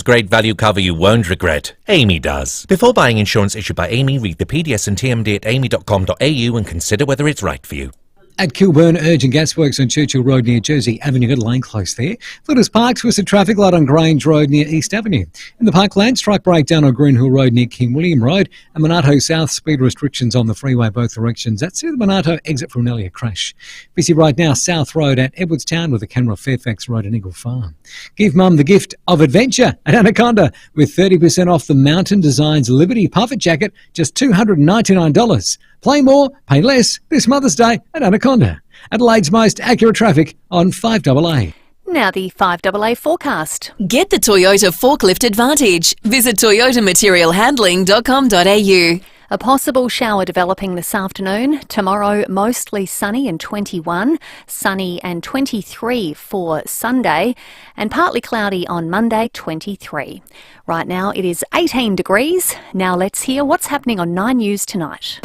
Great value cover you won't regret. Amy does. Before buying insurance issued by Amy, read the PDS and TMD at amy.com.au and consider whether it's right for you. At Kilburn, urgent gasworks on Churchill Road near Jersey Avenue. Got a lane close there. Flinders Park, twisted traffic light on Grange Road near East Avenue. In the Parklands, truck breakdown on Greenhill Road near King William Road. And Monarto South, speed restrictions on the freeway both directions. That's near the Monarto exit from Nellia crash. Busy right now, South Road at Edwardstown with a camera Fairfax Road and Eagle Farm. Give Mum the gift of adventure at Anaconda with 30% off the Mountain Designs Liberty Puffer Jacket, just $299. Play more, pay less this Mother's Day at Anaconda. Adelaide's most accurate traffic on 5AA. Now the 5AA forecast. Get the Toyota Forklift Advantage. Visit toyotamaterialhandling.com.au. A possible shower developing this afternoon. Tomorrow, mostly sunny and 21. Sunny and 23 for Sunday. And partly cloudy on Monday, 23. Right now it is 18 degrees. Now let's hear what's happening on 9 News tonight.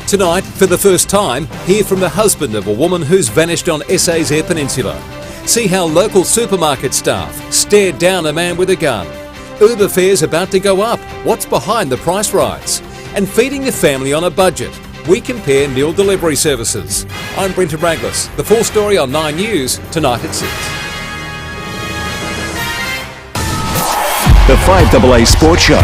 Tonight, for the first time, hear from the husband of a woman who's vanished on SA's Eyre Peninsula. See how local supermarket staff stared down a man with a gun. Uber fares about to go up. What's behind the price rise? And feeding the family on a budget. We compare meal delivery services. I'm Brenton Raglis. The full story on 9 News tonight at 6. The 5AA Sports Show.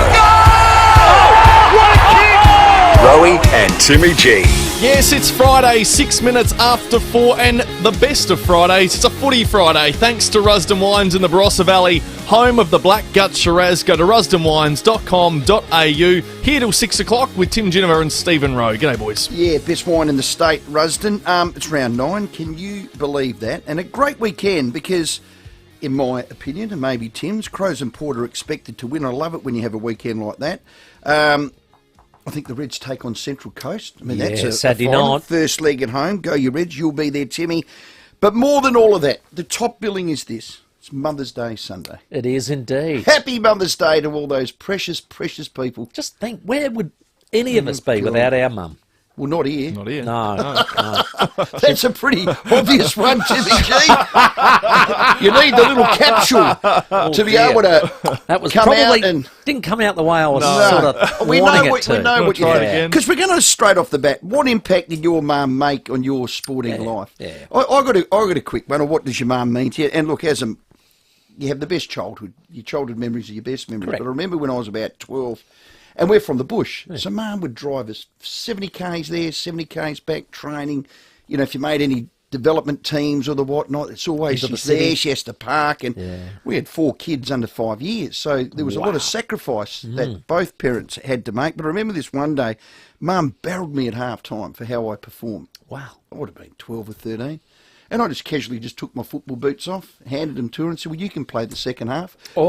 Rowey and Timmy G. Yes, it's Friday, 6 minutes after 4, and the best of Fridays, it's a footy Friday, thanks to Rusden Wines in the Barossa Valley, home of the Black Gut Shiraz. Go to rusdenwines.com.au, here till 6 o'clock with Tim Ginniver and Stephen Rowe. G'day, boys. Yeah, best wine in the state, Rusden. It's round 9, can you believe that? And a great weekend because, in my opinion, and maybe Tim's, Crows and Port are expected to win. I love it when you have a weekend like that. I think the Reds take on Central Coast. I mean, that's a Saturday final. night. First leg at home. Go you Reds. You'll be there, Timmy. But more than all of that, the top billing is this. It's Mother's Day Sunday. It is indeed. Happy Mother's Day to all those precious, precious people. Just think, where would any of us be without our mum? Well, not here. Not here. No. That's a pretty obvious one, Timmy G. You need the little capsule to be able to That was come probably out and... didn't come out the way I was No. sort of We wanting know it what, to. we know what you try it think. again. Because we're going to straight off the bat. What impact did your mum make on your sporting life? Yeah. I got a quick one. Of what does your mum mean to you? And look, you have the best childhood. Your childhood memories are your best memories. Correct. But I remember when I was about 12, and we're from the bush, so mum would drive us 70 k's there, 70 k's back, training. You know, if you made any development teams or the whatnot, it's always Into the she's there. city. She has to park, and we had 4 kids under 5 years, so there was a lot of sacrifice that both parents had to make. But I remember this one day, mum barreled me at half time for how I performed. Wow. I would have been 12 or 13. And I just casually just took my football boots off, handed them to her and said, well, you can play the second half. Hey!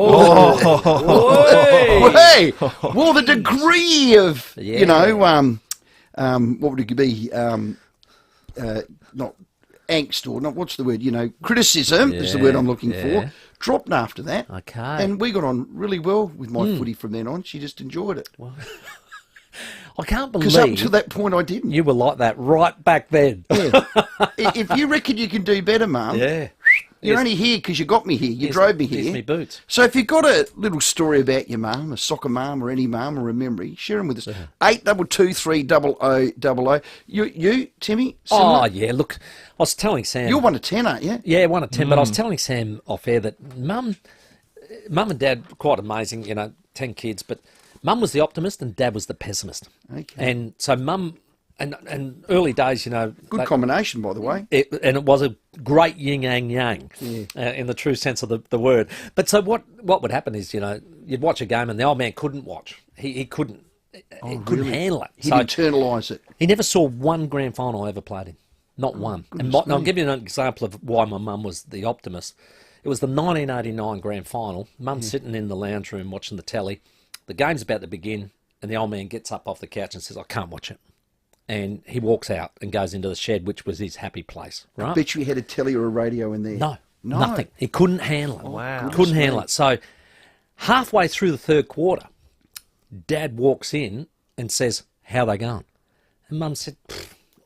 Well, the degree of, you know, what would it be? Not angst or not, what's the word? You know, criticism is the word I'm looking for. Dropped after that. Okay. And we got on really well with my footy from then on. She just enjoyed it. Well, I can't Because up believe to that point I didn't. you were like that right back then. Yeah. If you reckon you can do better, Mum, you're only here because you got me here. You drove me here. Here's me boots. So if you've got a little story about your mum, a soccer mum or any mum or a memory, share them with us. 82230000. You, Timmy? Similar? Oh, yeah, look, I was telling Sam... You're 1 to 10, aren't you? Yeah, 1 to 10, but I was telling Sam off air that Mum and Dad, quite amazing, you know, 10 kids, but Mum was the optimist and Dad was the pessimist. Okay. And so Mum... And early days, you know... Good combination, by the way. And it was a great yin-yang-yang, in the true sense of the word. But so what would happen is, you know, you'd watch a game and the old man couldn't watch. He couldn't handle it. He'd internalise it. He never saw one grand final I ever played in. Not one. And I'll give you an example of why my mum was the optimist. It was the 1989 grand final. Mum's sitting in the lounge room watching the telly. The game's about to begin, and the old man gets up off the couch and says, I can't watch it. And he walks out and goes into the shed, which was his happy place, right? I bet you had a telly or a radio in there. No, nothing. He couldn't handle it. Wow. Couldn't handle it. So halfway through the third quarter, Dad walks in and says, how they going? And Mum said,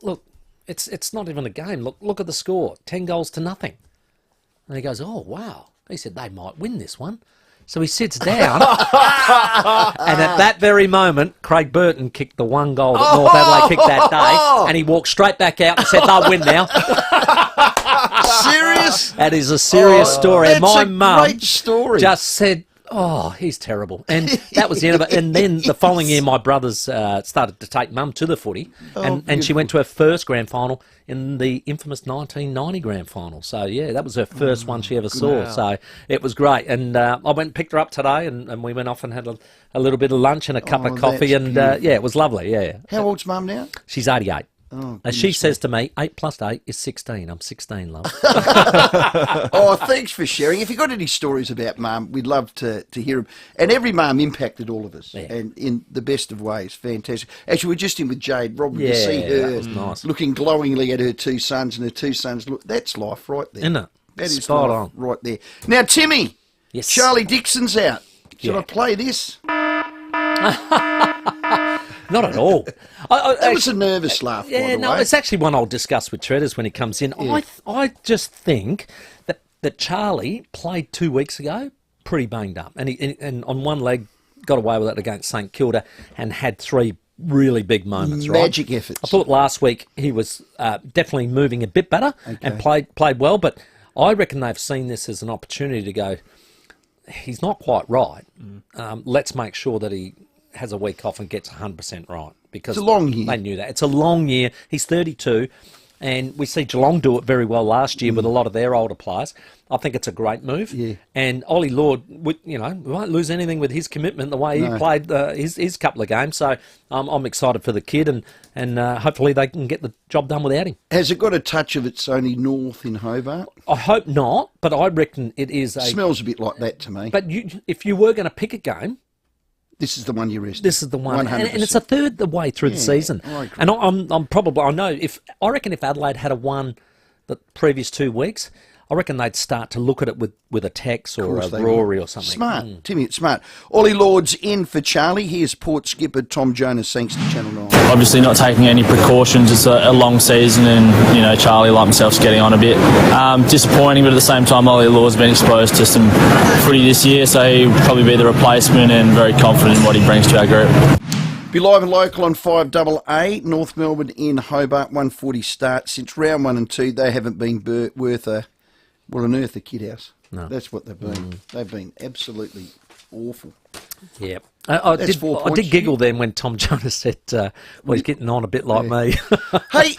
look, it's not even a game. Look at the score, 10 goals to nothing. And he goes, oh, wow. He said, they might win this one. So he sits down, and at that very moment, Craig Burton kicked the one goal that North Adelaide kicked that day, and he walked straight back out and said, they'll win now. Serious? That is a serious story. And That's my a mum great story. just said, oh, he's terrible. And that was the end of it. And then the following year, my brothers started to take mum to the footy, and she went to her first grand final in the infamous 1990 grand final. So, yeah, that was her first one she ever saw. So it was great. And I went and picked her up today, and we went off and had a little bit of lunch and a cup of coffee. And, yeah, it was lovely, yeah. How old's Mum now? She's 88. Oh, and she says to me, 8 plus 8 is 16. I'm 16, love. Oh, thanks for sharing. If you've got any stories about Mum, we'd love to hear them. And every mum impacted all of us, and in the best of ways. Fantastic. Actually, we're just in with Jade Rob to see her looking glowingly at her two sons, and her two sons look. That's life right there. Isn't it? That is spot life on. right there. Now, Timmy, Yes. Charlie Dixon's out. Should I play this? Not at all. That was a nervous laugh, by the way. It's actually one I'll discuss with Treaders when he comes in. Yeah. I just think that Charlie played 2 weeks ago pretty banged up. And on one leg got away with it against St Kilda and had 3 really big moments, right? Magic efforts. I thought last week he was definitely moving a bit better and played well, but I reckon they've seen this as an opportunity to go, he's not quite right. Let's make sure that he has a week off and gets 100% right. Because it's a long year. They knew that. It's a long year. He's 32, and we see Geelong do it very well last year with a lot of their older players. I think it's a great move. Yeah. And Ollie Lord, we won't lose anything with his commitment the way he played his couple of games. So I'm excited for the kid, and hopefully they can get the job done without him. Has it got a touch of its only north in Hobart? I hope not, but I reckon it is. Smells a bit like that to me. But if you were going to pick a game, this is the one you rested. This is the one, 100%. and it's a third the way through the season. I agree. And I reckon if Adelaide had won the previous 2 weeks, I reckon they'd start to look at it with a Tex or a Rory or something. Smart, Timmy, it's smart. Ollie Lord's in for Charlie. Here's Port skipper Tom Jonas, thanks to Channel 9. Obviously not taking any precautions. It's a long season, and Charlie, like myself's getting on a bit. Disappointing, but at the same time, Ollie Lord's been exposed to some footy this year, so he'll probably be the replacement, and very confident in what he brings to our group. Be live and local on 5AA, North Melbourne in Hobart, 1:40 start. Since round 1 and 2, they haven't been worth an earth of kid house. No. That's what they've been. They've been absolutely awful. Yeah. I did giggle then when Tom Jonas said, he's getting on a bit like me. Hey,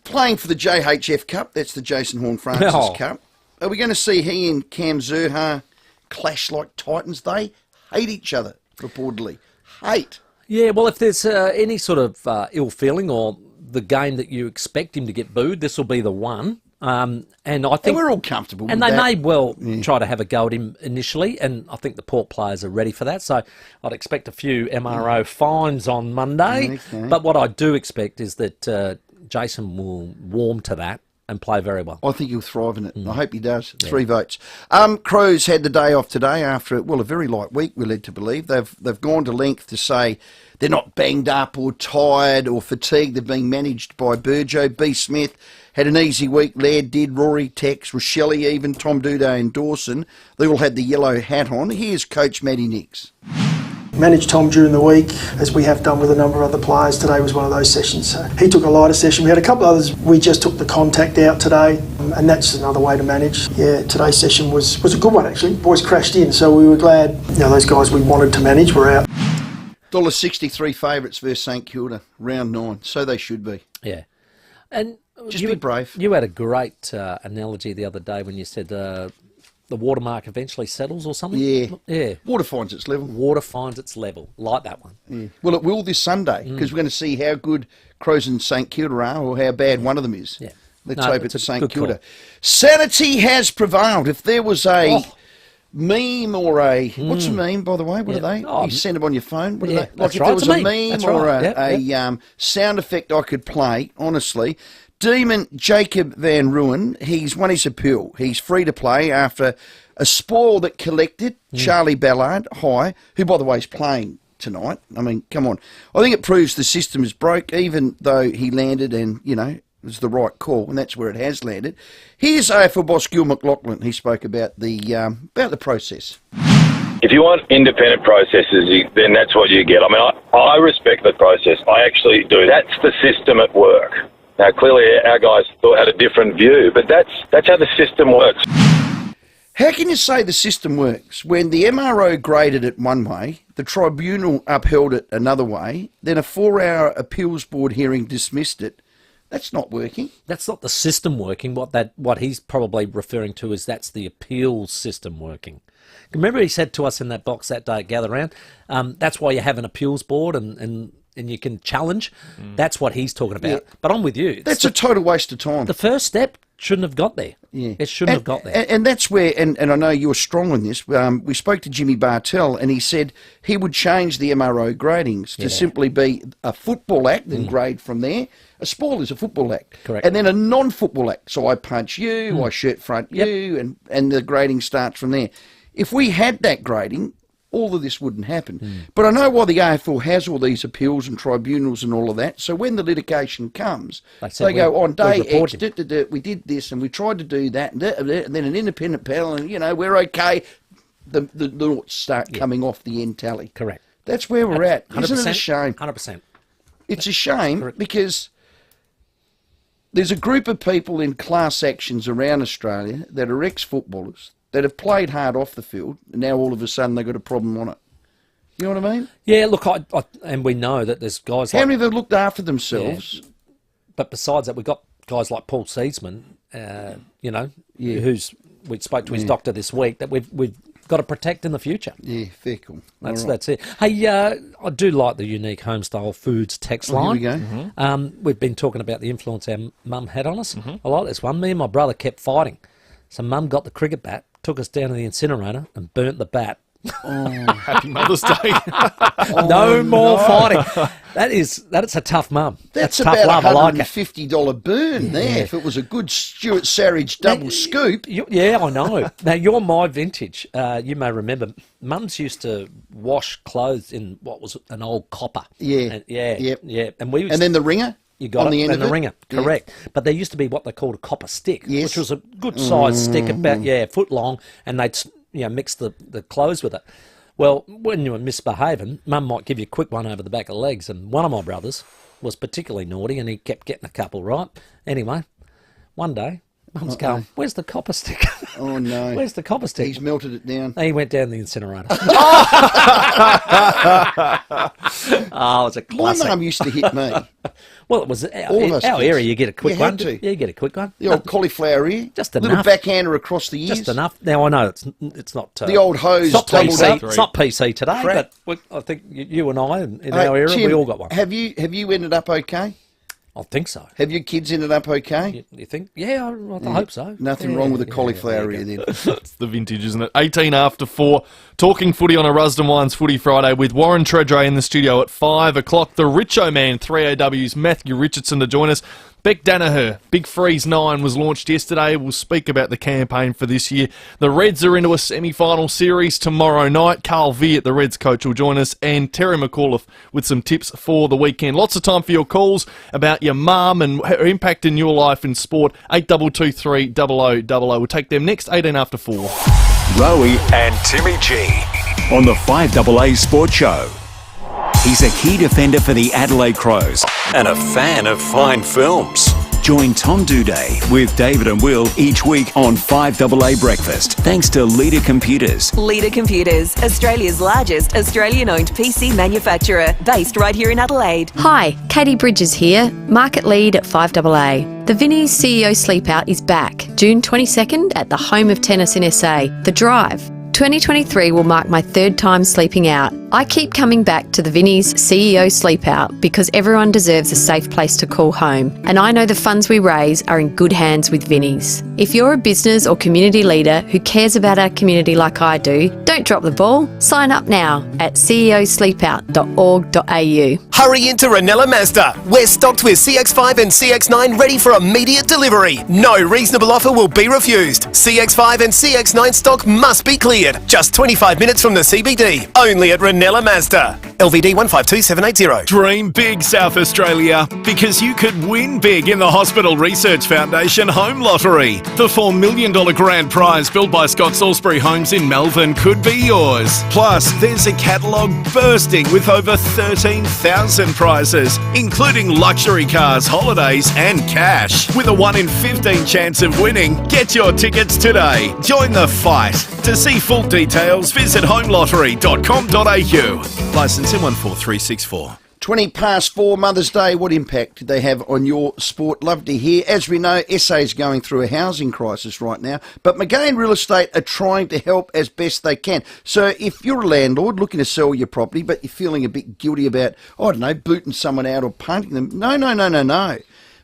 playing for the JHF Cup, that's the Jason Horne-Francis Cup. Are we going to see he and Cam Zurhaar clash like titans? They hate each other, reportedly. Hate. Yeah, well, if there's any sort of ill feeling or the game that you expect him to get booed, this will be the one. And I think we're all comfortable with that. And they may well try to have a go at him initially, and I think the Port players are ready for that. So I'd expect a few MRO fines on Monday. Okay. But what I do expect is that Jason will warm to that and play very well. I think he'll thrive in it. I hope he does. 3 votes. Crows had the day off today after, a very light week, we're led to believe. They've gone to length to say they're not banged up or tired or fatigued. They're being managed by Burjo. B. Smith had an easy week. Laird did. Rory, Tex, Rochelle, even Tom Duday and Dawson. They all had the yellow hat on. Here's Coach Matty Nix. Managed Tom during the week, as we have done with a number of other players. Today was one of those sessions. So he took a lighter session. We had a couple of others. We just took the contact out today, and that's another way to manage. Yeah, today's session was a good one, actually. Boys crashed in, so we were glad those guys we wanted to manage were out. $1.63 favourites versus St Kilda, round 9. So they should be. Yeah. And just be brave. You had a great analogy the other day when you said the watermark eventually settles or something. Yeah. Water finds its level. Water finds its level. Like that one. Yeah. Well, it will this Sunday, because we're going to see how good Crows and St Kilda are, or how bad one of them is. Yeah. Let's hope it's St Kilda. Call. Sanity has prevailed. If there was a meme or a... What's a meme, by the way? What are they? You send them on your phone. What are they? Like if there was a meme or a sound effect I could play, honestly... Demon Jacob Van Ruin, he's won his appeal. He's free to play after a spoil that collected Charlie Ballard, who, by the way, is playing tonight. I mean, come on. I think it proves the system is broke, even though he landed and, it was the right call, and that's where it has landed. Here's AFL boss Gil McLaughlin. He spoke about the process. If you want independent processes, then that's what you get. I mean, I respect the process. I actually do. That's the system at work. Now, clearly, our guys had a different view, but that's how the system works. How can you say the system works when the MRO graded it one way, the tribunal upheld it another way, then a 4-hour appeals board hearing dismissed it? That's not working. That's not the system working. What he's probably referring to is that's the appeals system working. Remember he said to us in that box that day at Gather Round, that's why you have an appeals board and you can challenge. That's what he's talking about. Yeah. But I'm with you. That's a total waste of time. The first step shouldn't have got there. Yeah. It shouldn't have got there. And that's where, and I know you're strong on this, we spoke to Jimmy Bartell and he said he would change the MRO gradings to simply be a football act and grade from there. A spoil is a football act. Correct. And then a non-football act. So I punch you, I shirt front you, and the grading starts from there. If we had that grading, all of this wouldn't happen. But I know why the AFL has all these appeals and tribunals and all of that. So when the litigation comes, they go, on day X, we did this and we tried to do that, and then an independent panel, and, we're okay. The noughts start coming off the end tally. Correct. That's where we're at. 100%, Isn't it a shame? 100%. It's a shame because there's a group of people in class actions around Australia that are ex-footballers that have played hard off the field, and now all of a sudden they've got a problem on it. You know what I mean? Yeah, look, and we know that there's guys How many of them looked after themselves? Yeah, but besides that, we've got guys like Paul Seedsman, who's we spoke to his doctor this week, that we've got to protect in the future. Yeah, fair cool. That's it. Hey, I do like the unique homestyle foods text line. Here we go. We've been talking about the influence our mum had on us. I like this one. Me and my brother kept fighting. So mum got the cricket bat, took us down to the incinerator and burnt the bat. Happy Mother's Day. No more fighting. That is a tough mum. That's tough about love. $150 burn there. If it was a good Stuart Sarridge double scoop. Yeah, I know. Now, you're my vintage. You may remember, mums used to wash clothes in what was an old copper. Yeah. Yeah. And then the ringer? You got on it, the end and of the it? ringer, correct. But there used to be what they called a copper stick, Yes. which was a good sized stick, about a foot long, and they'd mix the clothes with it. Well, when you were misbehaving, mum might give you a quick one over the back of the legs, and one of my brothers was particularly naughty, and he kept getting a couple right. Anyway, one day, mum's going, "Where's the copper stick?" Oh no! Where's the copper stick? He's melted it down. He went down the incinerator. Oh, it's a classic. My mum used to hit me. Well, it was our area. You get a quick one. Yeah, you get a quick one. The old cauliflower ear. Just enough. enough. Little backhander across the ears. Just enough. Now I know it's not the old hose. It's not doubled PC. up. It's not PC today, but I think you and I in our era, Tim, we all got one. Have you ended up okay? I think so. Have your kids ended up okay? You think? Yeah, I hope so. Nothing wrong with the cauliflower ear then. It's the vintage, isn't it? 18 after 4. Talking footy on a Rusden Wines Footy Friday with Warren Treadray in the studio at 5 o'clock. The Richo Man, 3AW's Matthew Richardson to join us. Beck Danaher, Big Freeze 9 was launched yesterday. We'll speak about the campaign for this year. The Reds are into a semi-final series tomorrow night. Carl Viet, the Reds coach, will join us, and Terry McAuliffe with some tips for the weekend. Lots of time for your calls about your mum and her impact in your life in sport. 8223 0000. We'll take them next, 18 after 4. Rowey and Timmy G on the 5AA Sports Show. He's a key defender for the Adelaide Crows and a fan of fine films. Join Tom Duday with David and Will each week on 5AA Breakfast, thanks to Leader Computers. Leader Computers, Australia's largest Australian-owned PC manufacturer, based right here in Adelaide. Hi, Katie Bridges here, Market Lead at 5AA. The Vinnie's CEO Sleepout is back, June 22nd at the home of tennis in SA, The Drive. 2023 will mark my third time sleeping out. I keep coming back to the Vinnie's CEO Sleepout because everyone deserves a safe place to call home, and I know the funds we raise are in good hands with Vinnie's. If you're a business or community leader who cares about our community like I do, don't drop the ball. Sign up now at ceosleepout.org.au. Hurry into Ranella Mazda. We're stocked with CX-5 and CX-9 ready for immediate delivery. No reasonable offer will be refused. CX-5 and CX-9 stock must be cleared. Just 25 minutes from the CBD. Only at Ranella Mazda. LVD 152780. Dream big, South Australia, because you could win big in the Hospital Research Foundation Home Lottery. The $4 million grand prize built by Scott Salisbury Homes in Melbourne could be yours. Plus, there's a catalogue bursting with over 13,000 prizes, including luxury cars, holidays and cash. With a 1 in 15 chance of winning, get your tickets today. Join the fight. To see full details, visit homelottery.com.au. Licence in 14364. 4:20 Mother's Day. What impact did they have on your sport? Love to hear. As we know, SA is going through a housing crisis right now, but McGain Real Estate are trying to help as best they can. So if you're a landlord looking to sell your property, but you're feeling a bit guilty about, I don't know, booting someone out or painting them, no.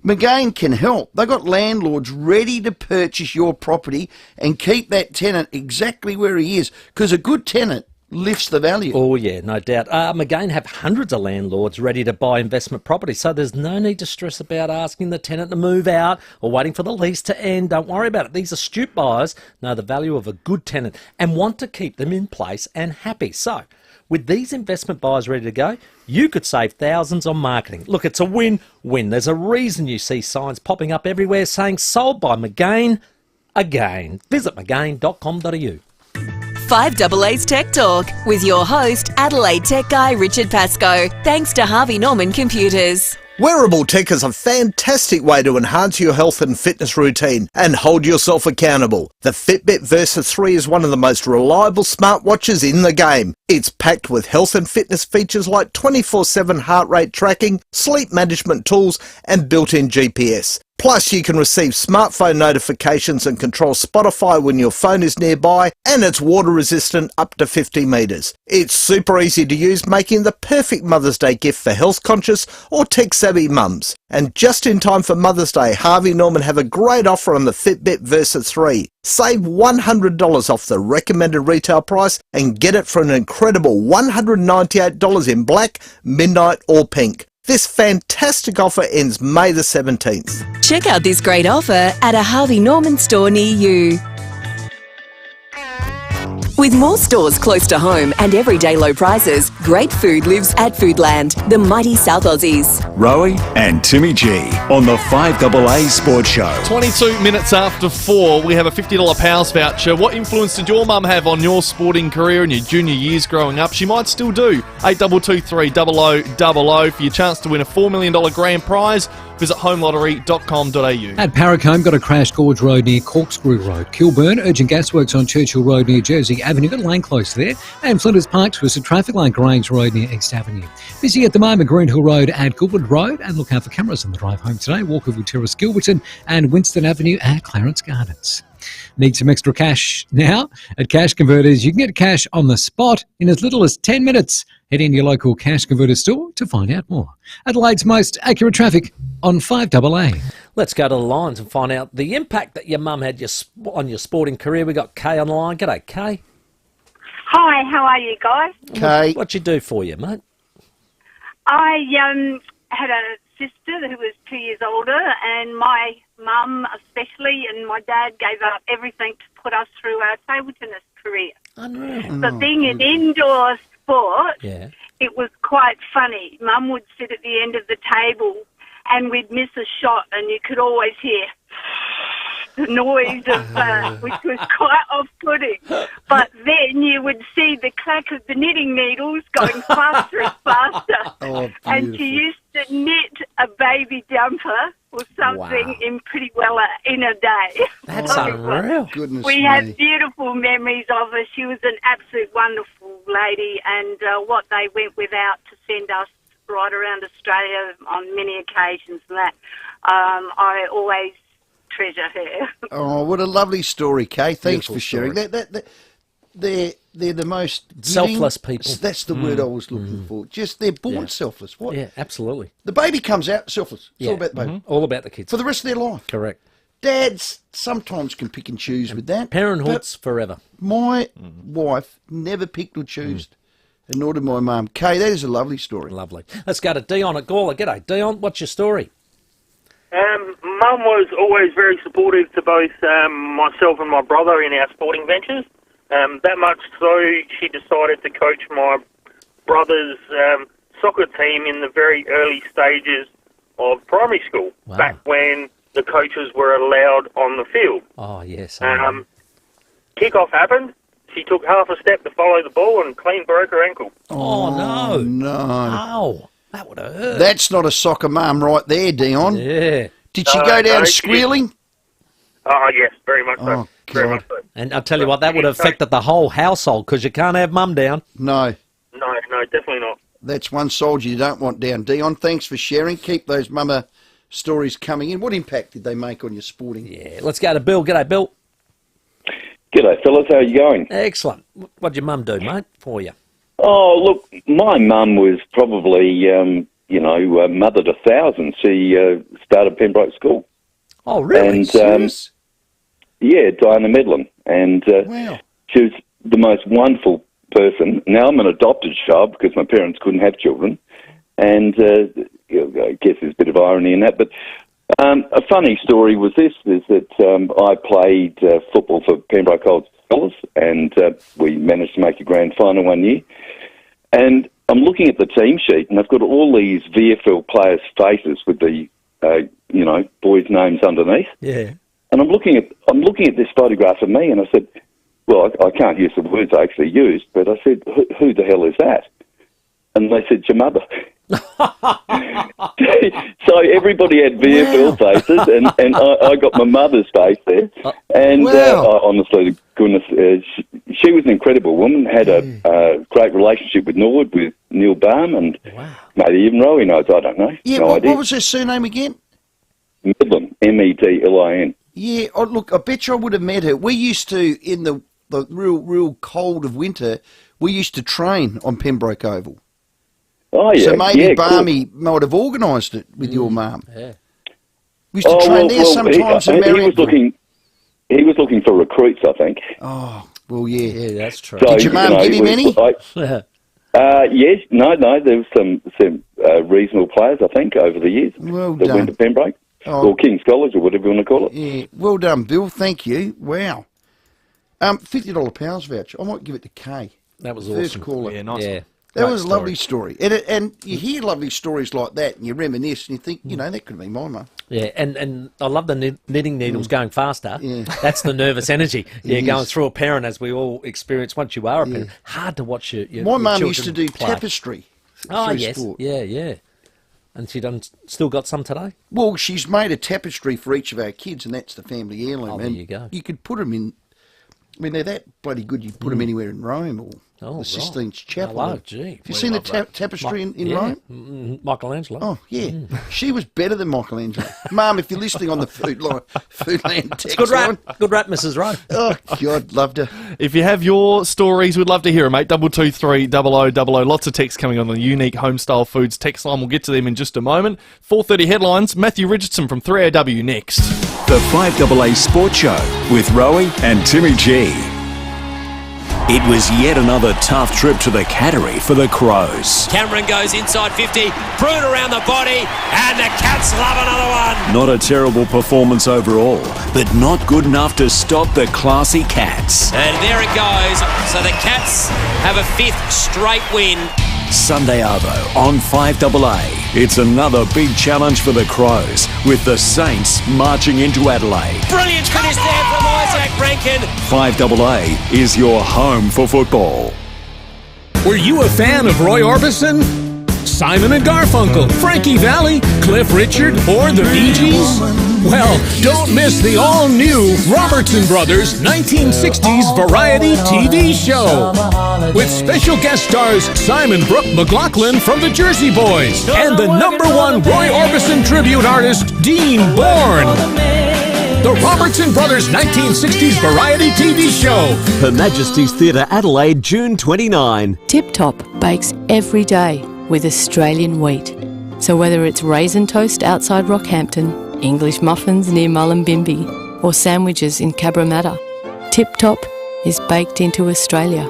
McGain can help. They've got landlords ready to purchase your property and keep that tenant exactly where he is, because a good tenant lifts the value. Oh, yeah, no doubt. McGain have hundreds of landlords ready to buy investment property, so there's no need to stress about asking the tenant to move out or waiting for the lease to end. Don't worry about it. These astute buyers know the value of a good tenant and want to keep them in place and happy. So, with these investment buyers ready to go, you could save thousands on marketing. Look, it's a win-win. There's a reason you see signs popping up everywhere saying sold by McGain again. Visit mcgain.com.au. 5AA's Tech Talk with your host, Adelaide tech guy Richard Pascoe. Thanks to Harvey Norman Computers. Wearable tech is a fantastic way to enhance your health and fitness routine and hold yourself accountable. The Fitbit Versa 3 is one of the most reliable smartwatches in the game. It's packed with health and fitness features like 24/7 heart rate tracking, sleep management tools and built-in GPS. Plus, you can receive smartphone notifications and control Spotify when your phone is nearby, and it's water resistant up to 50 metres. It's super easy to use, making the perfect Mother's Day gift for health-conscious or tech-savvy mums. And just in time for Mother's Day, Harvey Norman have a great offer on the Fitbit Versa 3. Save $100 off the recommended retail price and get it for an incredible $198 in black, midnight or pink. This fantastic offer ends May the 17th. Check out this great offer at a Harvey Norman store near you. With more stores close to home and everyday low prices, great food lives at Foodland, the mighty South Aussies. Rowey and Timmy G on the 5AA Sports Show. 22 minutes after 4, we have a $50 Pals voucher. What influence did your mum have on your sporting career in your junior years growing up? She might still do. 8223 0000 for your chance to win a $4 million grand prize. Visit homelottery.com.au. At Parracombe, got a crash Gorge Road near Corkscrew Road. Kilburn, urgent gasworks on Churchill Road near Jersey Avenue. Got a lane close there. And Flinders Park was a traffic light Grange Road near East Avenue. Busy at the moment, Greenhill Road at Goodwood Road. And look out for cameras on the drive home today. Walkerville Terrace, Gilberton and Winston Avenue at Clarence Gardens. Need some extra cash now? At Cash Converters, you can get cash on the spot in as little as 10 minutes. Head in your local Cash Converter store to find out more. Adelaide's most accurate traffic on 5AA. Let's go to the lines and find out the impact that your mum had on your sporting career. We got Kay on the line. G'day, Kay. Hi, how are you guys? Kay. What'd you do for you, mate? I had a sister who was 2 years older, and my mum especially and my dad gave up everything to put us through our table tennis career. Unreal. So being an indoor sport, it was quite funny. Mum would sit at the end of the table and we'd miss a shot and you could always hear the noise of which was quite off-putting. But then you would see the clack of the knitting needles going faster and faster. Oh, and she used to knit a baby jumper or something in pretty well in a day. That's unreal. Goodness We me. have beautiful memories of her. She was an absolute wonderful lady, and what they went without to send us right around Australia on many occasions and that, I always treasure her. Oh, what a lovely story, Kay. Thanks Beautiful for sharing. story. They're the most giving, Selfless people. That's the word I was looking for. Just they're born selfless. What? Yeah, absolutely. The baby comes out selfless. It's all about the baby. All about the kids. For the rest of their life. Correct. Dads sometimes can pick and choose with that. Parenthood's forever. My wife never picked or chose, and nor did my mum. Kay, that is a lovely story. Lovely. Let's go to Dion at Gawler. G'day, Dion. What's your story? Mum was always very supportive to both myself and my brother in our sporting ventures. That much so, she decided to coach my brother's soccer team in the very early stages of primary school, back when the coaches were allowed on the field. Oh, yes. Kick-off happened. She took half a step to follow the ball and clean broke her ankle. Oh, no. No. Ow. That would have hurt. That's not a soccer mum right there, Dion. Yeah. Did she go down squealing? Oh, yes, very much so. Oh, Very God. much so. And I'll tell you what, that would have affected the whole household because you can't have mum down. No. No, definitely not. That's one soldier you don't want down. Dion, thanks for sharing. Keep those mama stories coming in. What impact did they make on your sporting? Yeah, let's go to Bill. G'day, Bill. G'day, fellas. How are you going? Excellent. What'd your mum do, mate, for you? Oh, look, my mum was probably, mother to thousands. She started Pembroke School. Oh, really? And, Serious? yeah, Diana Medlin. And wow. She was the most wonderful person. Now, I'm an adopted child because my parents couldn't have children. And I guess there's a bit of irony in that. But a funny story was this, is that I played football for Pembroke Old Scholars, and we managed to make a grand final one year. And I'm looking at the team sheet, and I've got all these VFL players' faces with the, boys' names underneath. Yeah. And I'm looking at this photograph of me, and I said, well, I can't use the words I actually used, but I said, who the hell is that? And they said, your mother. So everybody had VFL faces, and I got my mother's face there. And honestly, to goodness, she was an incredible woman, had a great relationship with Norwood, with Neil Baum, and maybe even Rowey knows, I don't know. Yeah, no idea. what was her surname again? Medlin, Medlin. Yeah, look, I bet you I would have met her. We used to, in the real cold of winter, we used to train on Pembroke Oval. Oh, yeah. So maybe yeah, Barmy might have organised it with your mum. Yeah. We used to train there sometimes in Marrickville. He was looking for recruits, I think. Oh, well, yeah. Yeah, that's true. So, did your mum give him any? Yes, no, there was some reasonable players, I think, over the years Well that done. went to Pembroke. Or King's College, or whatever you want to call it. Yeah, well done, Bill. Thank you. Wow. $50 Pals voucher. I might give it to Kay. That was First awesome. caller. Yeah, nice. Yeah. That was a lovely story. And you hear lovely stories like that, and you reminisce, and you think, that could have been my mum. Yeah, and I love the knitting needles going faster. Yeah. That's the nervous energy. Yeah, going through a parent, as we all experience once you are a parent. Hard to watch your My mum children used to do play. tapestry. Oh, through yes. sport. Yeah. And she still got some today? Well, she's made a tapestry for each of our kids, and that's the family heirloom. Oh, there you go. You could put them in. I mean, they're that bloody good. You put them anywhere in Rome or the Sistine Chapel. Oh, gee. Have you seen the tapestry in Rome? Michelangelo. Oh, yeah. She was better than Michelangelo. Mum, if you're listening on the Foodland text Good rap. line. Good rap, Mrs. Rowe. Oh, God, loved her. If you have your stories, we'd love to hear them, mate. 223 0000. Lots of texts coming on the unique homestyle foods text line. We'll get to them in just a moment. 4:30 headlines. Matthew Richardson from 3AW next. The 5AA Sports Show with Rowey and Timmy G. It was yet another tough trip to the Cattery for the Crows. Cameron goes inside 50, Brood around the body, and the Cats love another one. Not a terrible performance overall, but not good enough to stop the classy Cats. And there it goes. So the Cats have a 5th straight win. Sunday Arvo on 5AA. It's another big challenge for the Crows, with the Saints marching into Adelaide. Brilliant finish there from Isaac Rankin. 5AA is your home for football. Were you a fan of Roy Orbison, Simon and Garfunkel, Frankie Valli, Cliff Richard, or the Bee Gees? Well, don't miss the all-new Robertson Brothers 1960s variety TV show with special guest stars Simon Brooke McLaughlin from the Jersey Boys and the #1 Roy Orbison tribute artist Dean Bourne. The Robertson Brothers 1960s variety TV show. Her Majesty's Theatre, Adelaide, June 29. Tip Top bakes every day with Australian wheat. So whether it's raisin toast outside Rockhampton, English muffins near Mullumbimby, or sandwiches in Cabramatta, Tip Top is baked into Australia.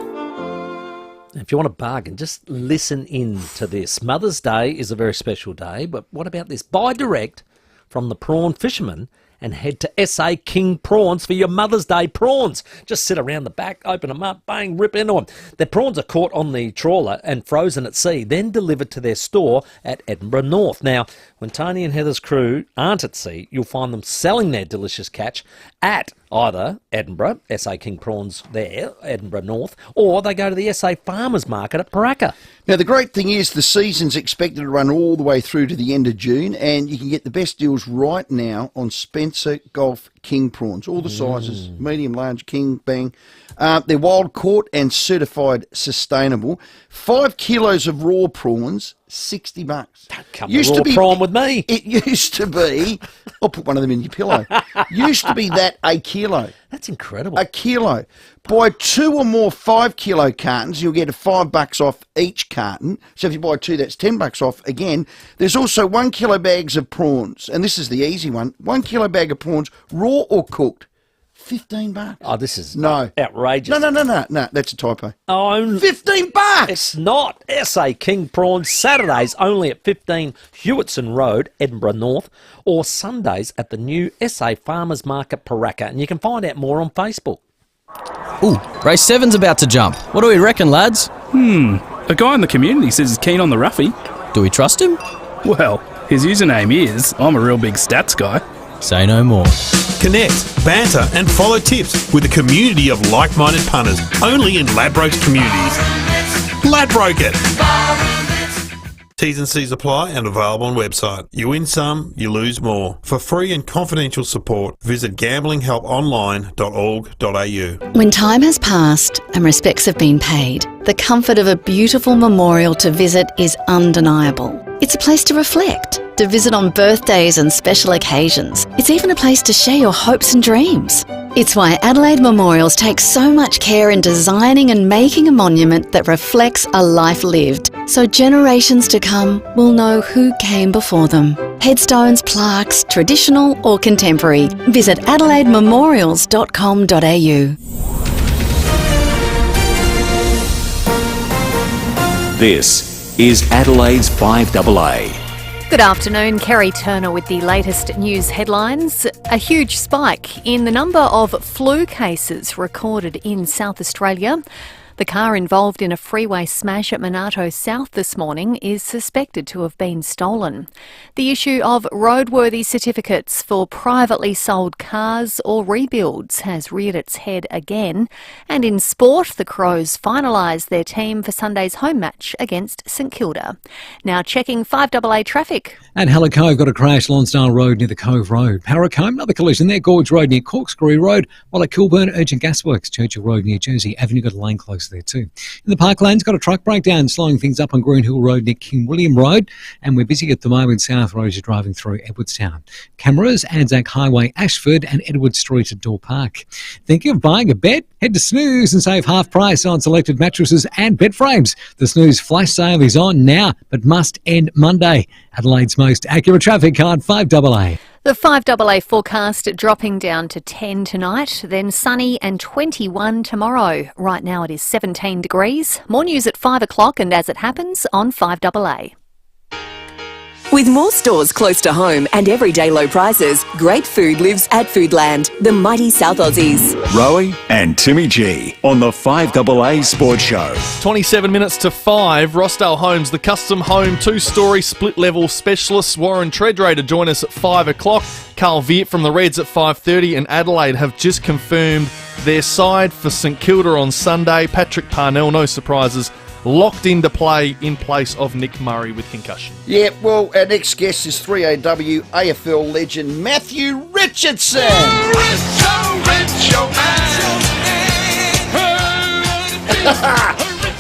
If you want a bargain, just listen in to this. Mother's Day is a very special day, but what about this? Buy direct from the prawn fishermen and head to SA King Prawns for your Mother's Day prawns. Just sit around the back, open them up, bang, rip into them. The prawns are caught on the trawler and frozen at sea, then delivered to their store at Edinburgh North. Now, when Tony and Heather's crew aren't at sea, you'll find them selling their delicious catch at either Edinburgh, SA King Prawns there, Edinburgh North, or they go to the SA Farmers Market at FIVEAA. Now, the great thing is the season's expected to run all the way through to the end of June, and you can get the best deals right now on Spencer Gulf King Prawns. All the sizes, medium, large, king, bang. They're wild caught and certified sustainable. 5 kilos of raw prawns, $60. Come to raw prawn with me. It used to be, I'll put one of them in your pillow. Used to be that a kilo. That's incredible. A kilo. Buy 2 or more 5 kilo cartons, you'll get $5 off each carton. So if you buy 2, that's $10 off again. There's also 1 kilo bags of prawns, and this is the easy one. 1 kilo bag of prawns, raw or cooked. $15. Oh, this is no outrageous. No, that's a typo. Oh, $15. It's not. SA King Prawns, Saturdays only at 15 Hewitson Road, Edinburgh North, or Sundays at the new SA Farmers Market, Paraka. And you can find out more on Facebook. Ooh, race 7's about to jump. What do we reckon, lads? A guy in the community says he's keen on the roughie. Do we trust him? Well, his username is I'm a real big stats guy. Say no more. Connect, banter and follow tips with a community of like-minded punters only in Ladbrokes communities. Ladbroke it! T's and C's apply and available on website. You win some, you lose more. For free and confidential support, visit gamblinghelponline.org.au. When time has passed and respects have been paid, the comfort of a beautiful memorial to visit is undeniable. It's a place to reflect, to visit on birthdays and special occasions. It's even a place to share your hopes and dreams. It's why Adelaide Memorials take so much care in designing and making a monument that reflects a life lived, so generations to come will know who came before them. Headstones, plaques, traditional or contemporary. Visit adelaidememorials.com.au. This is Adelaide's 5AA. Good afternoon, Kerry Turner with the latest news headlines. A huge spike in the number of flu cases recorded in South Australia. The car involved in a freeway smash at Monarto South this morning is suspected to have been stolen. The issue of roadworthy certificates for privately sold cars or rebuilds has reared its head again. And in sport, the Crows finalised their team for Sunday's home match against St Kilda. Now checking 5AA traffic. At Hella Cove got a crash Lonsdale Road near the Cove Road. Parracombe, another collision there. Gorge Road near Corkscrew Road. While at Kilburn, urgent gasworks. Churchill Road near Jersey Avenue got a lane close there too. In the Parklands, got a truck breakdown slowing things up on Greenhill Road near King William Road. And we're busy at the moment South Road as you're driving through Edwardstown. Cameras, Anzac Highway, Ashford and Edward Street at Door Park. Thinking of buying a bed? Head to Snooze and save half price on selected mattresses and bed frames. The Snooze flash sale is on now, but must end Monday. Adelaide's most accurate traffic card, 5AA. The 5AA forecast dropping down to 10 tonight, then sunny and 21 tomorrow. Right now it is 17 degrees. More news at 5 o'clock and as it happens on 5AA. With more stores close to home and everyday low prices, great food lives at Foodland, the mighty South Aussies. Rowey and Timmy G on the 5AA Sports Show. 27 minutes to 5. Rossdale Homes, the custom home 2-storey split-level specialists. Warren Treadray to join us at 5 o'clock. Carl Viet from the Reds at 5:30, and Adelaide have just confirmed their side for St Kilda on Sunday. Patrick Parnell, no surprises, locked into play in place of Nick Murray with concussion. Yeah, well, our next guest is 3AW AFL legend Matthew Richardson.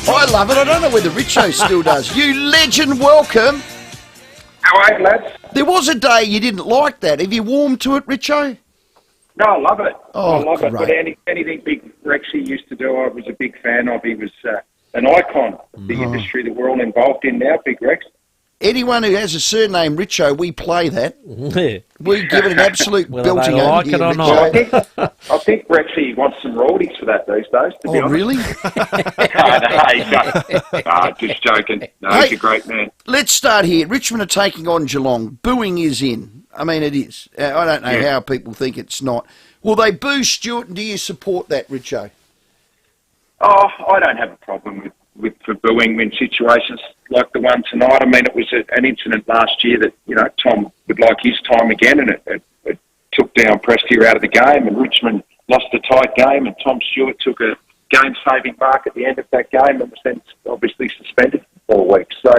I love it. I don't know whether Richo still does. You legend, welcome. How are you, lads? There was a day you didn't like that. Have you warmed to it, Richo? No, I love it. Oh, I love it. great. But anything Big Rexy used to do, I was a big fan of. He was an icon of the industry that we're all involved in now, Big Rex. Anyone who has a surname Richo, we play that. We give it an absolute Whether belting they over like here, it or Richo. not. I think Rexy wants some royalties for that these days, to be honest. Really? Just joking. No, Hey, he's a great man. Let's start here. Richmond are taking on Geelong. Booing is in. I mean, it is. I don't know how people think it's not. Will they boo Stewart, and do you support that, Richo? Oh, I don't have a problem for booing in situations like the one tonight. I mean, it was an incident last year that, Tom would like his time again, and it took down Prestia out of the game, and Richmond lost a tight game, and Tom Stewart took a game-saving mark at the end of that game and was then obviously suspended for 4 weeks. So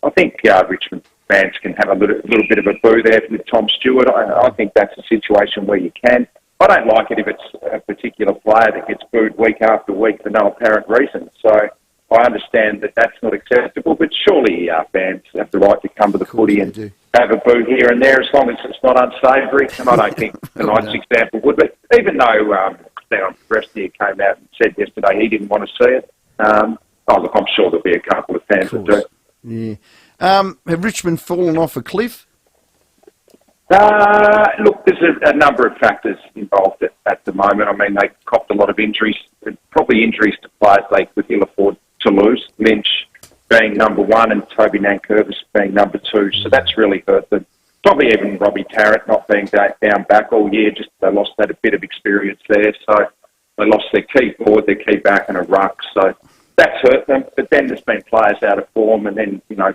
I think Richmond fans can have a little bit of a boo there with Tom Stewart. I think that's a situation where you can. I don't like it if it's a particular player that gets booed week after week for no apparent reason. So I understand that that's not acceptable, but surely fans have the right to come to the footy and have a boo here and there as long as it's not unsavoury. And I don't think tonight's example would be. Even though Prestia came out and said yesterday he didn't want to see it. Look, I'm sure there'll be a couple of fans that do. Yeah. Have Richmond fallen off a cliff? Look, there's a number of factors involved at the moment. I mean, they copped a lot of injuries, probably injuries to players they could ill afford to lose. Lynch being number one and Toby Nankervis being number two. So that's really hurt them. Probably even Robbie Tarrant not being down back all year. Just they lost that a bit of experience there. So they lost their key forward, their key back and a ruck. So that's hurt them. But then there's been players out of form. And then, I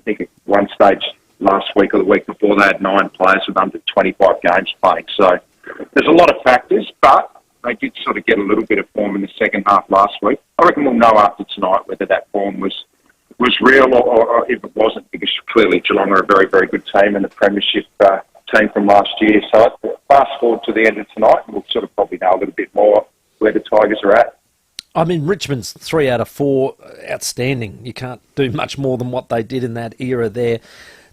think at one stage last week or the week before, they had 9 players with under 25 games playing. So there's a lot of factors, but they did sort of get a little bit of form in the second half last week. I reckon we'll know after tonight whether that form was real or if it wasn't, because clearly Geelong are a very, very good team and the premiership team from last year. So fast forward to the end of tonight and we'll sort of probably know a little bit more where the Tigers are at. I mean, Richmond's 3 out of 4 outstanding. You can't do much more than what they did in that era there.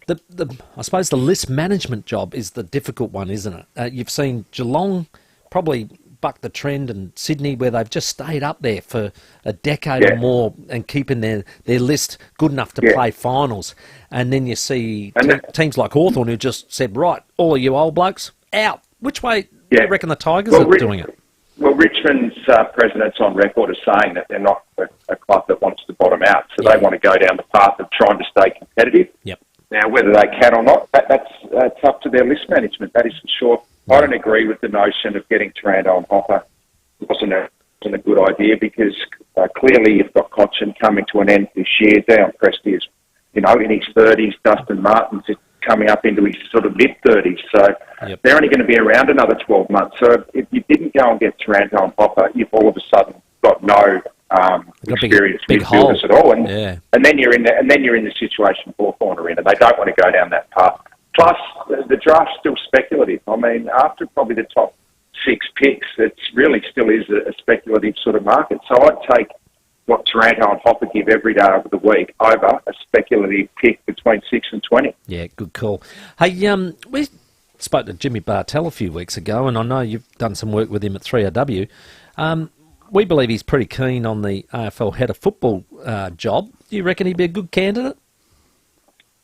I suppose the list management job is the difficult one, isn't it? You've seen Geelong probably buck the trend, and Sydney, where they've just stayed up there for a decade or more and keeping their list good enough to play finals. And then you see teams like Hawthorn who just said, right, all of you old blokes, out. Which way do you reckon the Tigers are doing it? Well, Richmond's president's on record as saying that they're not a club that wants to bottom out, so they want to go down the path of trying to stay competitive. Yep. Now, whether they can or not, that's up to their list management, that is for sure. I don't agree with the notion of getting Taranto and Hopper. It wasn't a good idea because clearly you've got Cochin coming to an end this year. Down Presti's, in his 30s. Dustin Martin's coming up into his sort of mid-30s. So they're only going to be around another 12 months. So if you didn't go and get Taranto and Hopper, you've all of a sudden got no experienced midfielders at all. And then you're in the situation Hawthorn are in, and they don't want to go down that path. Plus, the draft's still speculative. I mean, after probably the top 6 picks, it really still is a speculative sort of market. So I'd take what Taranto and Hopper give every day of the week over a speculative pick between 6 and 20. Yeah, good call. Hey, we spoke to Jimmy Bartell a few weeks ago, and I know you've done some work with him at 3AW. We believe he's pretty keen on the AFL head of football job. Do you reckon he'd be a good candidate?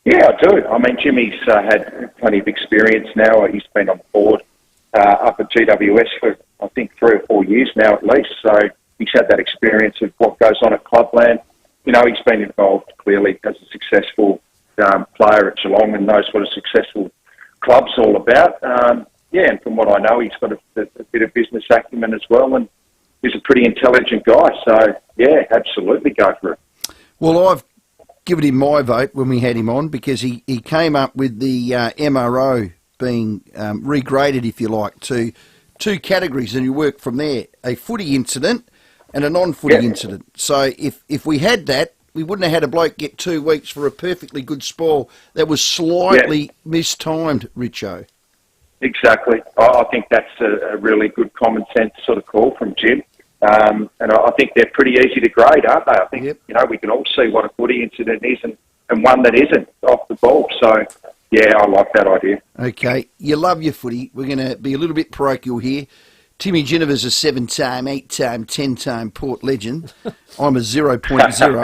Yeah, I do. I mean, Jimmy's had plenty of experience now. He's been on board up at GWS for, I think, 3 or 4 years now at least. So he's had that experience of what goes on at Clubland. He's been involved clearly as a successful player at Geelong and knows what a successful club's all about. And from what I know, he's got a bit of business acumen as well, and he's a pretty intelligent guy. So, yeah, absolutely go for it. Well, I've given him my vote when we had him on because he came up with the MRO being regraded, if you like, to 2 categories, and you work from there, a footy incident and a non-footy incident. So if we had that, we wouldn't have had a bloke get 2 weeks for a perfectly good spoil that was slightly mistimed, Richo. Exactly. I think that's a really good common sense sort of call from Jim. And I think they're pretty easy to grade, aren't they? I think, we can all see what a footy incident is and one that isn't off the ball. So, yeah, I like that idea. Okay. You love your footy. We're going to be a little bit parochial here. Timmy Ginniver's a 7-time, 8-time, 10-time Port legend. I'm a 0.0. So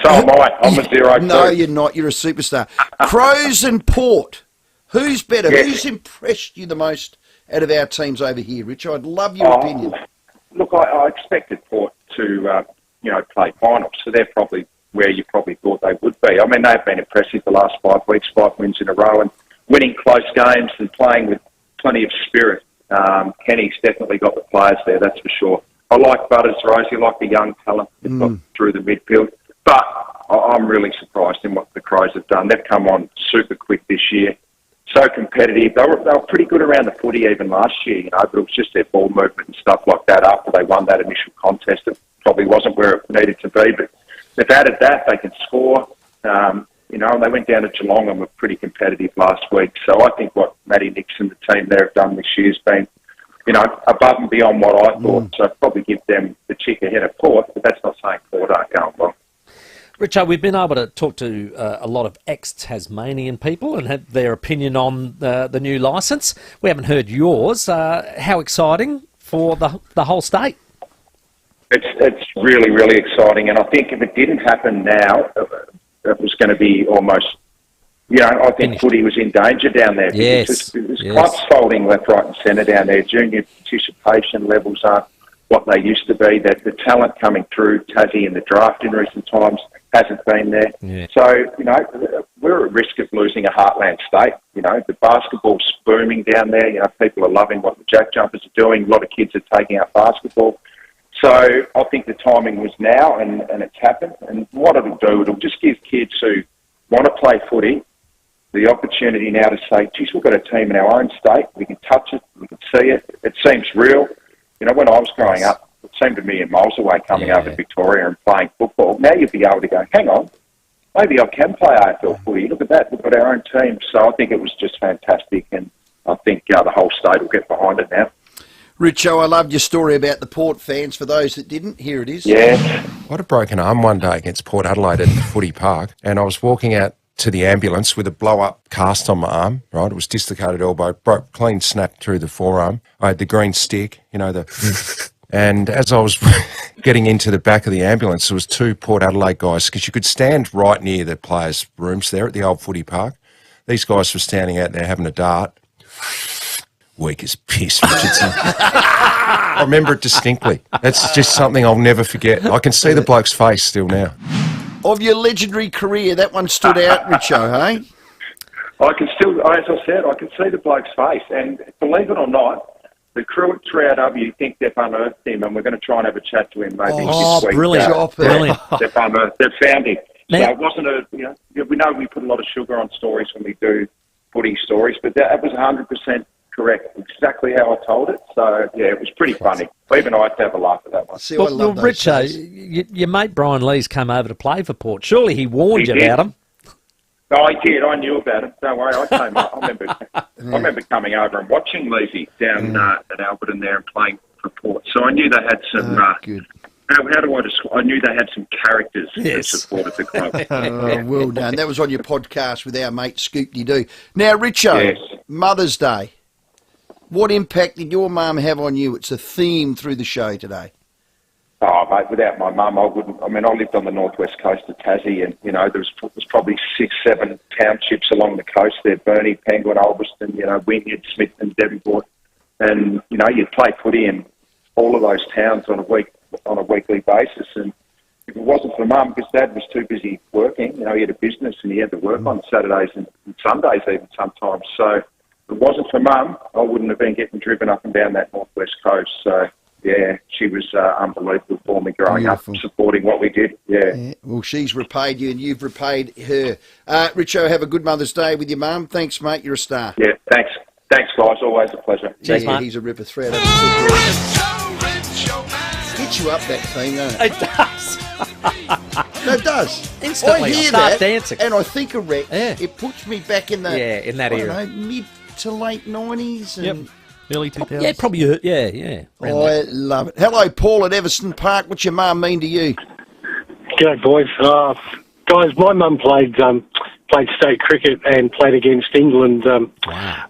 am I. I'm a 0. No, you're not. You're a superstar. Crows and Port. Who's better? Who's impressed you the most out of our teams over here, Rich? I'd love your opinion. Look, I expected Port to, play finals, so they're probably where you probably thought they would be. I mean, they've been impressive the last 5 weeks, 5 wins in a row, and winning close games and playing with plenty of spirit. Kenny's definitely got the players there, that's for sure. I like Butters, Rosie, I like the young talent they've got through the midfield. But I'm really surprised in what the Crows have done. They've come on super quick this year, so competitive. They were pretty good around the footy even last year, but it was just their ball movement and stuff like that after they won that initial contest. It probably wasn't where it needed to be, but they've added that. They can score. And they went down to Geelong and were pretty competitive last week. So I think what Matty Nixon, the team there, have done this year has been, above and beyond what I thought. So I'd probably give them the chick ahead of Port, but that's not saying Port aren't going well. Richard, we've been able to talk to a lot of ex-Tasmanian people and have their opinion on the new licence. We haven't heard yours. How exciting for the whole state? It's really, really exciting. And I think if it didn't happen now, it was going to be almost, I think footy was in danger down there. Yes. There's clubs folding left, right and centre down there. Junior participation levels aren't what they used to be. The talent coming through Tassie in the draft in recent times hasn't been there. Yeah. So, we're at risk of losing a heartland state. The basketball's booming down there. People are loving what the Jack Jumpers are doing. A lot of kids are taking up basketball. So I think the timing was now and it's happened. And what it'll do, it'll just give kids who want to play footy the opportunity now to say, geez, we've got a team in our own state. We can touch it. We can see it. It seems real. When I was growing up, it seemed a million miles away coming over to Victoria and playing football. Now you'd be able to go, hang on, maybe I can play AFL footy. Look at that. We've got our own team. So I think it was just fantastic. And I think the whole state will get behind it now. Richo, I loved your story about the Port fans. For those that didn't, here it is. Yeah. I had a broken arm one day against Port Adelaide at the footy park, and I was walking out to the ambulance with a blow-up cast on my arm, right? It was dislocated elbow, broke, clean snap through the forearm. I had the green stick, and as I was getting into the back of the ambulance, there was two Port Adelaide guys, because you could stand right near the players' rooms there at the old footy park. These guys were standing out there having a dart. Weak as piss, Richardson. I remember it distinctly. That's just something I'll never forget. I can see the bloke's face still now. Of your legendary career, that one stood out, Richo, hey? I can still, as I said, I can see the bloke's face. And believe it or not, the crew at 3AW think they've unearthed him, and we're going to try and have a chat to him maybe this week. Brilliant. Brilliant. They've found him. So it wasn't we know we put a lot of sugar on stories when we do footy stories, but that was 100% correct, exactly how I told it. So, it was pretty funny. Even I had to have a laugh at that one. See, well, Richo, your mate Brian Lee's come over to play for Port. Surely he warned you about him. No, I did. I knew about it. Don't worry. I came up. I remember coming over and watching Leesy down at Alberton there and playing for Port. So I knew they had some... good. How do I describe? I knew they had some characters that supported the club. Well done. That was on your podcast with our mate Scoop-de-Doo. Now, Richo, Mother's Day. What impact did your mum have on you? It's a theme through the show today. Oh, mate, without my mum, I wouldn't... I mean, I lived on the northwest coast of Tassie, and, there was probably 6-7 townships along the coast there, Burnie, Penguin, Ulverston, Wynyard, Smithton, Devonport. And, you'd play footy in all of those towns on a weekly basis. And if it wasn't for Mum, because Dad was too busy working, he had a business and he had to work on Saturdays and Sundays even sometimes. So if it wasn't for Mum, I wouldn't have been getting driven up and down that northwest coast. So, she was unbelievable for me growing up, supporting what we did. Yeah. Well, she's repaid you and you've repaid her. Richo, have a good Mother's Day with your mum. Thanks, mate. You're a star. Yeah, thanks. Thanks, guys. Always a pleasure. Cheers, mate. He's a ripper thread. Gets you up that thing, doesn't it? It does. No, it does. Instantly, I hear start that, dancing. and I think of Rex. Yeah. It puts me back in the in that era, mid to late 90s. And early 2000s. Yeah, probably. Yeah. I love it. Hello, Paul at Everston Park. What's your mum mean to you? G'day, boys. Guys, my mum played state cricket and played against England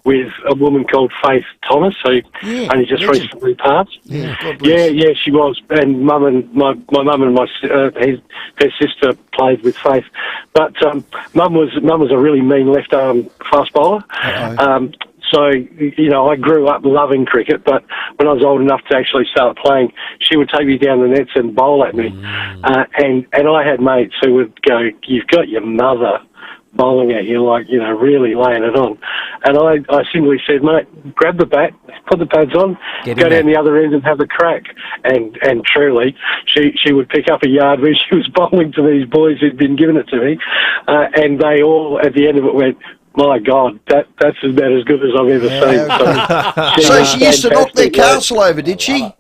with a woman called Faith Thomas, who only just recently passed. Yeah, she was. And my mum and her sister played with Faith. But mum was a really mean left arm fast bowler. So, I grew up loving cricket, but when I was old enough to actually start playing, she would take me down the nets and bowl at me. And I had mates who would go, "You've got your mother bowling at you, like, really laying it on. And I simply said, mate, grab the bat, put the pads on, go down the other end and have a crack. And truly, she would pick up a yard where she was bowling to these boys who'd been giving it to me. And they all, at the end of it, went, my God, that's about as good as I've ever seen. So she used to knock their castle over, did she?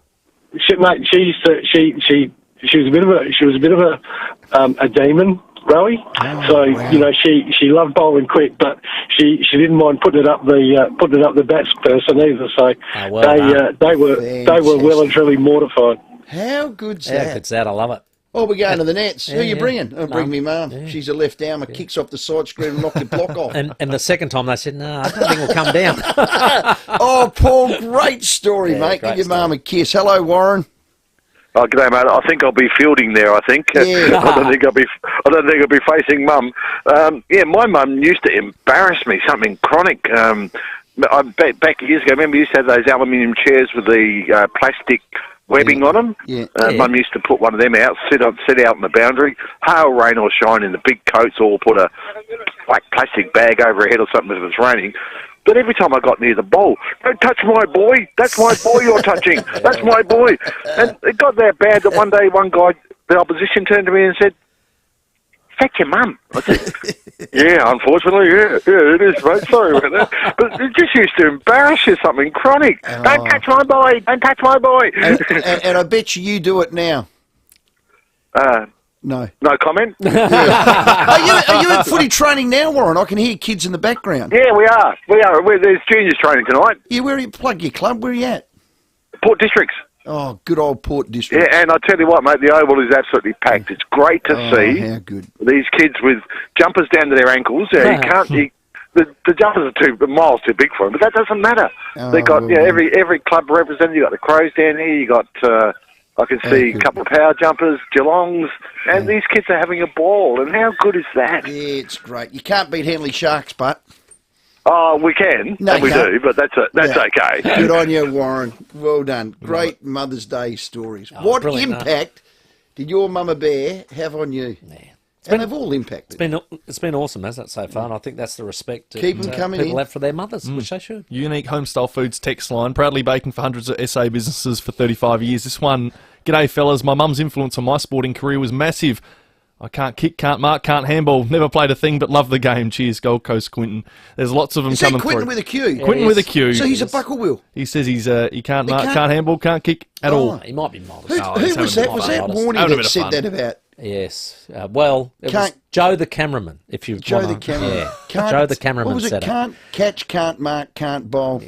She used to. She was a bit of a demon, Rowey. So she loved bowling quick, but she didn't mind putting it up the bats person either. So they were well and truly mortified. How good's How that? good's that? I love it. Oh, we're going to the nets. Who are you yeah. bringing? I'll bring me Mum. mum. She's a left armer, kicks off the side screen and knock your block off. And the second time they said, no, I don't think we'll come down. Oh, Paul, great story, mate. Give your mum a kiss. Hello, Warren. Oh, g'day, mate. I think I'll be fielding there. I think. Yeah. I don't think I'll be facing mum. My mum used to embarrass me. Something chronic. Back years ago, remember you used to have those aluminium chairs with the plastic webbing on them. Yeah. Mum used to put one of them out, sit out in the boundary, hail, rain or shine, in the big coats, or put a like plastic bag over her head or something if it's raining. But every time I got near the ball, don't touch my boy. That's my boy you're touching. That's my boy. And it got that bad that one day one guy, the opposition, turned to me and said, "That's your mum." I said, "Yeah, unfortunately, yeah, it is, mate. Sorry about that." But it just used to embarrass you, something chronic. Don't touch my boy. Don't touch my boy. And I bet you do it now. No. No comment? Yeah. Are you in footy training now, Warren? I can hear kids in the background. Yeah, we are. There's juniors training tonight. Yeah, where are you? Plug your club. Where are you at? Port Districts. Oh, good old Port Districts. Yeah, and I tell you what, mate, the oval is absolutely packed. It's great to see how good. These kids with jumpers down to their ankles. Yeah, the jumpers are miles too big for them, but that doesn't matter. They got every club represented. You got the Crows down here. You got I can see a couple of power jumpers, Geelongs, and these kids are having a ball. And how good is that? Yeah, it's great. You can't beat Henley Sharks, but. Oh, we can, No, and we you can't. do, but that's okay. Good on you, Warren. Well done. Great Mother's Day stories. What brilliant, impact did your Mama Bear have on you? And they've all impacted. It's been awesome, hasn't it, so far? And I think that's the respect that Keep 'em coming people in. have for their mothers, which they should. Unique Homestyle Foods text line, proudly baking for hundreds of SA businesses for 35 years. This one, g'day fellas, my mum's influence on my sporting career was massive. I can't kick, can't mark, can't handball, never played a thing but love the game. Cheers, Gold Coast Quinton. There's lots of them coming through. Quinton with a Q? Quinton with a Q. So he's a buckle wheel. He says he can't mark, can't handball, can't kick at all. He might be modest. Who was that? Was that Warnie that said that about? Yes. It was Joe the cameraman, if you Joe wanna, the cameraman. Yeah. Joe the cameraman What was it? said Can't catch, can't mark, can't bowl.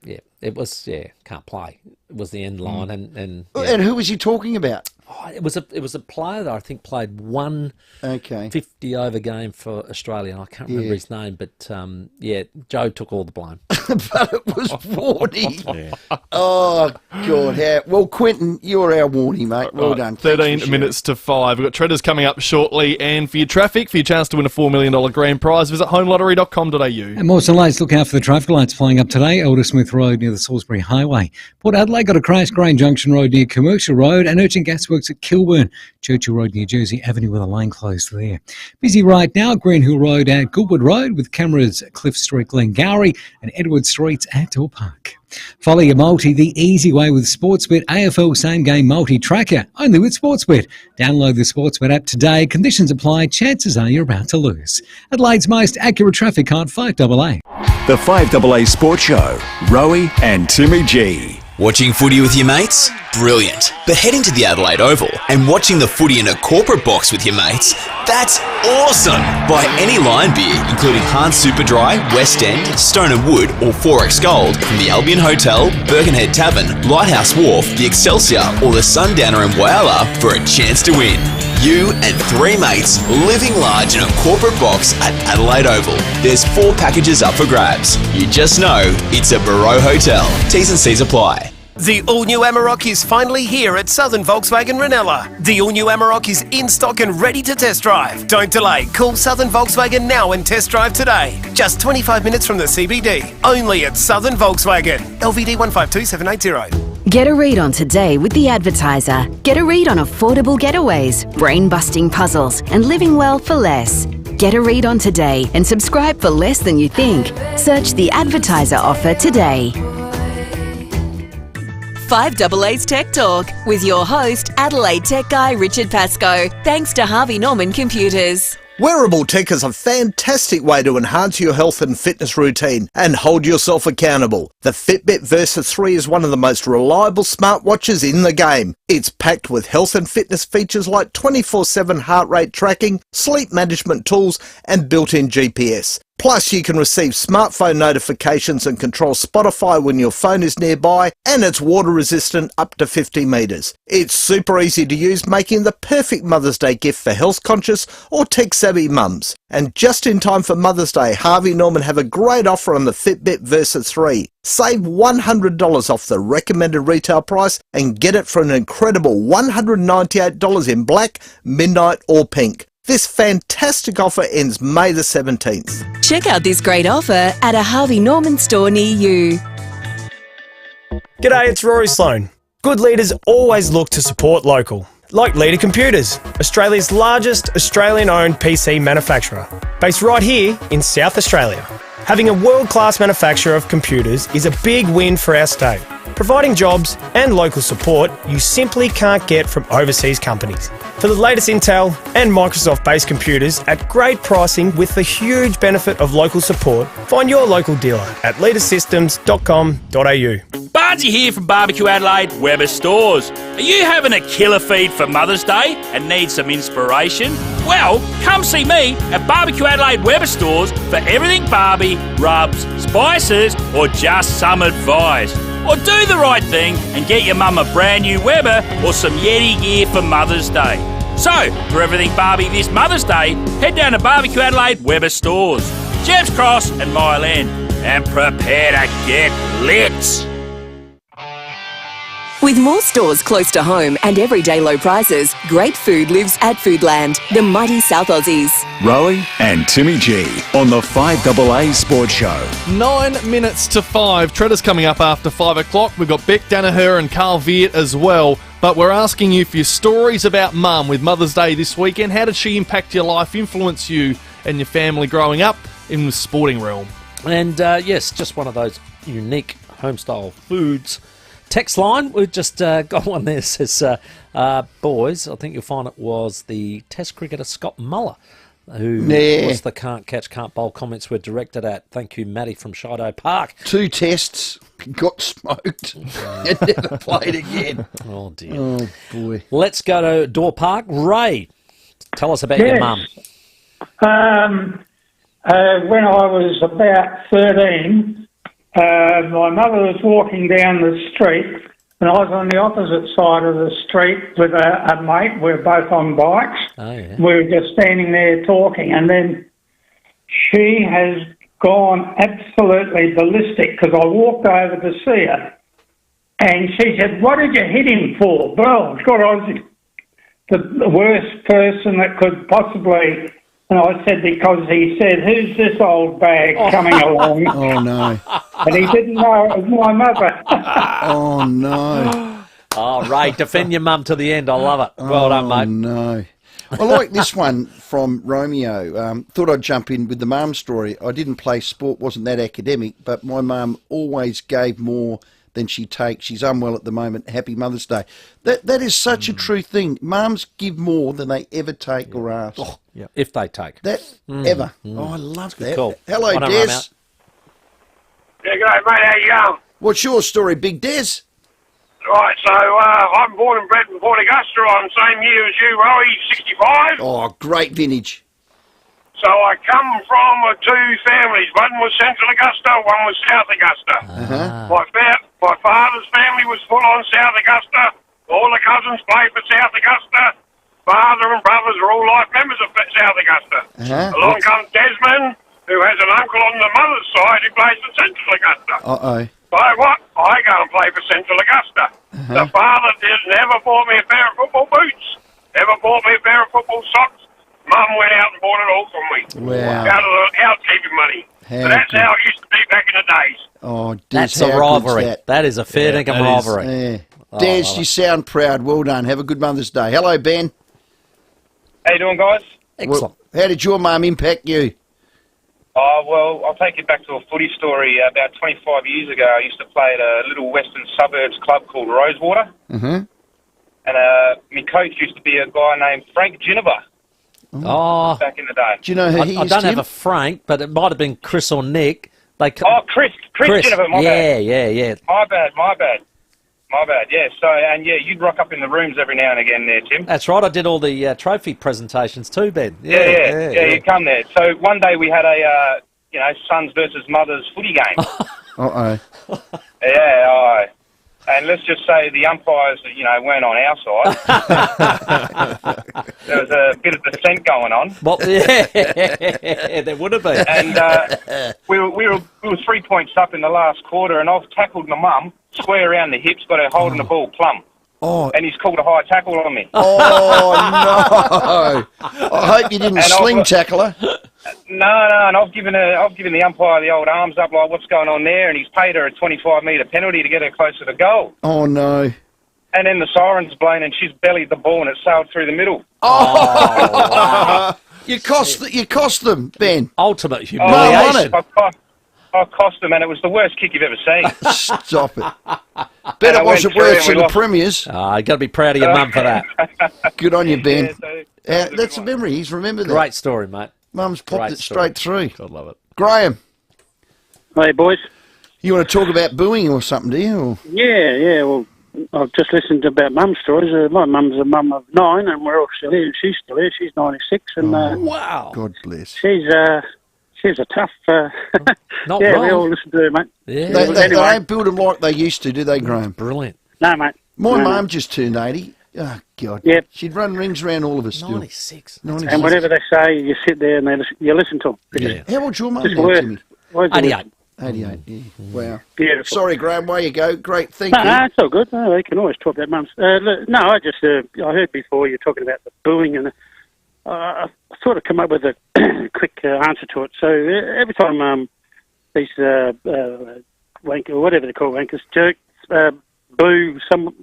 Yeah. It was, can't play. It was the end line. And who was he talking about? Oh, it was a player that I think played one 50-over game for Australia. I can't remember his name, but Joe took all the blame. But it was Warnie. Oh, God. Well, Quinton, you're our Warnie, mate. Well done. 13 minutes to 5. We've got Treaders coming up shortly. And for your traffic, for your chance to win a $4 million grand prize, visit homelottery.com.au. And Mawson Lights, look out for the traffic lights flying up today. Aldersmith Road near the Salisbury Highway. Port Adelaide got a crash. Grange Junction Road near Commercial Road. And urgent gasworks at Kilburn. Churchill Road near Jersey Avenue with a lane closed there. Busy right now. Green Hill Road at Goodwood Road with cameras at Cliff Street, Glengarry and Edward Streets at Tor Park. Follow your multi the easy way with Sportsbet AFL Same Game Multi Tracker, only with Sportsbet. Download the Sportsbet app today. Conditions apply. Chances are you're about to lose. Adelaide's most accurate traffic on 5AA. The 5AA Sports Show, Rowey and Timmy G. Watching footy with your mates? Brilliant. But heading to the Adelaide Oval and watching the footy in a corporate box with your mates? That's awesome! Buy any Lion beer, including Hans Super Dry, West End, Stone and Wood, or 4X Gold from the Albion Hotel, Birkenhead Tavern, Lighthouse Wharf, the Excelsior, or the Sundowner in Whyalla for a chance to win. You and 3 mates living large in a corporate box at Adelaide Oval. There's 4 packages up for grabs. You just know it's a Barreau Hotel. T's and C's apply. The all-new Amarok is finally here at Southern Volkswagen Ranella. The all-new Amarok is in stock and ready to test drive. Don't delay. Call Southern Volkswagen now and test drive today. Just 25 minutes from the CBD. Only at Southern Volkswagen. LVD 152780. Get a read on today with The Advertiser. Get a read on affordable getaways, brain-busting puzzles, and living well for less. Get a read on Today and subscribe for less than you think. Search the advertiser offer today. 5AA's Tech Talk with your host, Adelaide Tech Guy Richard Pascoe. Thanks to Harvey Norman Computers. Wearable tech is a fantastic way to enhance your health and fitness routine and hold yourself accountable. The Fitbit Versa 3 is one of the most reliable smartwatches in the game. It's packed with health and fitness features like 24/7 heart rate tracking, sleep management tools, and built-in GPS. Plus, you can receive smartphone notifications and control Spotify when your phone is nearby, and it's water resistant up to 50 metres. It's super easy to use, making the perfect Mother's Day gift for health-conscious or tech-savvy mums. And just in time for Mother's Day, Harvey Norman have a great offer on the Fitbit Versa 3. Save $100 off the recommended retail price and get it for an incredible $198 in black, midnight or pink. This fantastic offer ends May the 17th. Check out this great offer at a Harvey Norman store near you. G'day, it's Rory Sloan. Good leaders always look to support local. Like Leader Computers, Australia's largest Australian-owned PC manufacturer, based right here in South Australia. Having a world-class manufacturer of computers is a big win for our state, providing jobs and local support you simply can't get from overseas companies. For the latest Intel and Microsoft-based computers at great pricing with the huge benefit of local support, find your local dealer at leadersystems.com.au. Barnsey here from Barbecue Adelaide Weber Stores. Are you having a killer feed for Mother's Day and need some inspiration? Well, come see me at Barbecue Adelaide Weber Stores for everything barbie, rubs, spices, or just some advice. Or do the right thing and get your mum a brand new Weber or some Yeti gear for Mother's Day. So, for everything Barbie this Mother's Day, head down to Barbecue Adelaide Weber Stores, Jeffs Cross and Mile End, and prepare to get lit. With more stores close to home and everyday low prices, great food lives at Foodland, the mighty South Aussies. Rowey and Timmy G on the 5AAA Sports Show. 9 minutes to 5. Treader's coming up after 5 o'clock. We've got Beck Danaher and Carl Viet as well. But we're asking you for your stories about Mum with Mother's Day this weekend. How did she impact your life, influence you and your family growing up in the sporting realm? And yes, just one of those unique homestyle foods. Text line, we've just got one there that says, boys, I think you'll find it was the Test cricketer Scott Muller who was the can't catch, can't bowl comments were directed at. Thank you, Matty from Shido Park. 2 tests, got smoked, and never played again. Oh, dear. Oh, boy. Let's go to Door Park. Ray, tell us about your mum. When I was about 13... my mother was walking down the street and I was on the opposite side of the street with a mate. We were both on bikes. Oh, yeah. We were just standing there talking, and then she has gone absolutely ballistic because I walked over to see her and she said, "What did you hit him for?" Well, God, I was the worst person that could possibly... And I said, because he said, "Who's this old bag coming along?" Oh, no. And he didn't know it was my mother. Oh, no. Oh, Ray, defend your mum to the end. I love it. Well done, mate. No. I like this one from Romeo. Thought I'd jump in with the mum story. I didn't play sport, wasn't that academic, but my mum always gave more than she takes. She's unwell at the moment. Happy Mother's Day. That is such a true thing. Mums give more than they ever take or ask. Oh, yeah. If they take. Ever. Oh, I love that. Cool. Hello, Well done, Des. Romeo. Yeah, g'day, mate. How you going? What's your story, Big Des? Right, so I'm born and bred in Port Augusta. I'm the same year as you, Rowey, 65. Oh, great vintage. So I come from 2 families. One was Central Augusta, one was South Augusta. My father's family was full on South Augusta. All the cousins played for South Augusta. Father and brothers are all life members of South Augusta. Along comes Desmond, who has an uncle on the mother's side who plays for Central Augusta. So what? I go and play for Central Augusta. The father never bought me a pair of football boots, never bought me a pair of football socks. Mum went out and bought it all for me. Wow. Out of the housekeeping money. So that's how it used to be back in the days. Oh, Des, That's a how rivalry. good's That is a fair dinkum rivalry. Yeah. Oh, Des, I love you it. sound proud. Well done. Have a good Mother's Day. Hello, Ben. How you doing, guys? Excellent. How did your mum impact you? Oh, well, I'll take you back to a footy story. About 25 years ago, I used to play at a little western suburbs club called Rosewater. Mm-hmm. And my coach used to be a guy named Frank Ginniver. Oh, Back in the day. Do you know who he I is, don't Tim? have a Frank, but it might have been Chris or Nick. Chris Ginniver, my bad. Yeah. My bad. Yeah. So, and yeah, you'd rock up in the rooms every now and again there, Tim. That's right. I did all the trophy presentations too, Ben. Yeah, you come there. So one day we had a, sons versus mothers footy game. Uh-oh. Yeah, and let's just say the umpires, weren't on our side. There was a bit of dissent going on. Well, yeah, there would have been. And we were 3 points up in the last quarter, and I've tackled my mum square around the hips, got her holding the ball plumb. Oh. And he's called a high tackle on me. Oh, no. I hope you didn't sling tackle her. No, and I've given the umpire the old arms up, like, what's going on there? And he's paid her a 25-metre penalty to get her closer to goal. Oh, no. And then the siren's blown, and she's bellied the ball, and it sailed through the middle. Oh, you cost them, Ben. Ultimate humiliation. I cost them, and it was the worst kick you've ever seen. Stop it. Bet it wasn't worse than the Premiers. You got to be proud of your mum for that. Good on you, Ben. That's a memory. He's remembered that. Great story, mate. Mum's popped it straight through. God love it. Graham. Hey, boys. You want to talk about booing or something, do you? Or? Yeah. Well, I've just listened about mum's stories. My mum's a mum of 9, and we're all still here, and she's still here. She's 96, and wow, God bless. She's a tough. Not yeah, wrong. we all listen to her, mate. Yeah. They don't build them like they used to, do they, Graham? Brilliant. No, mate. My No, mum just turned 80. Oh, God. Yep. She'd run rings around all of us still. 96. And whatever they say, you sit there and you listen to them. Yeah. How old's your mum Just now, work. Timmy? 88. 88, yeah. Wow. Beautiful. Sorry, Graham, way you go. Great, thank No, you. it's all good. No, we can always talk about mums. Look, no, I just I heard before you were talking about the booing, and I sort of come up with a quick answer to it. So every time these wanker, whatever they call wankers, jerks, boo some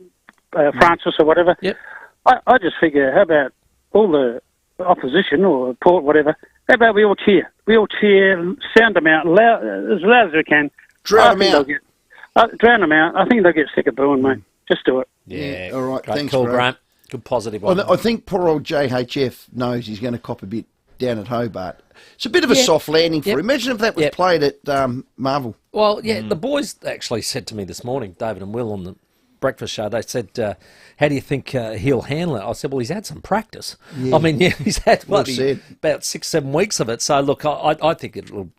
Francis or whatever, yep. I just figure, how about all the opposition or port, whatever, how about we all cheer? We all cheer, sound them out as loud as we can. Drown them out. Drown them out. I think they'll get sick of booing, mate. Just do it. Yeah. All right, Great thanks, call, Graham. Graham. Good positive one. I think poor old JHF knows he's going to cop a bit down at Hobart. It's a bit of a soft landing for him. Imagine if that was played at Marvel. Well, yeah, the boys actually said to me this morning, David and Will, on the breakfast show, they said, how do you think he'll handle it? I said, well, he's had some practice. Yeah. I mean, he's had Well said. about 6-7 weeks of it. So, look, I think it'll...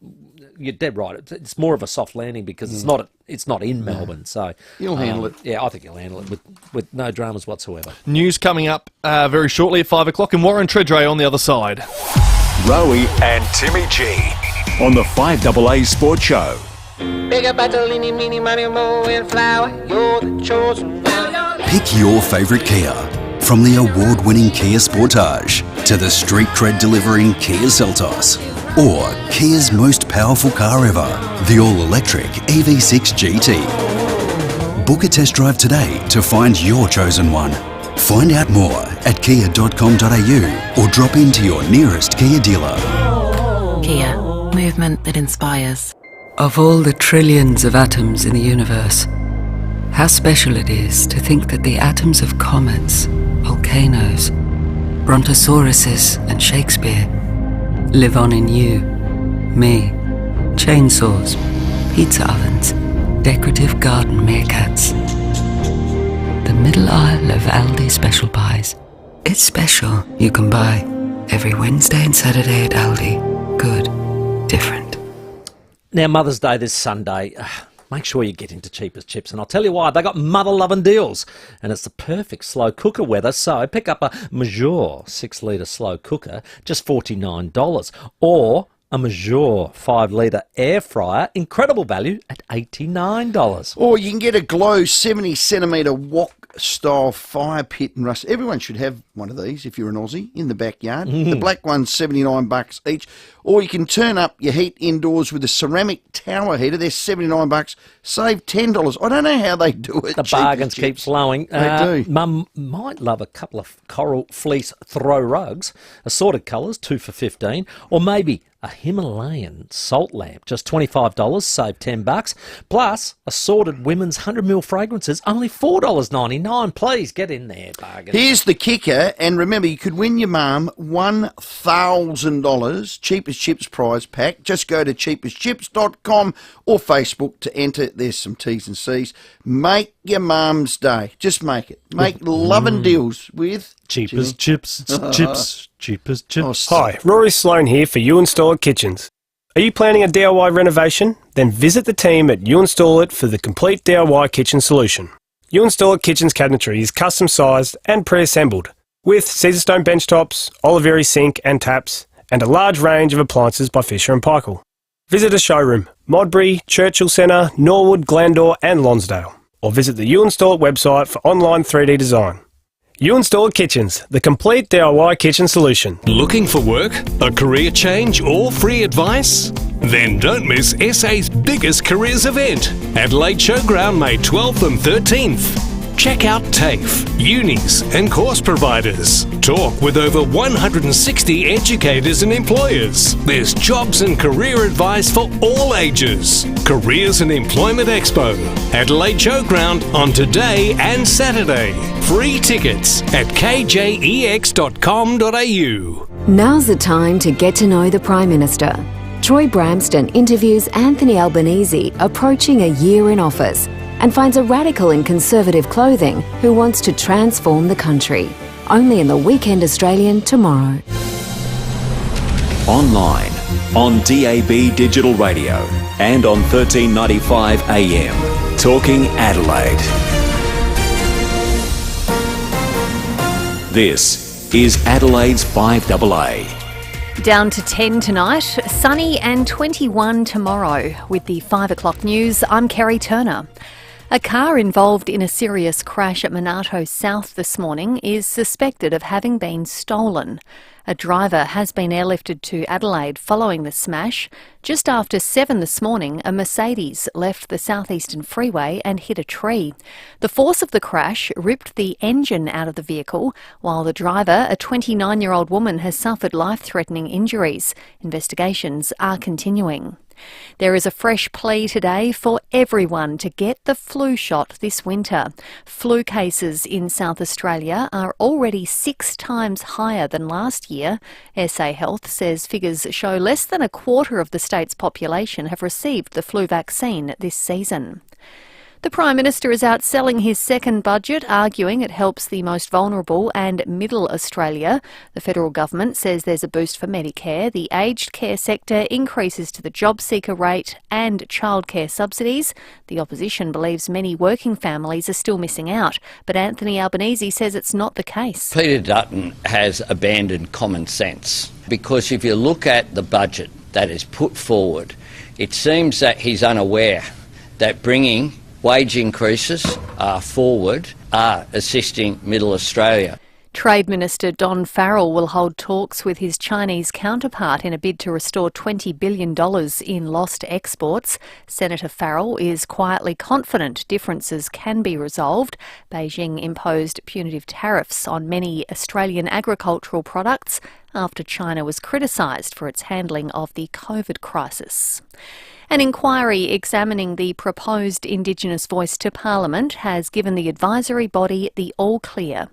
You're dead right. It's more of a soft landing because it's not in Melbourne. So He'll handle it. Yeah, I think he'll handle it with no dramas whatsoever. News coming up very shortly at 5 o'clock, and Warren Treadray on the other side. Rowey and Timmy G on the 5AA Sports Show. Bigger battle, eeny, meeny, money, mo, and flower. You're the chosen one. Pick your favourite Kia. From the award-winning Kia Sportage to the street cred delivering Kia Seltos, or Kia's most powerful car ever, the all-electric EV6 GT. Book a test drive today to find your chosen one. Find out more at kia.com.au or drop into your nearest Kia dealer. Kia, movement that inspires. Of all the trillions of atoms in the universe, how special it is to think that the atoms of comets, volcanoes, brontosauruses and Shakespeare live on in you, me, chainsaws, pizza ovens, decorative garden meerkats. The middle aisle of Aldi Special Buys. It's special. You can buy every Wednesday and Saturday at Aldi. Good. Different. Now, Mother's Day this Sunday. Make sure you get into Cheapers Chips, and I'll tell you why. They got mother-loving deals, and it's the perfect slow cooker weather. So pick up a Major 6-litre slow cooker, just $49, or a Major 5-litre air fryer, incredible value at $89. Or you can get a Glow 70-centimetre wok style fire pit and rust. Everyone should have one of these if you're an Aussie in the backyard. The black one's $79 each. Or you can turn up your heat indoors with a ceramic tower heater. They're $79. Save $10. I don't know how they do it. The bargains keep flowing. They do. Mum might love a couple of coral fleece throw rugs, assorted colours, 2 for $15, or maybe a Himalayan salt lamp, just $25, save $10. Plus, assorted women's 100ml fragrances, only $4.99. Please get in there, bargain. Here's the kicker, and remember, you could win your mum $1,000 Cheapest Chips prize pack. Just go to cheapestchips.com or Facebook to enter. There's some T's and C's. Make your mum's day. Just make it. Make loving deals with Cheapest Chips. It's chips. Cheapest Chips. Oh, Hi, Rory Sloan here for You Install It Kitchens. Are you planning a DIY renovation? Then visit the team at You Install It for the complete DIY kitchen solution. You Install It Kitchen's cabinetry is custom sized and pre-assembled with Caesarstone benchtops, Oliveri sink and taps, and a large range of appliances by Fisher & Paykel. Visit a showroom, Modbury, Churchill Centre, Norwood, Glandore and Lonsdale. Or visit the You Install It website for online 3D design. You Install It Kitchens, the complete DIY kitchen solution. Looking for work, a career change or free advice? Then don't miss SA's biggest careers event, Adelaide Showground, May 12th and 13th. Check out TAFE, unis and course providers. Talk with over 160 educators and employers. There's jobs and career advice for all ages. Careers and Employment Expo, Adelaide Showground on today and Saturday. Free tickets at kjex.com.au. Now's the time to get to know the Prime Minister. Troy Bramston interviews Anthony Albanese approaching a year in office and finds a radical in conservative clothing who wants to transform the country. Only in the Weekend Australian tomorrow. Online, on DAB Digital Radio and on 1395 AM. Talking Adelaide. This is Adelaide's 5AA. Down to 10 tonight, sunny and 21 tomorrow. With the 5 o'clock news, I'm Kerry Turner. A car involved in a serious crash at Monarto South this morning is suspected of having been stolen. A driver has been airlifted to Adelaide following the smash. Just after 7 this morning, a Mercedes left the southeastern freeway and hit a tree. The force of the crash ripped the engine out of the vehicle, while the driver, a 29-year-old woman, has suffered life-threatening injuries. Investigations are continuing. There is a fresh plea today for everyone to get the flu shot this winter. Flu cases in South Australia are already 6 times higher than last year. SA Health says figures show less than a quarter of the state's population have received the flu vaccine this season. The Prime Minister is out selling his second budget, arguing it helps the most vulnerable and middle Australia. The federal government says there's a boost for Medicare, the aged care sector, increases to the job seeker rate and childcare subsidies. The opposition believes many working families are still missing out, but Anthony Albanese says it's not the case. Peter Dutton has abandoned common sense, because if you look at the budget that is put forward, it seems that he's unaware that bringing wage increases forward are assisting Middle Australia. Trade Minister Don Farrell will hold talks with his Chinese counterpart in a bid to restore $20 billion in lost exports. Senator Farrell is quietly confident differences can be resolved. Beijing imposed punitive tariffs on many Australian agricultural products after China was criticised for its handling of the COVID crisis. An inquiry examining the proposed Indigenous voice to Parliament has given the advisory body the all-clear.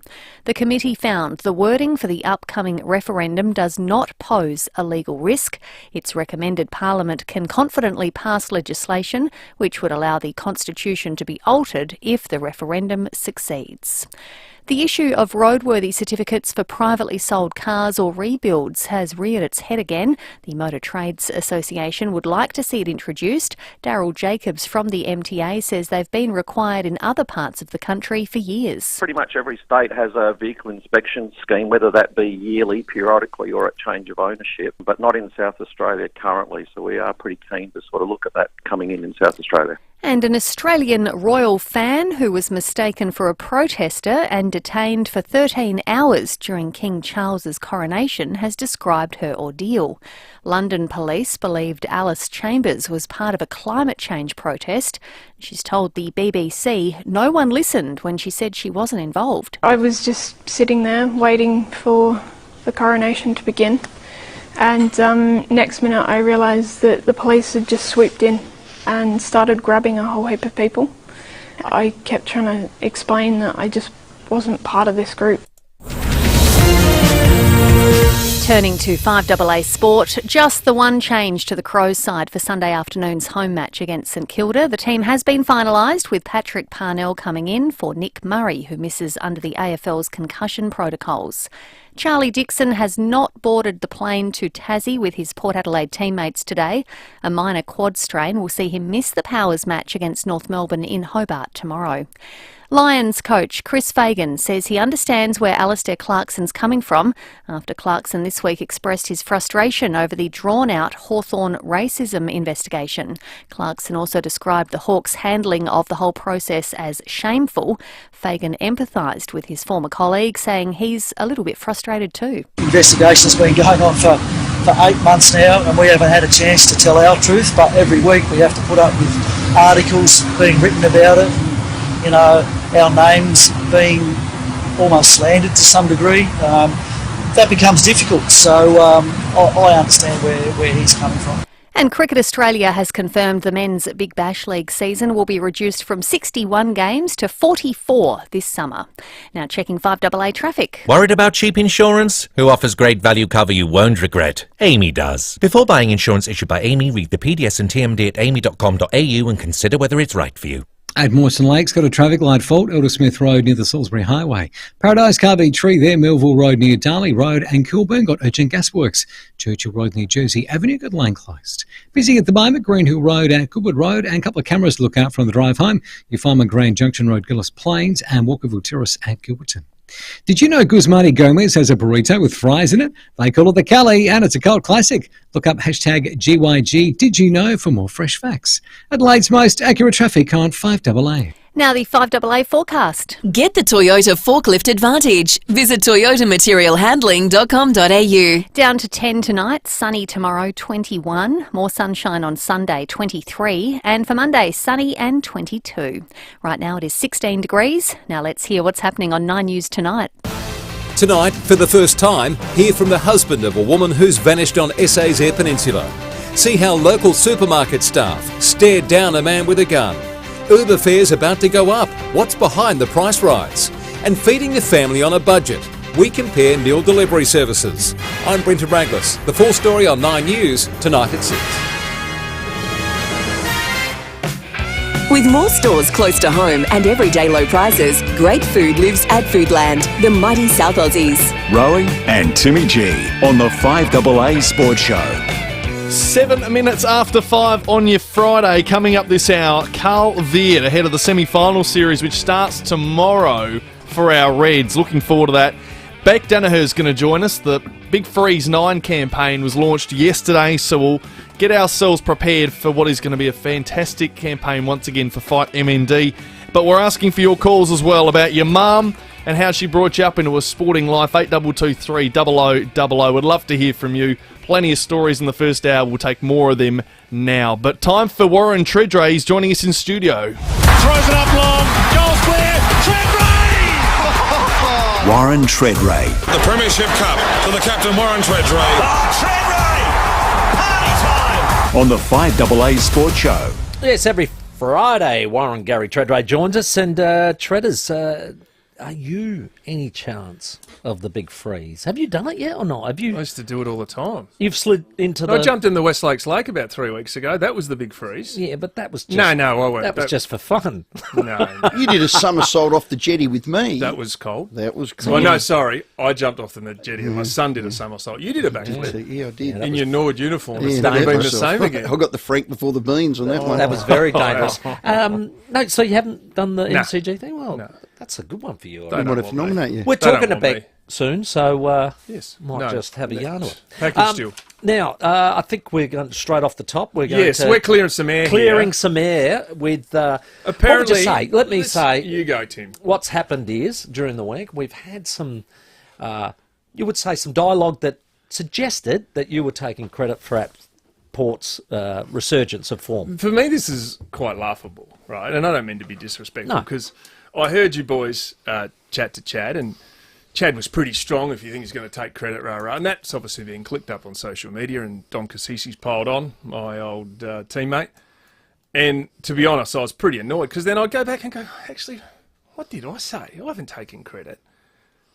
The committee found the wording for the upcoming referendum does not pose a legal risk. It's recommended Parliament can confidently pass legislation which would allow the Constitution to be altered if the referendum succeeds. The issue of roadworthy certificates for privately sold cars or rebuilds has reared its head again. The Motor Trades Association would like to see it introduced. Daryl Jacobs from the MTA says they've been required in other parts of the country for years. Pretty much every state has a vehicle inspection scheme, whether that be yearly, periodically or at change of ownership, but not in South Australia currently, so we are pretty keen to sort of look at that coming in South Australia. And an Australian royal fan who was mistaken for a protester and detained for 13 hours during King Charles's coronation has described her ordeal. London police believed Alice Chambers was part of a climate change protest. She's told the BBC no one listened when she said she wasn't involved. I was just sitting there waiting for the coronation to begin, and next minute I realised that the police had just swooped in and started grabbing a whole heap of people. I kept trying to explain that I just wasn't part of this group. Turning to 5AA sport, just the one change to the Crows side for Sunday afternoon's home match against St Kilda. The team has been finalised, with Patrick Parnell coming in for Nick Murray, who misses under the AFL's concussion protocols. Charlie Dixon has not boarded the plane to Tassie with his Port Adelaide teammates today. A minor quad strain will see him miss the Powers match against North Melbourne in Hobart tomorrow. Lions coach Chris Fagan says he understands where Alistair Clarkson's coming from after Clarkson this week expressed his frustration over the drawn-out Hawthorn racism investigation. Clarkson also described the Hawks' handling of the whole process as shameful. Fagan empathised with his former colleague, saying he's a little bit frustrated too. The investigation's been going on for 8 months now, and we haven't had a chance to tell our truth, but every week we have to put up with articles being written about it. You know, our names being almost slandered to some degree. That becomes difficult, so I understand where he's coming from. And Cricket Australia has confirmed the men's Big Bash League season will be reduced from 61 games to 44 this summer. Now checking 5AA traffic. Worried about cheap insurance? Who offers great value cover you won't regret? Amy does. Before buying insurance issued by Amy, read the PDS and TMD at amy.com.au and consider whether it's right for you. At Mawson Lakes, got a traffic light fault, Eldersmith Road near the Salisbury Highway. Paradise Carby Tree there, Melville Road near Darley Road, and Kilburn got urgent gasworks. Churchill Road near Jersey Avenue got lane closed. Busy at the moment, Greenhill Road and Goodwood Road, and a couple of cameras to look out from the drive home. You find them Grand Junction Road, Gillis Plains, and Walkerville Terrace at Gilberton. Did you know Guzmani Gomez has a burrito with fries in it? They call it the Cali, and it's a cult classic. Look up hashtag GYG Did You Know for more fresh facts. Adelaide's most accurate traffic on 5AA. Now the 5AA forecast. Get the Toyota Forklift Advantage. Visit toyotamaterialhandling.com.au. Down to 10 tonight, sunny tomorrow 21, more sunshine on Sunday 23, and for Monday sunny and 22. Right now it is 16 degrees. Now let's hear what's happening on 9 News tonight. Tonight, for the first time, hear from the husband of a woman who's vanished on SA's Eyre Peninsula. See how local supermarket staff stared down a man with a gun. Uber fares about to go up. What's behind the price rise? And feeding the family on a budget. We compare meal delivery services. I'm Brenton Raglas. The full story on 9 News tonight at 6. With more stores close to home and everyday low prices, great food lives at Foodland, the mighty South Aussies. Rowey and Timmy G on the 5AA Sports Show. 7 minutes after 5 on your Friday. Coming up this hour, Carl Veart ahead of the semi-final series, which starts tomorrow for our Reds. Looking forward to that. Beck Danaher's going to join us. The Big Freeze 9 campaign was launched yesterday, so we'll get ourselves prepared for what is going to be a fantastic campaign once again for Fight MND. But we're asking for your calls as well about your mum and how she brought you up into a sporting life. 8223 0000. Would love to hear from you. Plenty of stories in the first hour. We'll take more of them now. But time for Warren Tredrea. He's joining us in studio. Throws it up long. Goal square. Tredrea! Warren Tredrea. The Premiership Cup to the captain, Warren Tredrea. Tredrea! Party time! On the 5AA Sports Show. Yes, every Friday, Warren Gary Tredrea joins us. And Tredders, are you any chance of the Big Freeze? Have you done it yet or not? Have you? I used to do it all the time. You've slid into I jumped in the West Lakes Lake about 3 weeks ago. That was the Big Freeze. Yeah, but that was just... No, I won't. That was just for fun. No. You did a somersault off the jetty with me. That was cold. That was cold. Well, no, sorry. I jumped off the jetty and my son did a somersault. You did a backflip. Yeah, I did. In your Nord uniform. Yeah, It's never been the same again. I got the Frank before the beans on that one. That was very dangerous. No, so you haven't done the No. MCG thing? Well, No. that's a good one for you. They might have nominate you. We're They don't talking to want me. soon, so yes, might just have a yarn of it. Package deal. Now, I think we're going straight off the top. We're going we're clearing some air. Clearing some air with. Apparently, what would you say? Let me say. You go, Tim. What's happened is during the week we've had some. You would say some dialogue that suggested that you were taking credit for Port's resurgence of form. For me, this is quite laughable, right? And I don't mean to be disrespectful, because I heard you boys chat to Chad, and Chad was pretty strong if you think he's going to take credit, rah-rah. And that's obviously being clicked up on social media, and Dom Cassisi's piled on, my old teammate. And to be honest, I was pretty annoyed, because then I'd go back and go, actually, what did I say? I haven't taken credit.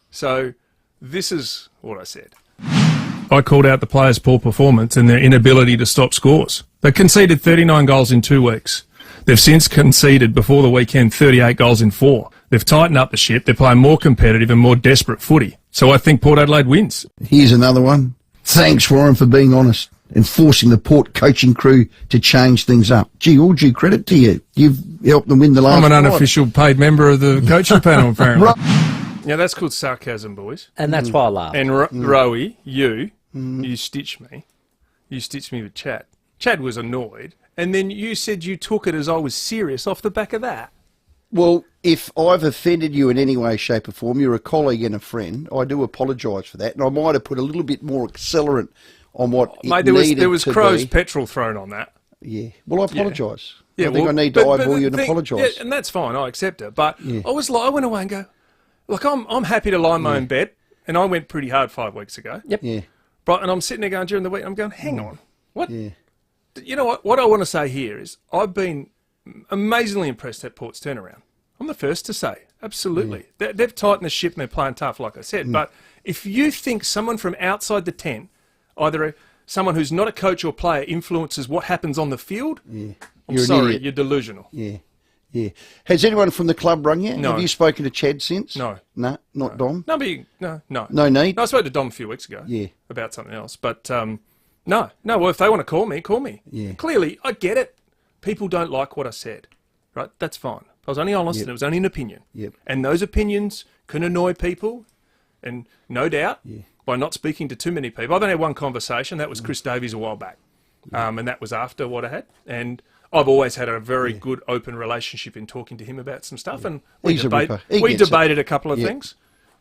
So this is what I said. I called out the players' poor performance and their inability to stop scores. They conceded 39 goals in 2 weeks. They've since conceded before the weekend 38 goals in 4. They've tightened up the ship. They're playing more competitive and more desperate footy. So I think Port Adelaide wins. Here's another one. Thanks, Warren, for being honest and forcing the Port coaching crew to change things up. Gee, all due credit to you. You've helped them win the last I'm an unofficial paid member of the coaching panel, apparently. Yeah, that's called sarcasm, boys. And that's why I laughed. And Rowey, you stitched me. You stitched me with Chad. Chad was annoyed, and then you said you took it as I was serious off the back of that. Well, if I've offended you in any way, shape or form, you're a colleague and a friend, I do apologise for that, and I might have put a little bit more accelerant on what Mate, there was Crow's petrol thrown on that. Yeah. Well, I apologise. Yeah, I think I need to eyeball you and apologise. Yeah, and that's fine. I accept it. But I went away and go, look, I'm happy to lie in my own bed, and I went pretty hard 5 weeks ago. Yep. Yeah. Right, and I'm sitting there going during the week, I'm going, hang on, what? Yeah. You know what I want to say here is I've been amazingly impressed at Port's turnaround. I'm the first to say, absolutely. They've tightened the ship and they're playing tough, like I said. But if you think someone from outside the tent, either someone who's not a coach or player, influences what happens on the field, I'm sorry, you're delusional. Yeah. Yeah. Has anyone from the club rung you? No. Have you spoken to Chad since? No. No, not Dom? No, but no. No need? No, I spoke to Dom a few weeks ago. Yeah. About something else. But no. Well, if they want to call me, call me. Yeah. Clearly, I get it. People don't like what I said. Right? That's fine. I was only honest and it was only an opinion. Yep. And those opinions can annoy people. And no doubt, by not speaking to too many people. I've only had one conversation. That was Chris Davies a while back. And that was after what I had. And I've always had a very good open relationship in talking to him about some stuff, and we debated a couple of things,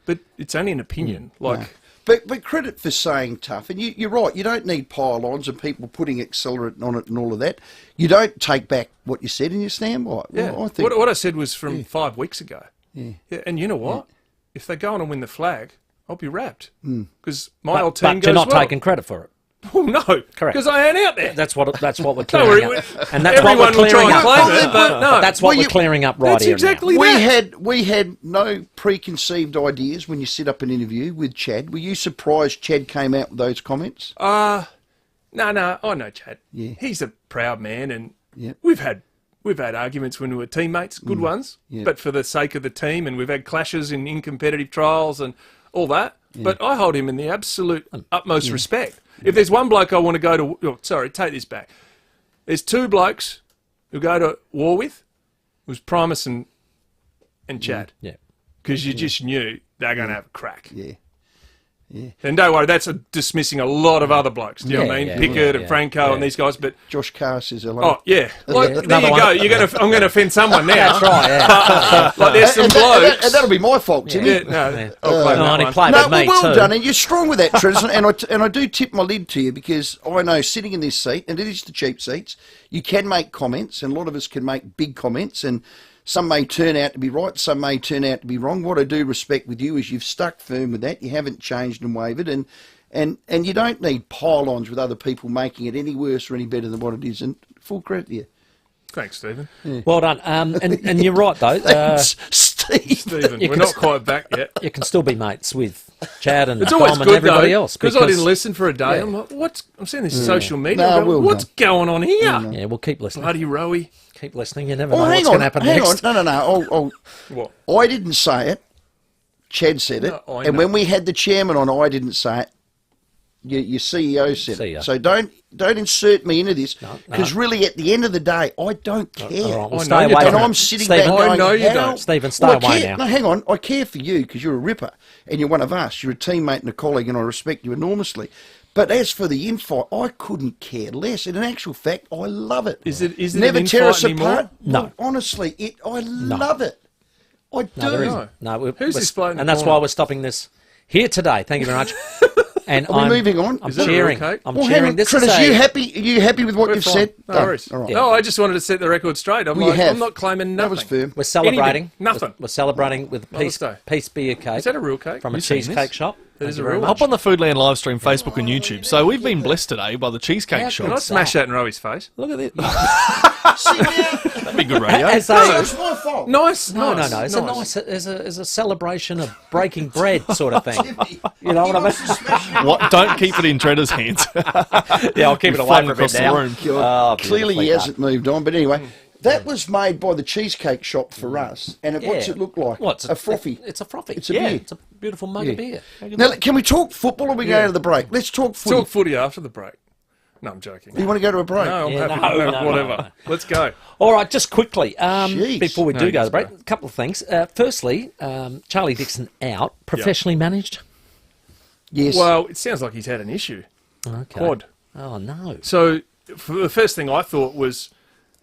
but it's only an opinion. But credit for saying tough, and you're right. You don't need pile-ons and people putting accelerant on it and all of that. You don't take back what you said and you stand by it. Yeah, well, I think what I said was from 5 weeks ago. Yeah, and you know what? If they go on and win the flag, I'll be wrapped because my old team but goes you're not well. taking credit for it. Well, no, correct, because I ain't out there. That's what we're clearing up, and that's everyone what we're clearing will try and up. claim it, but no, that's what we're clearing up right that's here. Exactly now. that. We had no preconceived ideas when you set up an interview with Chad. Were you surprised Chad came out with those comments? No, I know Chad. Yeah. He's a proud man, and we've had arguments when we were teammates, good ones, but for the sake of the team, and we've had clashes in competitive trials and all that. But I hold him in the absolute utmost respect. If there's one bloke I want to go to... take this back. There's two blokes who go to war with. It was Primus and Chad. Yeah. Because you just knew they're going to have a crack. Yeah. Yeah. And don't worry, that's dismissing a lot of other blokes. Do you know what I mean? Pickett and Franco and these guys. But Josh Carr says hello. Oh, yeah. There you go. I'm going to offend someone now. That's right, Like there's some blokes. And that'll be my fault, Timmy. I'll claim that one. Played with me well too. done, and you're strong with that, Trez, and I do tip my lid to you because I know sitting in this seat, and it is the cheap seats, you can make comments, and a lot of us can make big comments, and some may turn out to be right, some may turn out to be wrong. What I do respect with you is you've stuck firm with that, you haven't changed and wavered, and you don't need pile-ons with other people making it any worse or any better than what it is, and full credit to you. Thanks, Stephen. Yeah. Well done. And you're right, though. Stephen, we're not quite back yet. You can still be mates with Chad and It's always Dom good, and everybody though, else. because I didn't listen for a day. I'm like, I'm seeing this social media. What's going on here? Yeah, we'll keep listening. Bloody Rowey. Keep listening. You never know what's going to happen next. No. What? I didn't say it. Chad said it. No, I and know. when we had the chairman on, I didn't say it. Your CEO said it. CEO. So don't insert me into this, because really at the end of the day, I don't care. All right, well, stay away And from I'm it. sitting Stephen, back going, I know you how- don't. Stephen, stay Well, I away care. now. No, hang on. I care for you because you're a ripper and you're one of us. You're a teammate and a colleague, and I respect you enormously. But as for the infight, I couldn't care less. And in actual fact, I love it. Is it Never an tear us infight anymore? apart? No. Well, honestly, I love it. I do. No, there isn't. No, Who's this bloke in the and that's corner? why we're stopping this here today. Thank you very much. And Are we moving on? I'm Is that a cheering. real cake? I'm Well, hang cheering. on, This Treaders, is are you happy with what We're you've fine. said? No Done. worries. All right. No, I just wanted to set the record straight. I'm Well, you have. I'm not claiming That nothing. was firm. We're celebrating. Anything. Nothing. We're celebrating with Mother's Day. peace beer cake. Is that a real cake? From a You've seen cheesecake this? shop? That Thank is you a very real much. Hop on the Foodland live stream, Facebook and YouTube. So we've been blessed today by the Cheesecake Yeah, Shop. Can I smash that in Rowey's face? Look at this. That'd be good radio. As No, a, it's my fault. Nice. no. nice. It's a celebration of breaking bread sort of thing. You know what I mean? What? Don't keep it in Treader's hands. Yeah, I'll keep it We're away flying from across it the now. room. Oh, Clearly he beautifully done. hasn't moved on. But anyway, that was made by the Cheesecake Shop for us. And what's Yeah. it look like? What's a frothy. It's a frothy. It's a yeah, beer. it's a beautiful mug of beer. Now, can we talk football or are we going to the break? Let's talk footy. Talk footy after the break. No, I'm joking. You want to go to a break? No, I'm Yeah, happy. no, Whatever. no. Let's go. All right, just quickly, Jeez. before we No, do go to yes, the break, bro. a couple of things. Firstly, Charlie Dixon out, professionally managed. Yes. Well, it sounds like he's had an issue. Okay. Quad. Oh, no. So the first thing I thought was,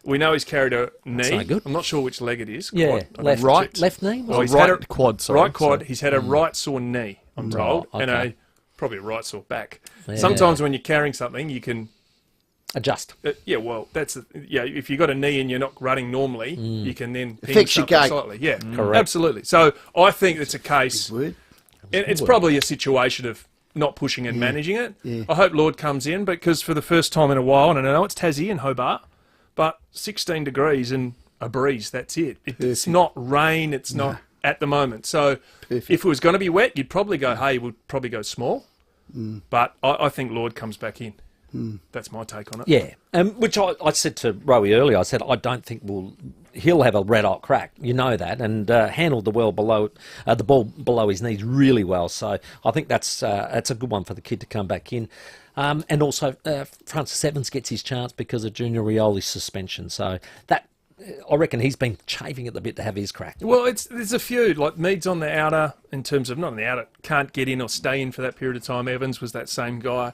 we know he's carried a knee. no good. I'm not sure which leg it is. Yeah, Quad. I left, don't check. left knee? Well, he's right had a quad, sorry. Right quad. So- He's had a right sore knee, I'm told, and okay. probably a right sore back. Yeah. Sometimes when you're carrying something, you can... Adjust. yeah, well, if you've got a knee and you're not running normally, you can then ping Affects your something gait. slightly. Yeah, Correct. absolutely. So I think it's a case... Word. It's probably a situation of not pushing and managing it. Yeah. I hope Lord comes in, because for the first time in a while, and I know it's Tassie and Hobart, but 16 degrees and a breeze, that's it. It's not rain, it's not at the moment. So if it was going to be wet, you'd probably go, hey, we'd probably go small. But I think Lord comes back in. That's my take on it. Yeah, which I said to Rowey earlier. I said I don't think he'll have a red hot crack. You know that, and handled the ball below his knees really well. So I think that's a good one for the kid to come back in. And also Francis Evans gets his chance because of Junior Rioli's suspension. So that I reckon he's been chafing at the bit to have his crack. Well, there's a few, like Mead's on the outer, in terms of not on the outer, can't get in or stay in for that period of time. Evans was that same guy.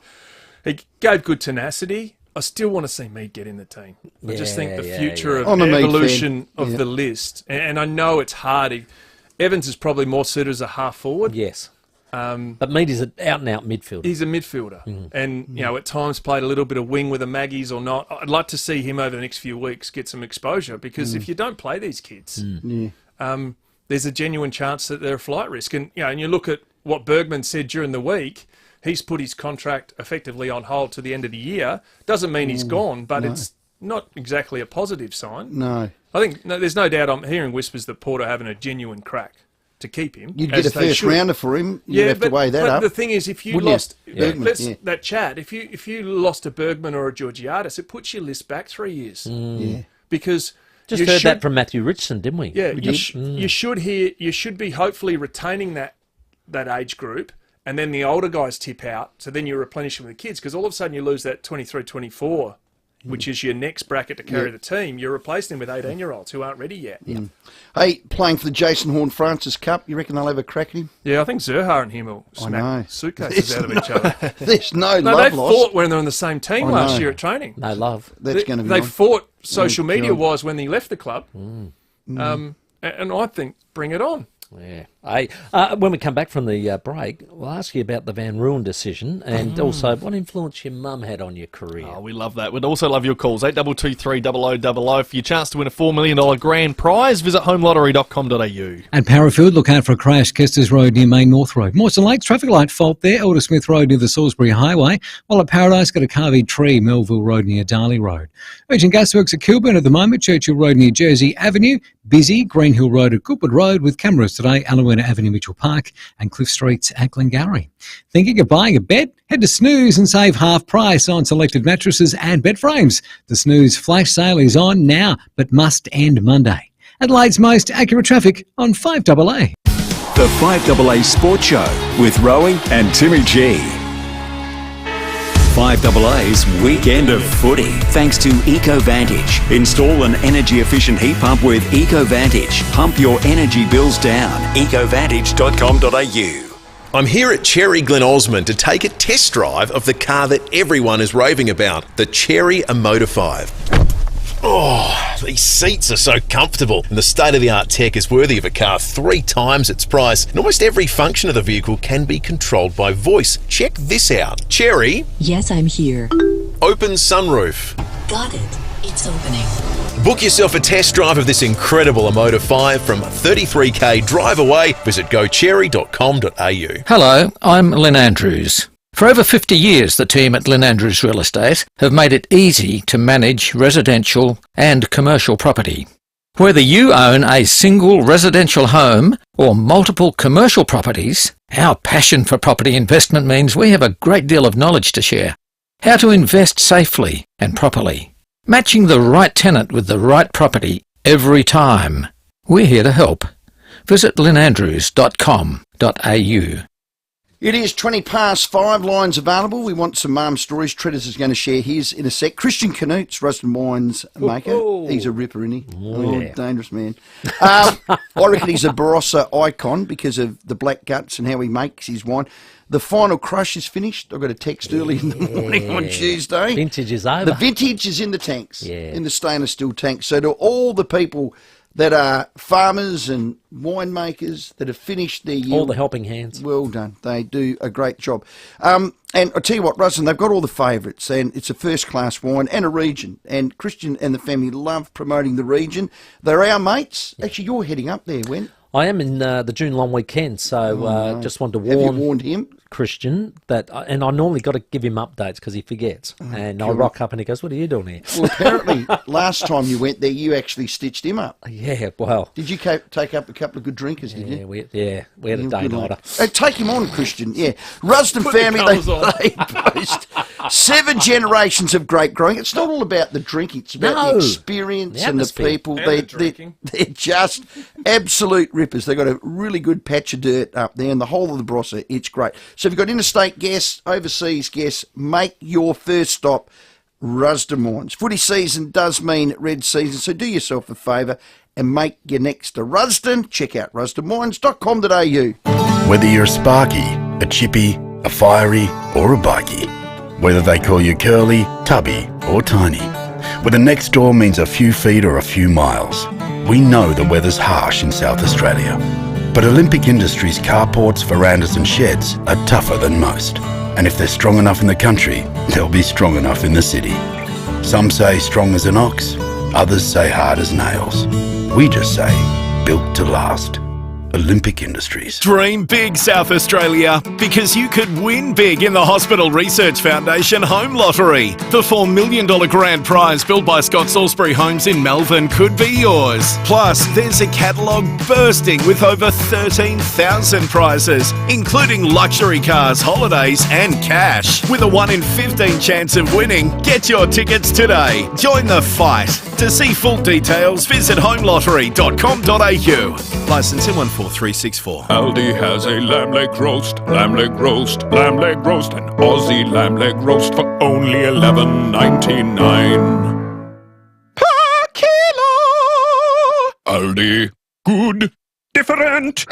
He gave good tenacity. I still want to see Mead get in the team. I just think the future of I'm a Mead evolution fan. of the list, and I know it's hard. Evans is probably more suited as a half forward. Yes. But Mead is an out-and-out midfielder. He's a midfielder, and at times played a little bit of wing with the Maggies or not. I'd like to see him over the next few weeks get some exposure, because if you don't play these kids, there's a genuine chance that they're a flight risk. And and you look at what Bergman said during the week. He's put his contract effectively on hold to the end of the year. Doesn't mean he's gone, but it's not exactly a positive sign. No. I think there's no doubt. I'm hearing whispers that Porto having a genuine crack to keep him. You'd get a first rounder for him. You'd have to weigh that but up. the thing is, if you Wouldn't lost Bergman, that chat, if you lost a Bergman or a Georgiadis, it puts your list back 3 years. Yeah. Because Just heard that from Matthew Richardson, didn't we? Yeah, you should be hopefully retaining that age group, and then the older guys tip out, so then you replenish them with the kids, because all of a sudden you lose that 23, 24, which is your next bracket to carry the team. You're replacing them with 18-year-olds who aren't ready yet. Hey, playing for the Jason Horn Francis Cup, you reckon they'll have a crack at him? Yeah, I think Zerha and him will know. smack suitcases out of each other. There's no No, love they lost. fought when they were on the same team I last know. year at training. No love. That's going to be They on. fought social God. media-wise when he left the club. And I think bring it on. Yeah. Hey, when we come back from the break, we'll ask you about the Van Ruin decision and also what influence your mum had on your career. Oh, we love that. We'd also love your calls, 8223 0000. For your chance to win a $4 million grand prize, visit homelottery.com.au. At Parafield, look out for a crash, Kesters Road near Main North Road. Mawson Lakes, traffic light fault there, Elder Smith Road near the Salisbury Highway, while at Paradise, got a carved tree, Melville Road near Darley Road. Urgent gasworks at Kilburn at the moment, Churchill Road near Jersey Avenue, busy, Greenhill Road at Goodwood Road with cameras today, Alawena Avenue, Mitchell Park, and Cliff Streets at Glengarry. Thinking of buying a bed? Head to Snooze and save half price on selected mattresses and bed frames. The Snooze flash sale is on now, but must end Monday. Adelaide's most accurate traffic on 5AA. The 5AA Sports Show with Rowey and Timmy G. 5AA's Weekend of Footy. Thanks to EcoVantage. Install an energy-efficient heat pump with EcoVantage. Pump your energy bills down. EcoVantage.com.au. I'm here at Cherry Glen Osmond to take a test drive of the car that everyone is raving about, the Cherry Motor 5. Oh, these seats are so comfortable, and the state-of-the-art tech is worthy of a car 3 times its price. And almost every function of the vehicle can be controlled by voice. Check this out. Cherry. Yes, I'm here. Open sunroof. Got it. It's opening. Book yourself a test drive of this incredible Motor 5 from 33k drive away. Visit gocherry.com.au. Hello, I'm Lynn Andrews. For over 50 years, the team at Lynn Andrews Real Estate have made it easy to manage residential and commercial property. Whether you own a single residential home or multiple commercial properties, our passion for property investment means we have a great deal of knowledge to share. How to invest safely and properly. Matching the right tenant with the right property every time. We're here to help. Visit lynandrews.com.au. It is 20 past 5, lines available. We want some stories. Treaders is going to share his in a sec. Christian Canutes, Rusden Wines maker. He's a ripper, isn't he? Yeah. Dangerous man. I reckon he's a Barossa icon because of the black guts and how he makes his wine. The final crush is finished. I got a text early in the morning on Tuesday. Vintage is over. The vintage is in the tanks, in the stainless steel tanks. So to all the people that are farmers and winemakers that have finished their yield, all the helping hands. Well done. They do a great job. And I tell you what, Rusden, they've got all the favourites, and it's a first-class wine and a region. And Christian and the family love promoting the region. They're our mates. Actually, you're heading up there, when? I am in the June long weekend, so just wanted to warn. Have you warned him? Christian, that, and I normally got to give him updates because he forgets. And I rock up and he goes, "What are you doing here?" Well, apparently, last time you went there, you actually stitched him up. Yeah, well. Did you take up a couple of good drinkers, did you? We had a day-nighter. Take him on, Christian, yeah. Rusden family, they boast 7 generations of grape growing. It's not all about the drinking, it's about the experience and the people. They're just absolute rippers. They've got a really good patch of dirt up there, and the whole of the Barossa, it's great. So if you've got interstate guests, overseas guests, make your first stop Rusden Wines. Footy season does mean red season, so do yourself a favour and make your next to Rusden. Check out rusdenwines.com.au. Whether you're a sparky, a chippy, a fiery or a bikey, whether they call you curly, tubby or tiny, whether next door means a few feet or a few miles, we know the weather's harsh in South Australia. But Olympic Industries carports, verandas and sheds are tougher than most. And if they're strong enough in the country, they'll be strong enough in the city. Some say strong as an ox, others say hard as nails. We just say built to last. Olympic Industries. Dream big, South Australia, because you could win big in the Hospital Research Foundation Home Lottery. The $4 million grand prize built by Scott Salisbury Homes in Melbourne could be yours. Plus, there's a catalogue bursting with over 13,000 prizes, including luxury cars, holidays and cash. With a 1 in 15 chance of winning, get your tickets today. Join the fight. To see full details, visit homelottery.com.au. Licence in 14364. Aldi has a lamb leg roast, lamb leg roast, lamb leg roast, an Aussie lamb leg roast for only $11.99 per kilo. Aldi, good, different.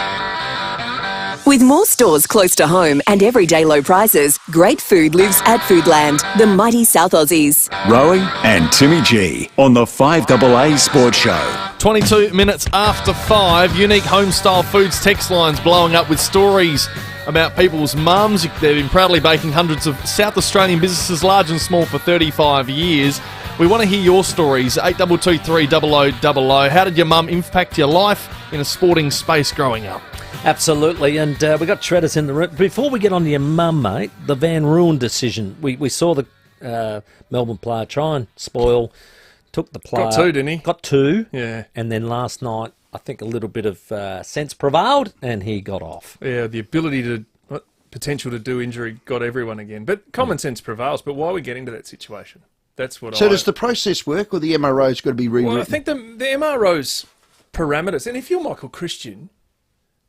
With more stores close to home and everyday low prices, great food lives at Foodland, the mighty South Aussies. Rowey and Timmy G on the 5AAA Sports Show. 22 minutes after 5, unique home-style foods text lines blowing up with stories about people's mums. They've been proudly baking hundreds of South Australian businesses, large and small, for 35 years. We want to hear your stories, 8223 0000. How did your mum impact your life in a sporting space growing up? Absolutely, and we got Treaders in the room. Before we get on to your mum, mate, the Van Ruin decision. We saw the Melbourne player try and spoil, took the player. Got 2, didn't he? Got 2. Yeah. And then last night, I think a little bit of sense prevailed, and he got off. Yeah, the ability to, potential to do injury got everyone again. But common sense prevails, but why are we getting to that situation? That's what So does the process work, or the MRO's got to be rewritten? Well, I think the MRO's parameters, and if you're Michael Christian,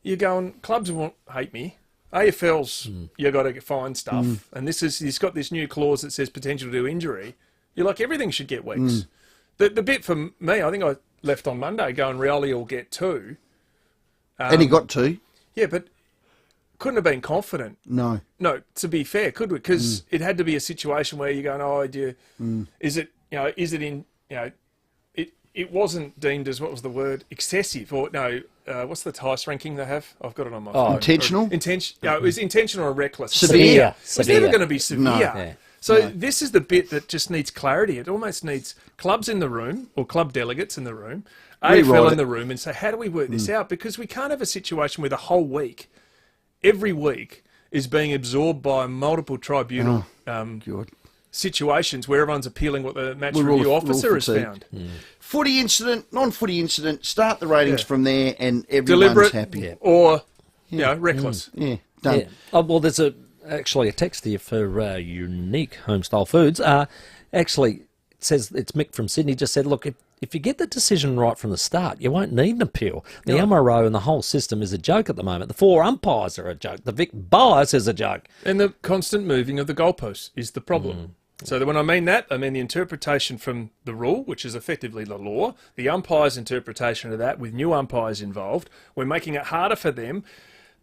you're going, clubs won't hate me, AFL's, you got to find stuff. And he's got this new clause that says potential to injury. You're like, everything should get weeks. The bit for me, I think I left on Monday going, Rowey will get 2. And he got 2. Yeah, but couldn't have been confident. No. No, to be fair, could we? Because it had to be a situation where you're going, is it in, it wasn't deemed as, what was the word, excessive, or no, what's the highest ranking they have? I've got it on my phone. Intentional? It was intentional or reckless. Severe. It's never going to be severe. No. Yeah. So this is the bit that just needs clarity. It almost needs clubs in the room, or club delegates in the room, AFL in the room, and say, how do we work this out? Because we can't have a situation where the whole week, every week, is being absorbed by multiple tribunal situations where everyone's appealing what the match review officer has found. Footy incident, non-footy incident, start the ratings from there and everyone's Deliberate happy. Or, reckless. Yeah, done. Yeah. Oh, well, there's actually a text here for Unique Homestyle Foods. Actually, it says, it's Mick from Sydney, just said, look, if you get the decision right from the start, you won't need an appeal. The MRO and the whole system is a joke at the moment. The 4 umpires are a joke. The Vic bias is a joke. And the constant moving of the goalposts is the problem. So when I mean that, I mean the interpretation from the rule, which is effectively the law, the umpire's interpretation of that with new umpires involved. We're making it harder for them.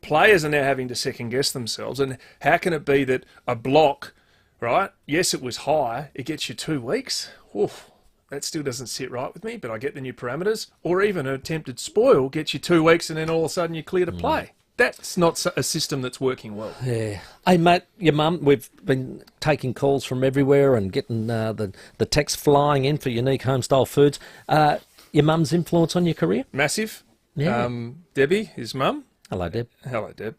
Players are now having to second-guess themselves. And how can it be that a block, right, yes, it was high, it gets you 2 weeks? Oof. That still doesn't sit right with me, but I get the new parameters. Or even an attempted spoil gets you 2 weeks and then all of a sudden you're clear to play. That's not a system that's working well. Yeah. Hey, mate, your mum, we've been taking calls from everywhere and getting the text flying in for Unique Homestyle Foods. Your mum's influence on your career? Massive. Yeah. Debbie, his mum. Hello, Deb. Hello, Deb.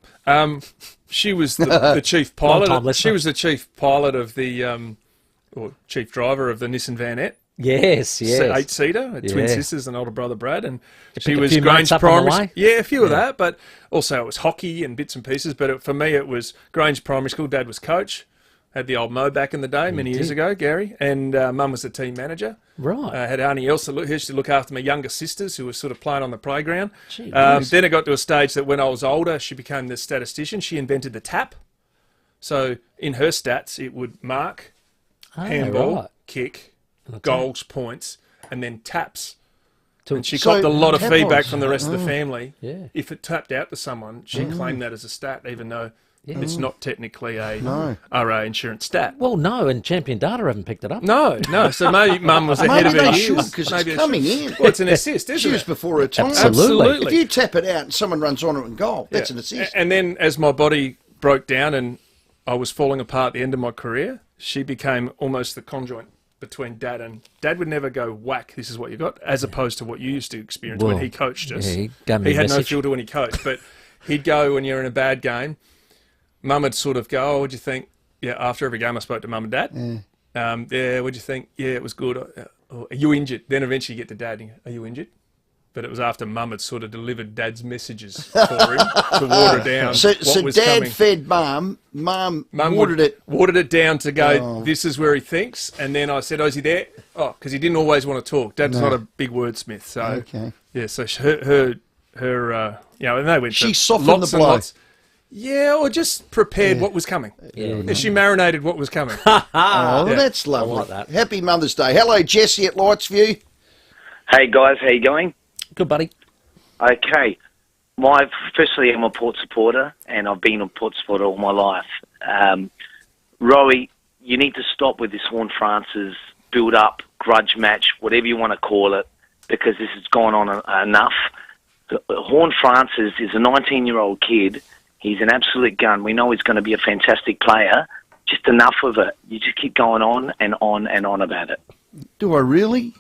She was the chief pilot. She was the chief pilot of the, or chief driver of the Nissan Vanette. Yes. 8-seater, twin sisters and older brother Brad, and she was Grange Primary. Yeah, a few of that, but also it was hockey and bits and pieces. But for me, it was Grange Primary School. Dad was coach. Had the old Mo back in the day, many years ago, Gary, and Mum was the team manager. Right. Had Auntie Elsa who used to look after my younger sisters, who were sort of playing on the playground. Then it got to a stage that when I was older, she became the statistician. She invented the tap. So in her stats, it would mark, handball, kick, goals, points, and then taps. And she got a lot of feedback from the rest of the family. Yeah. If it tapped out to someone, she claimed that as a stat, even though it's not technically a RA insurance stat. Well, no, and Champion Data haven't picked it up. No. So maybe Mum was ahead of her years. Because it's coming in. Well, it's an assist, isn't She was it? before her time. Absolutely. If you tap it out and someone runs on it and goal, that's an assist. And then as my body broke down and I was falling apart at the end of my career, she became almost the conjoint between Dad and Dad would never go whack, this is what you got, as opposed to what you used to experience when he coached us. Yeah, he had no filter when he coached, but he'd go when you're in a bad game. Mum would sort of go, what'd you think? Yeah, after every game I spoke to Mum and Dad. What'd you think? Yeah, it was good. Are you injured? Then eventually you get to Dad and are you injured? But it was after Mum had sort of delivered Dad's messages for him to water down So what was Dad coming. fed Mum Watered it down to go, this is where he thinks. And then I said, is he there? Oh, because he didn't always want to talk. Dad's not a big wordsmith. So, so her and they went She to softened lots the and blow. lots. Yeah, or just prepared what was coming. She marinated what was coming. That's lovely. I like that. Happy Mother's Day. Hello, Jesse at Lightsview. Hey guys, how you going? Good, buddy. Okay. Firstly, I'm a Port supporter, and I've been a Port supporter all my life. Rowey, you need to stop with this Horn Francis build-up, grudge match, whatever you want to call it, because this has gone on enough. Horn Francis is a 19-year-old kid. He's an absolute gun. We know he's going to be a fantastic player. Just enough of it. You just keep going on and on and on about it. Do I really?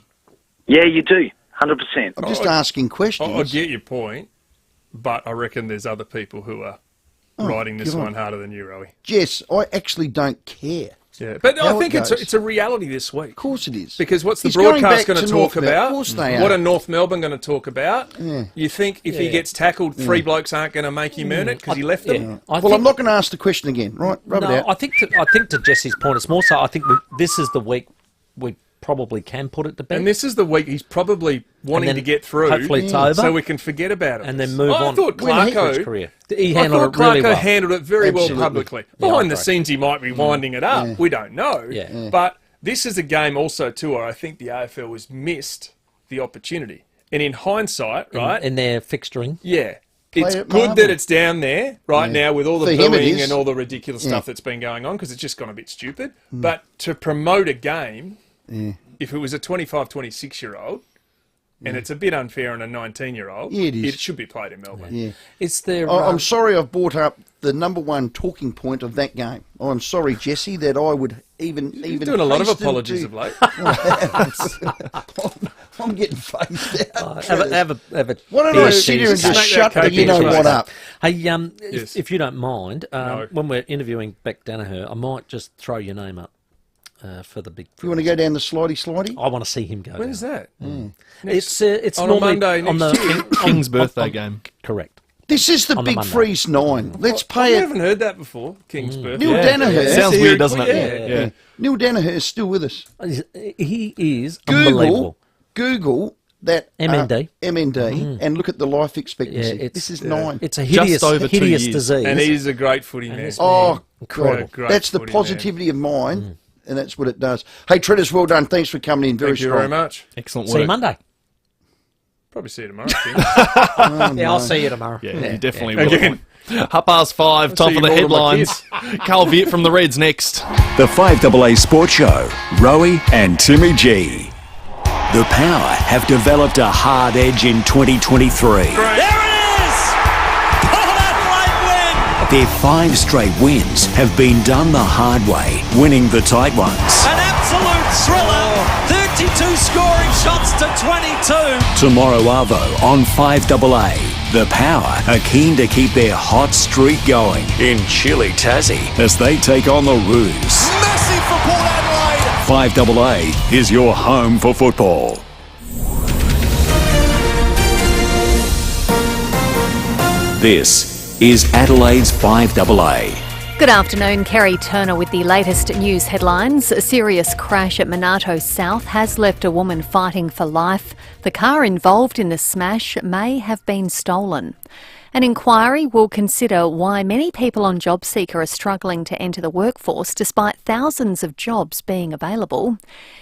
Yeah, you do. 100%. I'm just asking questions. I get your point, but I reckon there's other people who are riding this one harder than you, Rowey. Jess, I actually don't care. Yeah, but I think it's a reality this week. Of course it is. Because what's the He's going broadcast back going to to talk North Mel- about? Of course they What are. are North Melbourne going to talk about? Yeah. You think if he gets tackled, three blokes aren't going to make him earn it because he left them? Well, I'm not going to ask the question again. Right, rub it out. I think to Jesse's point, it's more so I think this is the week we probably can put it to bed. And this is the week he's probably wanting to get through. Hopefully it's over. So we can forget about it. And then move on. I thought his career. He handled it really well. handled it very Absolutely. well publicly. Yeah, Behind the I agree. scenes, he might be winding it up. Yeah. We don't know. Yeah. But this is a game also, too, where I think the AFL has missed the opportunity. And in hindsight, right? In their fixturing. Yeah. Play It's it good marble. that it's down there right now with all the For him it booing is. and all the ridiculous stuff that's been going on because it's just gone a bit stupid. But to promote a game, if it was a 25, 26-year-old, and it's a bit unfair on a 19-year-old, Yeah, it is. it should be played in Melbourne. Yeah. Is there? I'm sorry I've brought up the number one talking point of that game. I'm sorry, Jesse, that I would even doing a lot of hasten apologies to- of late. I'm getting phased out. Have a Why don't I sit here and just shut the you-know-what up? Hey, Yes. if you don't mind, No. when we're interviewing Beck Danaher, I might just throw your name up for the big. You want to go down the slidey? I want to see him go. When's down. that? It's on a normally Monday on next the year. King's birthday game. Correct. This is the On the Big Monday. Freeze 9. Let's I pay it. haven't heard that before, King's birthday. Neil Danaher. Sounds weird, doesn't it? Yeah. Neil Danaher is still with us. He is unbelievable. Google that MND. MND and look at the life expectancy. Yeah, this is 9. It's a hideous, over 2 hideous years. disease. And he's a great footy And man. this Oh, incredible. God. Great That's the footy positivity of mine, and that's what it does. Hey, Treaders, well done. Thanks for coming in. Very Thank you strong. very much. Excellent See you work. Monday. Probably see you tomorrow, Tim. Yeah, I'll see you tomorrow. Yeah, you definitely Yeah. will. Again. 5:30, time see for the you all to my headlines. Carl Viet from the Reds next. The 5AA Sports Show, Rowey and Timmy G. The Power have developed a hard edge in 2023. Their 5 straight wins have been done the hard way, winning the tight ones. An absolute thriller. 32 scoring shots to 22. Tomorrow Arvo on 5AA. The Power are keen to keep their hot streak going in chilly Tassie as they take on the Roos. Massive for Port Adelaide. 5AA is your home for football. This is Adelaide's 5AA. Good afternoon, Kerry Turner with the latest news headlines. A serious crash at Monarto South has left a woman fighting for life. The car involved in the smash may have been stolen. An inquiry will consider why many people on JobSeeker are struggling to enter the workforce despite thousands of jobs being available.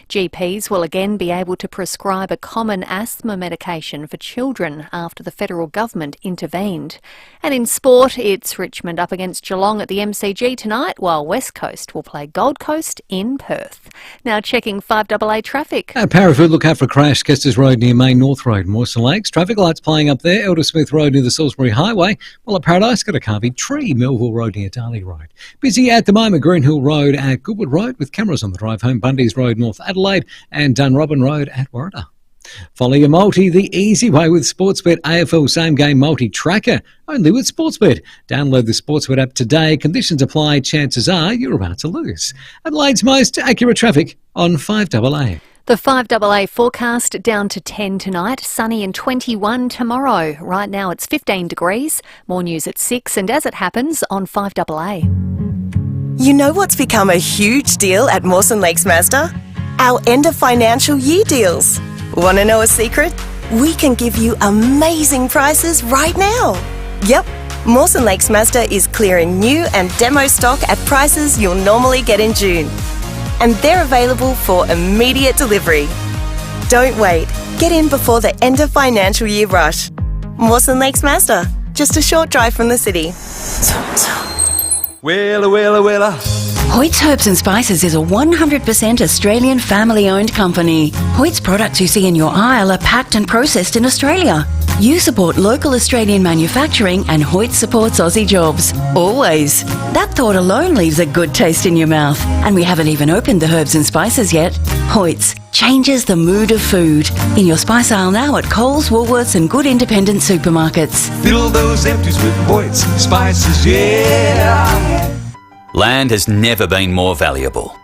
GPs will again be able to prescribe a common asthma medication for children after the federal government intervened. And in sport, it's Richmond up against Geelong at the MCG tonight, while West Coast will play Gold Coast in Perth. Now checking 5AA traffic. At Parafoot, look out for a crash. Kesters Road near Main North Road, Mawson Lakes. Traffic lights playing up there. Elder Smith Road near the Salisbury Highway. Well, at Paradise, got a Carvey Tree. Melville Road near Darley Road. Busy at the moment. Greenhill Road at Goodwood Road with cameras on the drive home. Bundy's Road, North Adelaide, and Dunrobin Road at Warrada. Follow your multi the easy way with Sportsbet AFL Same Game Multi Tracker. Only with Sportsbet. Download the Sportsbet app today. Conditions apply. Chances are you're about to lose. Adelaide's most accurate traffic on 5AA. The 5AA forecast down to 10 tonight, sunny and 21 tomorrow. Right now it's 15 degrees. More news at 6 and as it happens on 5AA. You know what's become a huge deal at Mawson Lakes Mazda? Our end of financial year deals. Want to know a secret? We can give you amazing prices right now. Yep, Mawson Lakes Mazda is clearing new and demo stock at prices you'll normally get in June. And they're available for immediate delivery. Don't wait. Get in before the end of financial year rush. Mawson Lakes Mazda, just a short drive from the city. Wella. Hoyt's Herbs and Spices is a 100% Australian family-owned company. Hoyt's products you see in your aisle are packed and processed in Australia. You support local Australian manufacturing and Hoyt supports Aussie jobs. Always. That thought alone leaves a good taste in your mouth. And we haven't even opened the herbs and spices yet. Hoyt's changes the mood of food. In your spice aisle now at Coles, Woolworths and good independent supermarkets. Fill those empties with Hoyt's Spices, yeah. Land has never been more valuable,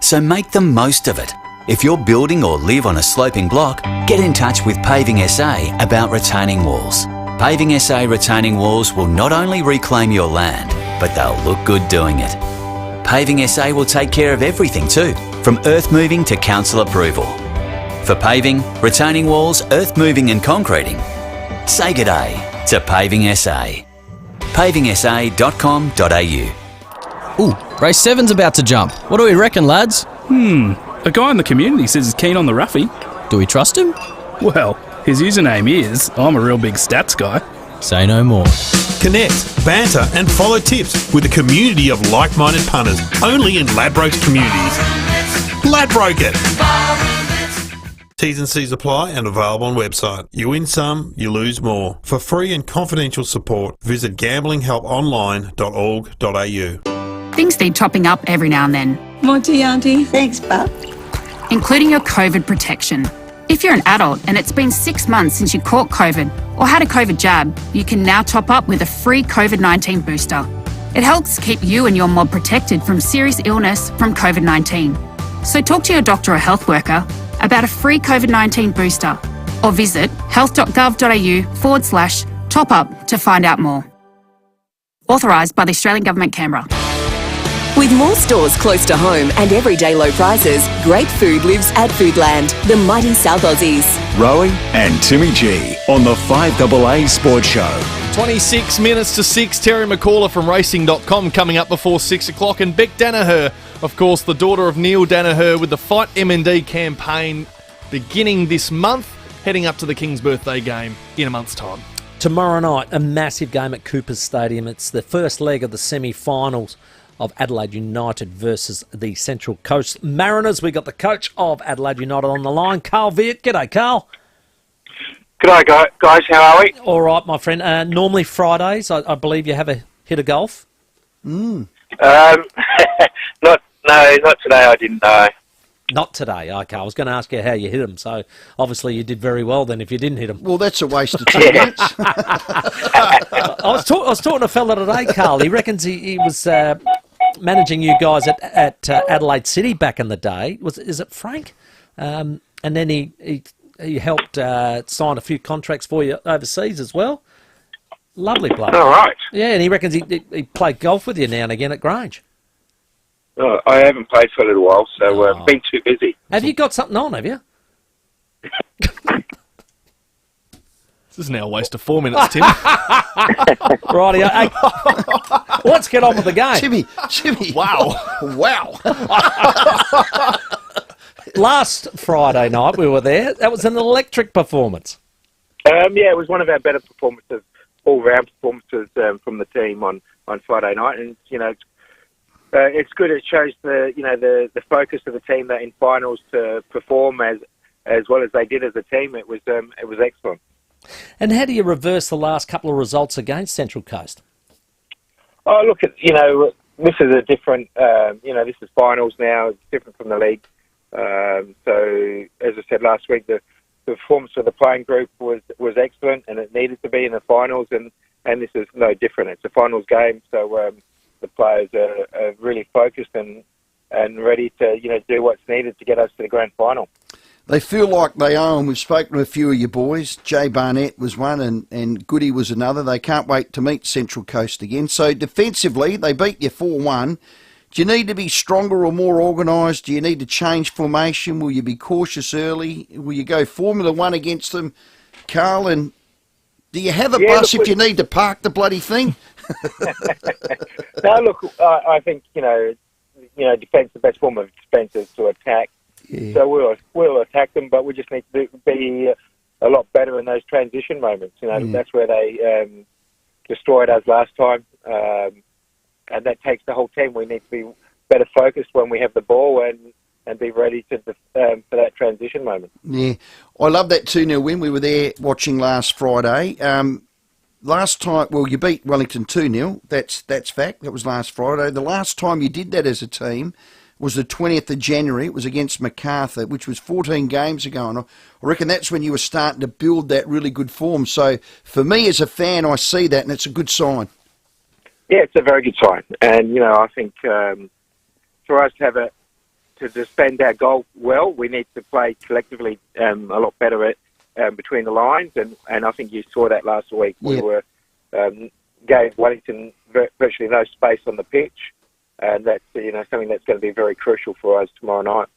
so make the most of it. If you're building or live on a sloping block, get in touch with Paving SA about retaining walls. Paving SA retaining walls will not only reclaim your land, but they'll look good doing it. Paving SA will take care of everything too, from earth moving to council approval. For paving, retaining walls, earth moving and concreting, say good day to Paving SA. pavingsa.com.au. Ooh, race 7's about to jump. What do we reckon, lads? A guy in the community says he's keen on the roughie. Do we trust him? Well, his username is I'm a real big stats guy. Say no more. Connect, banter and follow tips with a community of like-minded punters only in Ladbrokes communities. Ladbroke it! T's and C's apply and available on website. You win some, you lose more. For free and confidential support, visit gamblinghelponline.org.au. Things need topping up every now and then. More tea, Auntie. Thanks, Pop. Including your COVID protection. If you're an adult and it's been 6 months since you caught COVID or had a COVID jab, you can now top up with a free COVID-19 booster. It helps keep you and your mob protected from serious illness from COVID-19. So talk to your doctor or health worker about a free COVID-19 booster or visit health.gov.au/top up to find out more. Authorised by the Australian Government, Canberra. With more stores close to home and everyday low prices, great food lives at Foodland, the mighty South Aussies. Rowey and Timmy G on the 5AA Sports Show. 26 minutes to 6. Terry McCauley from Racing.com coming up before 6 o'clock. And Beck Danaher, of course, the daughter of Neil Danaher, with the Fight MND campaign beginning this month, heading up to the King's birthday game in a month's time. Tomorrow night, a massive game at Cooper's Stadium. It's the first leg of the semi-finals of Adelaide United versus the Central Coast Mariners. We got the coach of Adelaide United on the line, Carl Viet. G'day, Carl. G'day, guys. How are we? All right, my friend. Normally Fridays, I believe you have a hit of golf. Not today. I didn't know. Not today. Okay, I was going to ask you how you hit them. So obviously you did very well then. If you didn't hit them, well, that's a waste of 2 minutes. I was talking to a fella today, Carl. He reckons he was managing you guys at Adelaide City back in the day. Is it Frank? And then he helped sign a few contracts for you overseas as well. Lovely bloke. All right. Yeah, and he reckons he played golf with you now and again at Grange. I haven't played for a little while, so been too busy. Have you got something on, have you? This is now a waste of 4 minutes, Tim. Righty, hey, let's get on with the game. Jimmy. Wow. Last Friday night we were there. That was an electric performance. Yeah, it was one of our better performances, all-round performances from the team on Friday night, and it's good. It shows the focus of the team that in finals to perform as well as they did as a team. It was excellent. And how do you reverse the last couple of results against Central Coast? Oh, look, this is a different. This is finals now. It's different from the league. So as I said last week, the performance of the playing group was excellent, and it needed to be in the finals. And this is no different. It's a finals game, so. The players are really focused and ready to do what's needed to get us to the grand final. They feel like they own. We've spoken to a few of your boys. Jay Barnett was one and Goody was another. They can't wait to meet Central Coast again. So defensively, they beat you 4-1. Do you need to be stronger or more organised? Do you need to change formation? Will you be cautious early? Will you go Formula 1 against them, Carl? And do you have a bus if you need to park the bloody thing? No, look, I think defence. The best form of defence is to attack. Yeah. So we'll attack them, but we just need to be a lot better in those transition moments. That's where they destroyed us last time, and that takes the whole team. We need to be better focused when we have the ball and be ready to for that transition moment. Yeah, I love that 2-0 win. We were there watching last Friday. Last time, well, you beat Wellington 2-0. That's fact. That was last Friday. The last time you did that as a team was the 20th of January. It was against Macarthur, which was 14 games ago. And I reckon that's when you were starting to build that really good form. So for me as a fan, I see that, and it's a good sign. Yeah, it's a very good sign. And, I think for us to defend our goal well, we need to play collectively a lot better at between the lines, and I think you saw that last week. We were gave Wellington virtually no space on the pitch, and that's something that's going to be very crucial for us tomorrow night.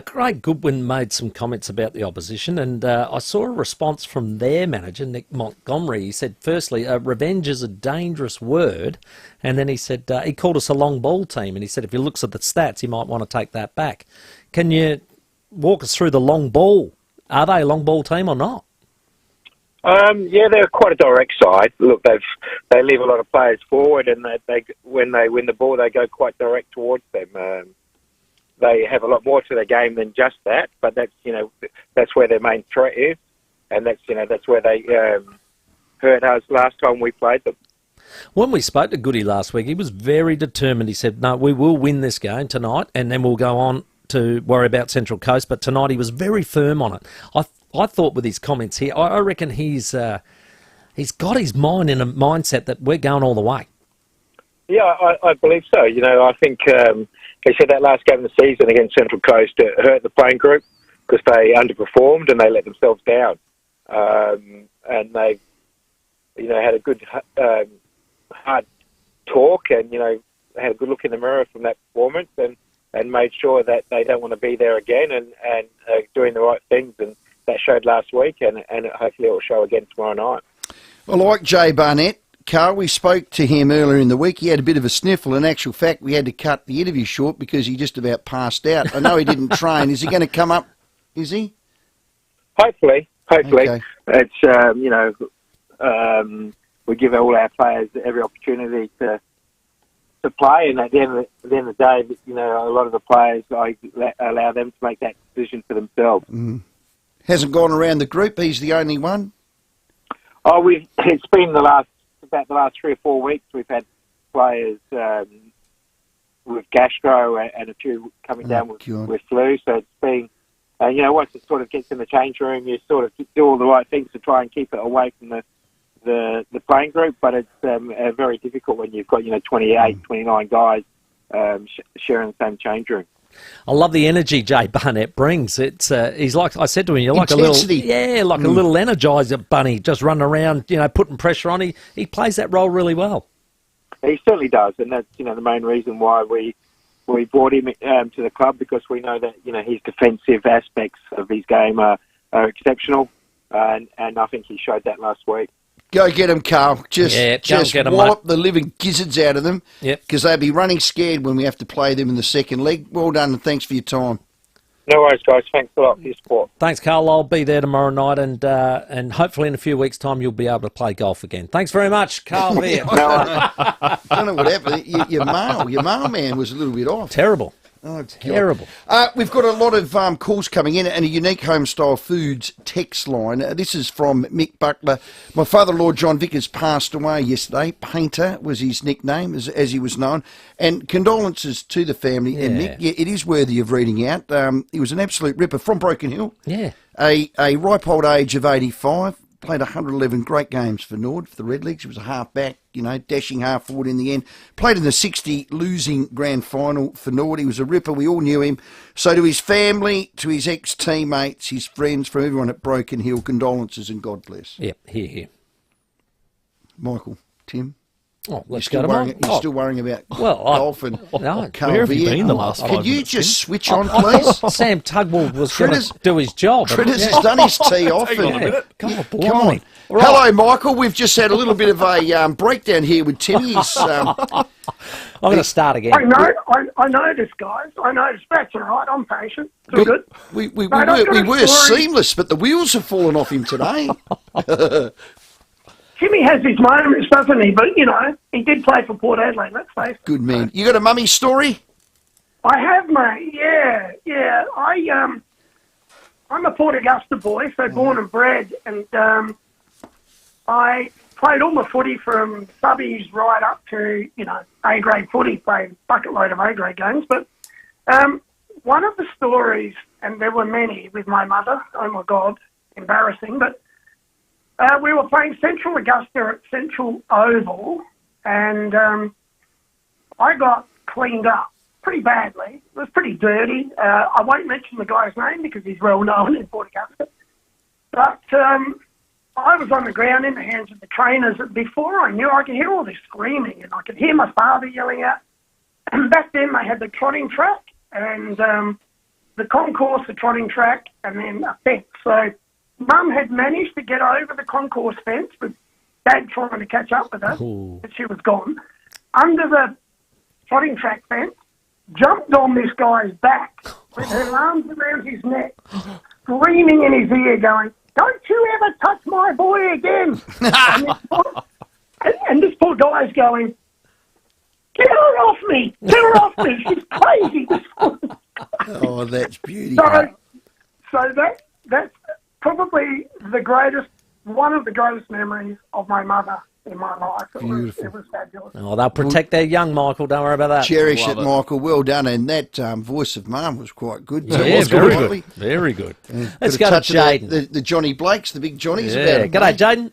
Craig Goodwin made some comments about the opposition, and I saw a response from their manager, Nick Montgomery. He said, firstly, revenge is a dangerous word, and then he said he called us a long ball team, and he said if he looks at the stats, he might want to take that back. Can you walk us through the long ball? Are they a long ball team or not? Yeah, they're quite a direct side. Look, they leave a lot of players forward, and they when they win the ball, they go quite direct towards them. They have a lot more to their game than just that, but that's where their main threat is, and that's where they hurt us last time we played them. When we spoke to Goody last week, he was very determined. He said, no, we will win this game tonight, and then we'll go on to worry about Central Coast. But tonight he was very firm on it. I thought with his comments here, I reckon he's got his mind in a mindset that we're going all the way. Yeah, I believe so. I think they said that last game of the season against Central Coast, it hurt the playing group because they underperformed and they let themselves down. And they, had a good hard talk and, had a good look in the mirror from that performance and made sure that they don't want to be there again and doing the right things. And that showed last week and hopefully it will show again tomorrow night. Well, like Jay Barnett, Carl, we spoke to him earlier in the week. He had a bit of a sniffle. In actual fact, we had to cut the interview short because he just about passed out. I know he didn't train. Is he going to come up? Is he? Hopefully. Okay. It's, we give all our players every opportunity to play, and at the end of the day, a lot of the players, I allow them to make that decision for themselves. Hasn't gone around the group. He's the only one. Oh, it's been about the last 3 or 4 weeks. We've had players with gastro and a few coming down with flu. So it's been, once it sort of gets in the change room, you sort of do all the right things to try and keep it away from the playing group. But it's very difficult when you've got 28, 29 guys sharing the same change room. I love the energy Jay Barnett brings. It's he's like I said to him, you're like intensity. a little energizer bunny, just running around, putting pressure on. He plays that role really well. He certainly does, and that's the main reason why we brought him to the club, because we know that his defensive aspects of his game are exceptional, and I think he showed that last week. Go get them, Carl. Just get 'em, wallop mate. the living gizzards out of them. Yep. Because they'll be running scared when we have to play them in the second leg. Well done, and thanks for your time. No worries, guys. Thanks a lot for your support. Thanks, Carl. I'll be there tomorrow night, and hopefully in a few weeks' time you'll be able to play golf again. Thanks very much, Carl. I don't know what happened. Your mailman was a little bit off. Terrible. Oh, terrible. We've got a lot of calls coming in and a unique Homestyle Foods text line. This is from Mick Buckler. My father-in-law, John Vickers, passed away yesterday. Painter was his nickname, as he was known. And condolences to the family. And Mick, it is worthy of reading out. He was an absolute ripper from Broken Hill. Yeah. A ripe old age of 85. Played 111 great games for Nord, for the Redlegs. He was a half-back, dashing half-forward in the end. Played in the 60 losing grand final for Nord. He was a ripper. We all knew him. So to his family, to his ex-teammates, his friends, from everyone at Broken Hill, condolences and God bless. Yep, here. Michael, Tim? Oh, let's You're go to Mike. still worrying about golf and no, Carl where have you Veer? been the last 5 Can you minutes, just Tim? switch on, please? Sam Tugwell was going to do his job. Critters has done his tee off. Hang on a minute. Come on, Come on. Right. Hello, Michael. We've just had a little bit of a breakdown here with Timmy. I'm going to start again. I noticed, guys. I noticed. That's all right. I'm patient. It's all good. We Mate, were seamless, but the wheels have fallen off him today. Timmy has his moments, doesn't he? But, he did play for Port Adelaide, let's face it. Good man. You got a mummy story? I have, mate. Yeah. I'm a Port Augusta boy, so born and bred, and I played all my footy from subbies right up to, A-grade footy, played a bucket load of A-grade games. But one of the stories, and there were many with my mother, oh my God, embarrassing, but we were playing Central Augusta at Central Oval, and I got cleaned up pretty badly. It was pretty dirty. I won't mention the guy's name because he's well known in Port Augusta. But I was on the ground in the hands of the trainers. Before I knew, I could hear all this screaming, and I could hear my father yelling out, back then they had the trotting track and the concourse, the trotting track, and then a fence. So Mum had managed to get over the concourse fence with Dad trying to catch up with her, but she was gone. Under the trotting track fence, jumped on this guy's back with her arms around his neck, screaming in his ear, going, "Don't you ever touch my boy again!" and this poor guy's going, "Get her off me! Get her off me! She's crazy!" Oh, that's beauty. So that's probably one of the greatest memories of my mother in my life. It was fabulous. Oh, they'll protect their young, Michael. Don't worry about that. Cherish it, Michael. Well done. And that voice of Mum was quite good. Yeah, very good. Very good. Let's go to Jaden. The Johnny Blakes, the big Johnnies. Yeah, g'day, Jaden.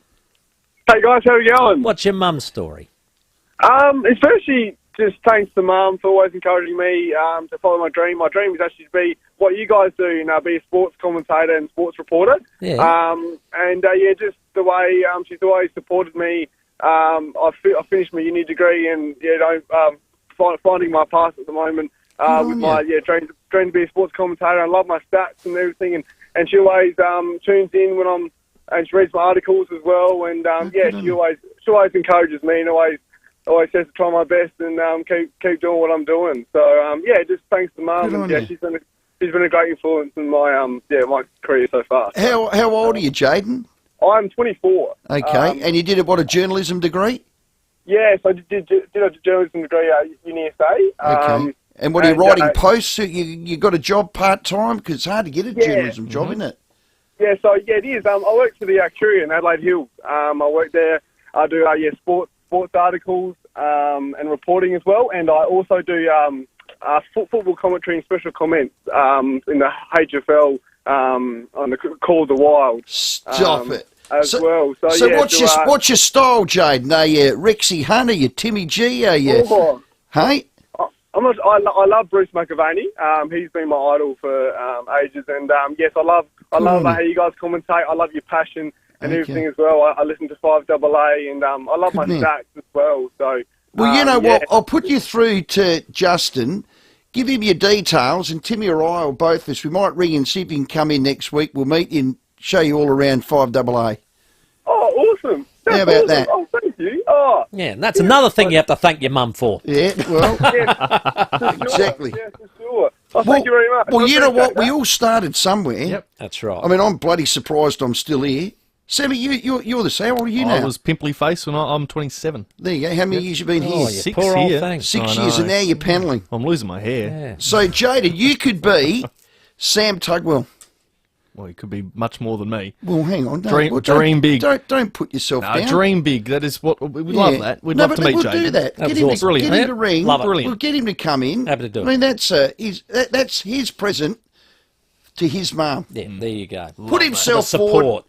Hey guys, how are you going? What's your mum's story? Especially just thanks to Mum for always encouraging me to follow my dream. My dream is actually to be what you guys do, be a sports commentator and sports reporter. Yeah. Just the way she's always supported me. I finished my uni degree and finding my path at the moment with my dream to be a sports commentator. I love my stats and everything, and she always tunes in and she reads my articles as well. And she always encourages me and always says to try my best and keep doing what I'm doing. So just thanks to Mum. And she's been a great influence in my my career so far. How old are you, Jaden? I'm 24. Okay, and you did a journalism degree? Yes, I did a journalism degree at UniSA. Okay. And what are you writing posts? You got a job part-time? Because it's hard to get a journalism job, isn't it? Yeah, so it is. I work for the Courier in Adelaide Hills. I work there. I do sports articles and reporting as well, and I also do football commentary and special comments in the HFL on the Call of the Wild. Stop it. Well. So what's your style, Jaden? Are you Rexy Hunt? Are you Timmy G? Are you... Hey? I love Bruce McAvaney. He's been my idol for ages, and yes, I love how you guys commentate. I love your passion and everything as well. I listen to 5AA, and I love my stats as well. So, well, you know what? I'll put you through to Justin. Give him your details, and Timmy or I, or both of us, we might ring and see if he can come in next week. We'll meet you and show you all around 5AA. Oh, awesome. How about that? Oh, thank you. Oh, yeah, and that's another thing you have to thank your mum for. Yeah, well, exactly. Yeah, for sure. Thank you very much. Well, you know what? We all started somewhere. Yep, that's right. I mean, I'm bloody surprised I'm still here. Sammy, you're the same. How old are you now? I was pimply face when I'm 27. There you go. How many years you been here? 6 poor old years. thing. 6 years, and now you're panelling. I'm losing my hair. Yeah. So, Jada, you could be Sam Tugwell. Well, he could be much more than me. Well, hang on. Dream big. Don't put yourself down. Dream big. That is what we love. That we'd love to meet Jaden. We'll do that. Get him to ring. Love it. We'll get him to come in. Happy to do it. I mean, that's his present to his mum. Yeah, there you go. Put himself support. forward.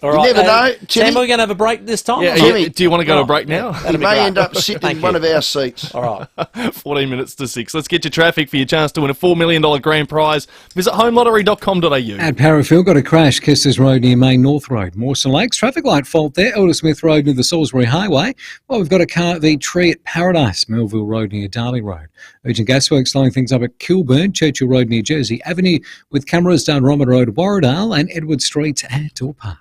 All right, you never know. Sam, are we going to have a break this time? Yeah, Timmy, do you want to go to a break now? He may end up sitting in one of our seats. All right. 14 minutes to 6. Let's get your traffic for your chance to win a $4 million grand prize. Visit homelottery.com.au. At Parafield, got a crash, Kesters Road near Main North Road. Mawson Lakes, traffic light fault there. Elder Smith Road near the Salisbury Highway. Well, we've got a car at the Tree at Paradise, Melville Road near Darley Road. Urgent Gasworks slowing things up at Kilburn, Churchill Road near Jersey Avenue, with cameras down Romer Road, Warradale and Edward Street at Door Park.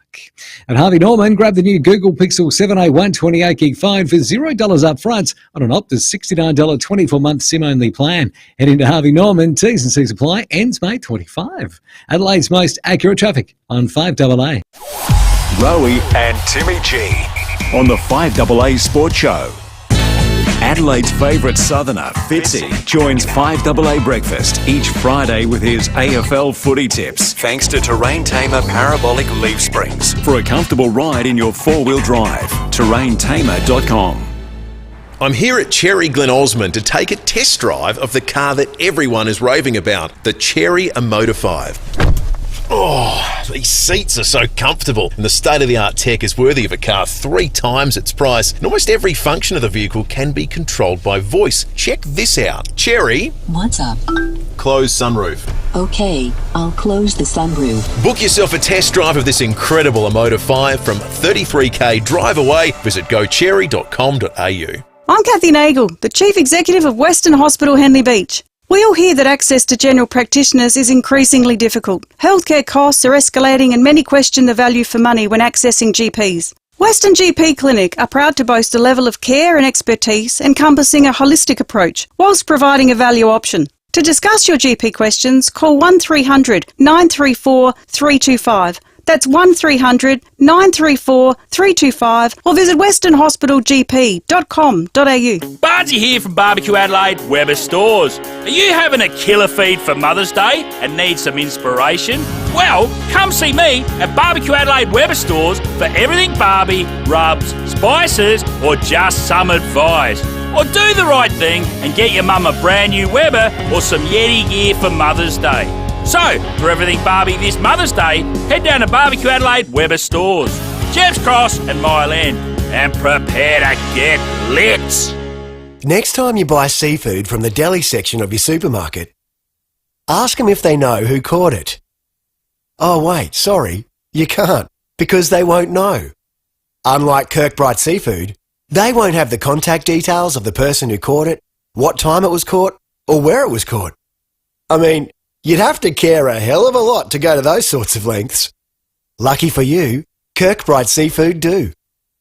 At Harvey Norman, grab the new Google Pixel 7a 128 gig phone for $0 up front on an Optus $69 24-month SIM-only plan. Head into Harvey Norman, T's and C's apply, ends May 25. Adelaide's most accurate traffic on 5AA. Rowey and Timmy G on the 5AA Sports Show. Adelaide's favourite southerner, Fitzy, joins 5AA Breakfast each Friday with his AFL footy tips, thanks to Terrain Tamer Parabolic Leaf Springs. For a comfortable ride in your four-wheel drive, terraintamer.com. I'm here at Cherry Glen Osmond to take a test drive of the car that everyone is raving about, the Cherry Motor 5. Oh, these seats are so comfortable, and the state-of-the-art tech is worthy of a car 3 times its price. And almost every function of the vehicle can be controlled by voice. Check this out. Cherry. What's up? Close sunroof. Okay, I'll close the sunroof. Book yourself a test drive of this incredible Motor 5 from 33k drive away. Visit gocherry.com.au. I'm Kathy Nagel, the Chief Executive of Western Hospital Henley Beach. We all hear that access to general practitioners is increasingly difficult. Healthcare costs are escalating and many question the value for money when accessing GPs. Western GP Clinic are proud to boast a level of care and expertise encompassing a holistic approach, whilst providing a value option. To discuss your GP questions, call 1300 934 325. That's 1300 934 325 or visit westernhospitalgp.com.au. Bardsey here from Barbecue Adelaide Weber Stores. Are you having a killer feed for Mother's Day and need some inspiration? Well, come see me at Barbecue Adelaide Weber Stores for everything barbie, rubs, spices or just some advice. Or do the right thing and get your mum a brand new Weber or some Yeti gear for Mother's Day. So, for everything Barbie this Mother's Day, head down to Barbecue Adelaide Weber Stores, Jeps Cross and Mile End, and prepare to get lit. Next time you buy seafood from the deli section of your supermarket, ask them if they know who caught it. Oh wait, sorry, you can't, because they won't know. Unlike Kirkbride Seafood, they won't have the contact details of the person who caught it, what time it was caught, or where it was caught. I mean, you'd have to care a hell of a lot to go to those sorts of lengths. Lucky for you, Kirkbride Seafood do.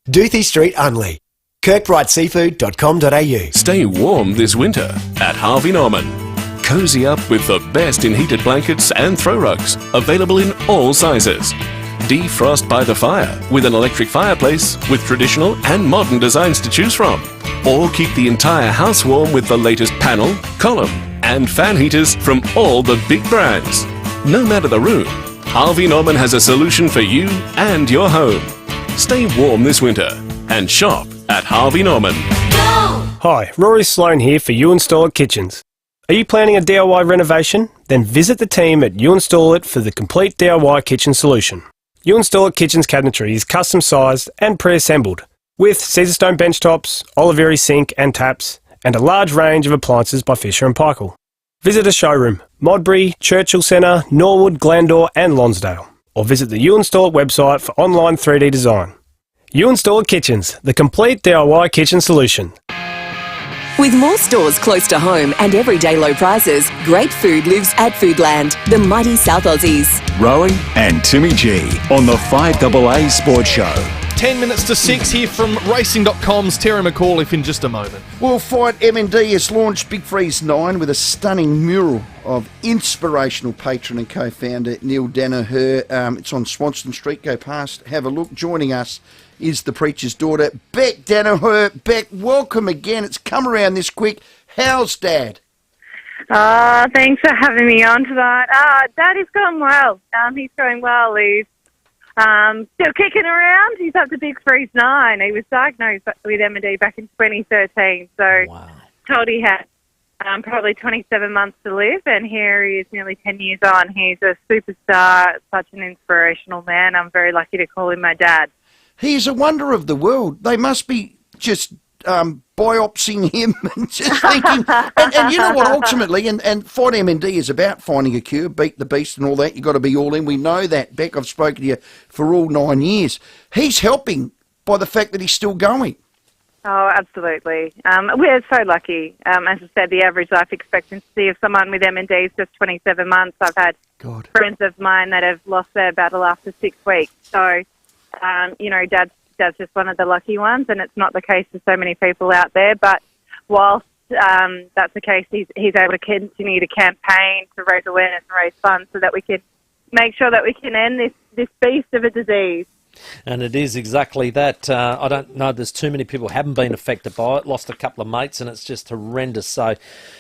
Doothie Street, Unley. kirkbrideseafood.com.au. Stay warm this winter at Harvey Norman. Cozy up with the best in heated blankets and throw rugs, available in all sizes. Defrost by the fire with an electric fireplace with traditional and modern designs to choose from. Or keep the entire house warm with the latest panel, column and fan heaters from all the big brands. No matter the room, Harvey Norman has a solution for you and your home. Stay warm this winter and shop at Harvey Norman. Hi, Rory Sloan here for You Install It Kitchens. Are you planning a DIY renovation? Then visit the team at You Install It for the complete DIY kitchen solution. You Install It Kitchen's cabinetry is custom sized and pre-assembled with Caesarstone benchtops, Oliveri sink and taps, and a large range of appliances by Fisher & Paykel. Visit a showroom, Modbury, Churchill Centre, Norwood, Glandore and Lonsdale. Or visit the You Install It website for online 3D design. You Install It Kitchens, the complete DIY kitchen solution. With more stores close to home and everyday low prices, great food lives at Foodland, the mighty South Aussies. Rowey and Timmy G on the 5AA Sports Show. 10 minutes to 6 here from Racing.com's Terry McAuliffe in just a moment. Well, Fight MND has launched Big Freeze 9 with a stunning mural of inspirational patron and co-founder Neil Danaher. It's on Swanston Street. Go past, have a look. Joining us is the preacher's daughter, Beck Danaher. Beck, welcome again. It's come around this quick. How's Dad? Thanks for having me on tonight. Dad is going well. He's going well. He's still kicking around. He's up to Big Freeze 9. He was diagnosed with MND back in 2013. So told he had probably 27 months to live, and here he is nearly 10 years on. He's a superstar, such an inspirational man. I'm very lucky to call him my dad. He's a wonder of the world. They must be just biopsying him and just thinking. and you know what, ultimately, and Fight MND is about finding a cure, beat the beast and all that. You've got to be all in. We know that, Beck. I've spoken to you for all 9 years. He's helping by the fact that he's still going. Oh, absolutely. We're so lucky. As I said, the average life expectancy of someone with MND is just 27 months. I've had friends of mine that have lost their battle after 6 weeks. So, Dad's just one of the lucky ones, and it's not the case for so many people out there. But whilst that's the case, he's able to continue to campaign to raise awareness and raise funds so that we can make sure that we can end this beast of a disease. And it is exactly that. I don't know, there's too many people who haven't been affected by it. Lost a couple of mates, and it's just horrendous. So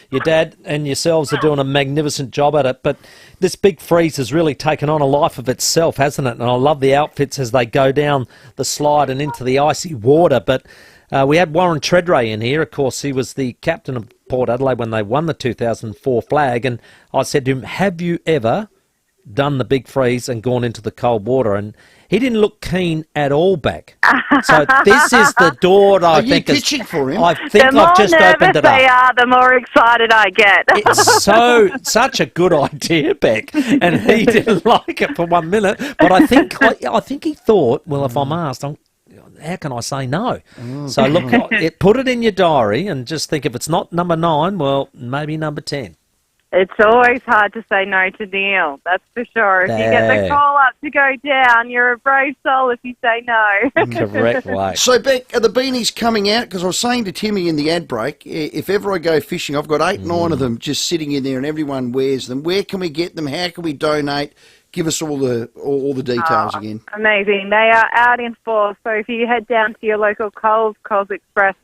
your dad and yourselves are doing a magnificent job at it. But this Big Freeze has really taken on a life of itself, hasn't it? And I love the outfits as they go down the slide and into the icy water. But we had Warren Treadray in here. Of course, he was the captain of Port Adelaide when they won the 2004 flag. And I said to him, have you ever done the Big Freeze and gone into the cold water? And he didn't look keen at all, back. So this is the door I think is... Are you pitching for him? I think I've just opened it up. The more nervous they are, the more excited I get. It's such a good idea, Beck. And he didn't like it for 1 minute. But I think he thought, well, if I'm asked, how can I say no? So look, put it in your diary and just think if it's not number 9, well, maybe number 10. It's always hard to say no to Neil, that's for sure. If you get the call up to go down, you're a brave soul if you say no. Correct way. So, Beck, are the beanies coming out? Because I was saying to Timmy in the ad break, if ever I go fishing, I've got 8, 9 of them just sitting in there and everyone wears them. Where can we get them? How can we donate? Give us all the details again. Amazing. They are out in force, so if you head down to your local Coles Express,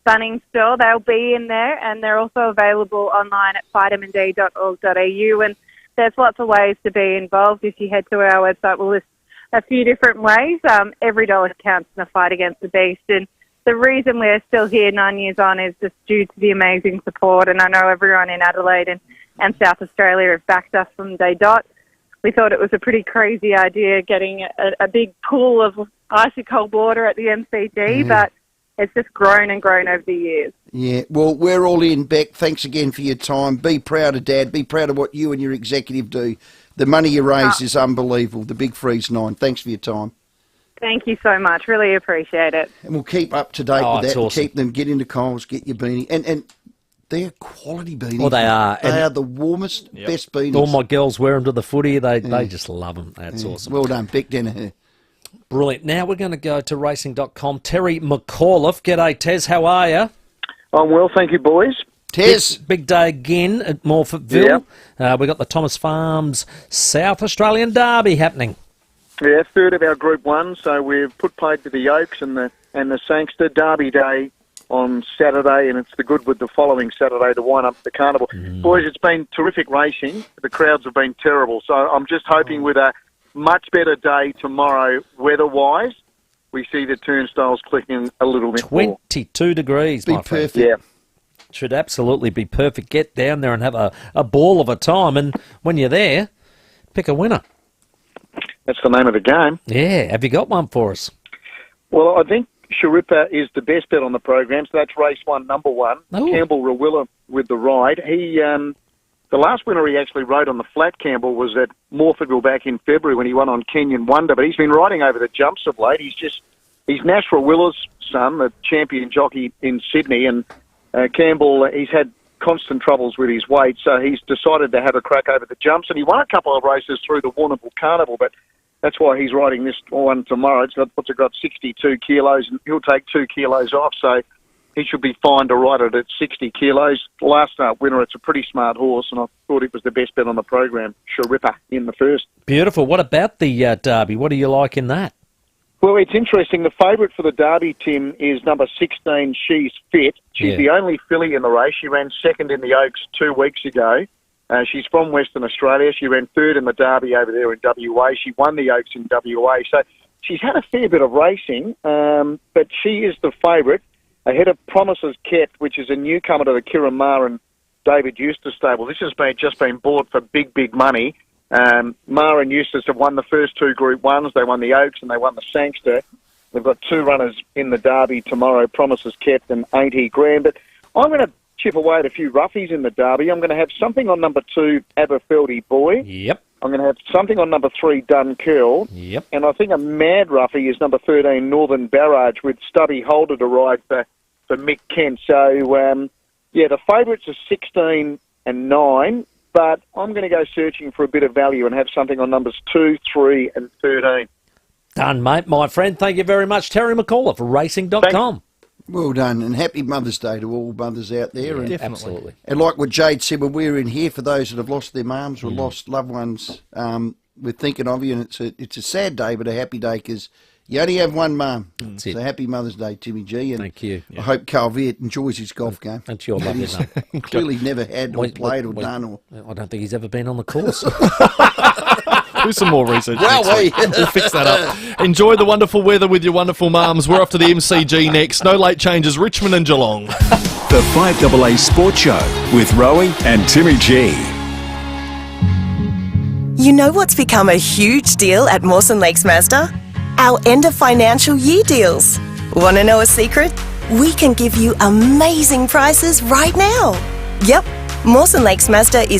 Bunnings store, they'll be in there, and they're also available online at vitamind.org.au, and there's lots of ways to be involved. If you head to our website, we'll list a few different ways. Every dollar counts in the fight against the beast, and the reason we're still here 9 years on is just due to the amazing support, and I know everyone in Adelaide and South Australia have backed us from day dot. We thought it was a pretty crazy idea getting a big pool of icy cold water at the MCG, but it's just grown and grown over the years. Yeah, well, we're all in, Beck. Thanks again for your time. Be proud of Dad. Be proud of what you and your executive do. The money you raise is unbelievable. The Big Freeze 9. Thanks for your time. Thank you so much. Really appreciate it. And we'll keep up to date with that. Awesome. And keep them. Get into Coles. Get your beanie. And they're quality beanies. Well, they are. They are the warmest, best beanies. All my girls wear them to the footy. They just love them. That's awesome. Well done, Beck Danaher. Brilliant. Now we're going to go to racing.com. Terry McAuliffe. G'day, Tez. How are you? I'm well, thank you, boys. Tez. Big day again at Morfettville. We've got the Thomas Farms South Australian Derby happening. Yeah, third of our Group 1, so we've put paid to the Oaks and the Sangster Derby Day on Saturday, and it's the Goodwood the following Saturday to wind up the carnival. Boys, it's been terrific racing. The crowds have been terrible, so I'm just hoping with a much better day tomorrow, weather-wise, we see the turnstiles clicking a little bit more. 22 degrees, my friend. Perfect. Yeah. Should absolutely be perfect. Get down there and have a ball of a time, and when you're there, pick a winner. That's the name of the game. Yeah. Have you got one for us? Well, I think Sharippa is the best bet on the program, so that's race 1, number 1. Ooh. Campbell Rawilla with the ride. He, the last winner he actually rode on the flat, Campbell, was at Morfettville back in February when he won on Kenyan Wonder, but he's been riding over the jumps of late. He's Nash Rawilla's son, the champion jockey in Sydney, and Campbell, he's had constant troubles with his weight, so he's decided to have a crack over the jumps, and he won a couple of races through the Warrnambool Carnival, but that's why he's riding this one tomorrow. It's got 62 kilos, and he'll take 2 kilos off, so he should be fine to ride it at 60 kilos. Last start winner, it's a pretty smart horse, and I thought it was the best bet on the program, Sharippa in the first. Beautiful. What about the Derby? What do you like in that? Well, it's interesting. The favourite for the Derby, Tim, is number 16, She's Fit. She's the only filly in the race. She ran second in the Oaks 2 weeks ago. She's from Western Australia. She ran third in the Derby over there in WA. She won the Oaks in WA. So she's had a fair bit of racing, but she is the favourite ahead of Promises Kept, which is a newcomer to the Kieran Maher and David Eustace stable. This has just been bought for big, big money. Maher and Eustace have won the first 2 Group 1s. They won the Oaks and they won the Sangster. They've got 2 runners in the Derby tomorrow, Promises Kept and Ain't He Grand. But I'm going to chip away at a few roughies in the Derby. I'm going to have something on number 2, Aberfeldy Boy. Yep. I'm going to have something on number 3, Dun Curl. Yep. And I think a mad roughie is number 13, Northern Barrage, with Stubby Holder to ride for Mick Kent. So, the favourites are 16 and 9, but I'm going to go searching for a bit of value and have something on numbers 2, 3 and 13. Done, mate, my friend. Thank you very much. Terry McAuliffe for racing.com. Well done, and happy Mother's Day to all mothers out there. Yeah, and absolutely. And like what Jade said, when we're in here, for those that have lost their mums or lost loved ones, we're thinking of you, and it's a sad day, but a happy day, because you only have one mum. So happy Mother's Day, Timmy G. And thank you. I hope Carl Viet enjoys his golf game. That's your lovely mum. Clearly never had or played or done. Or I don't think he's ever been on the course. Do some more research. Rowey. We'll fix that up. Enjoy the wonderful weather with your wonderful mums. We're off to the MCG next. No late changes, Richmond and Geelong. The 5AA Sports Show with Rowey and Timmy G. You know what's become a huge deal at Mawson Lakes Mazda? Our end of financial year deals. Want to know a secret? We can give you amazing prices right now. Yep, Mawson Lakes Mazda is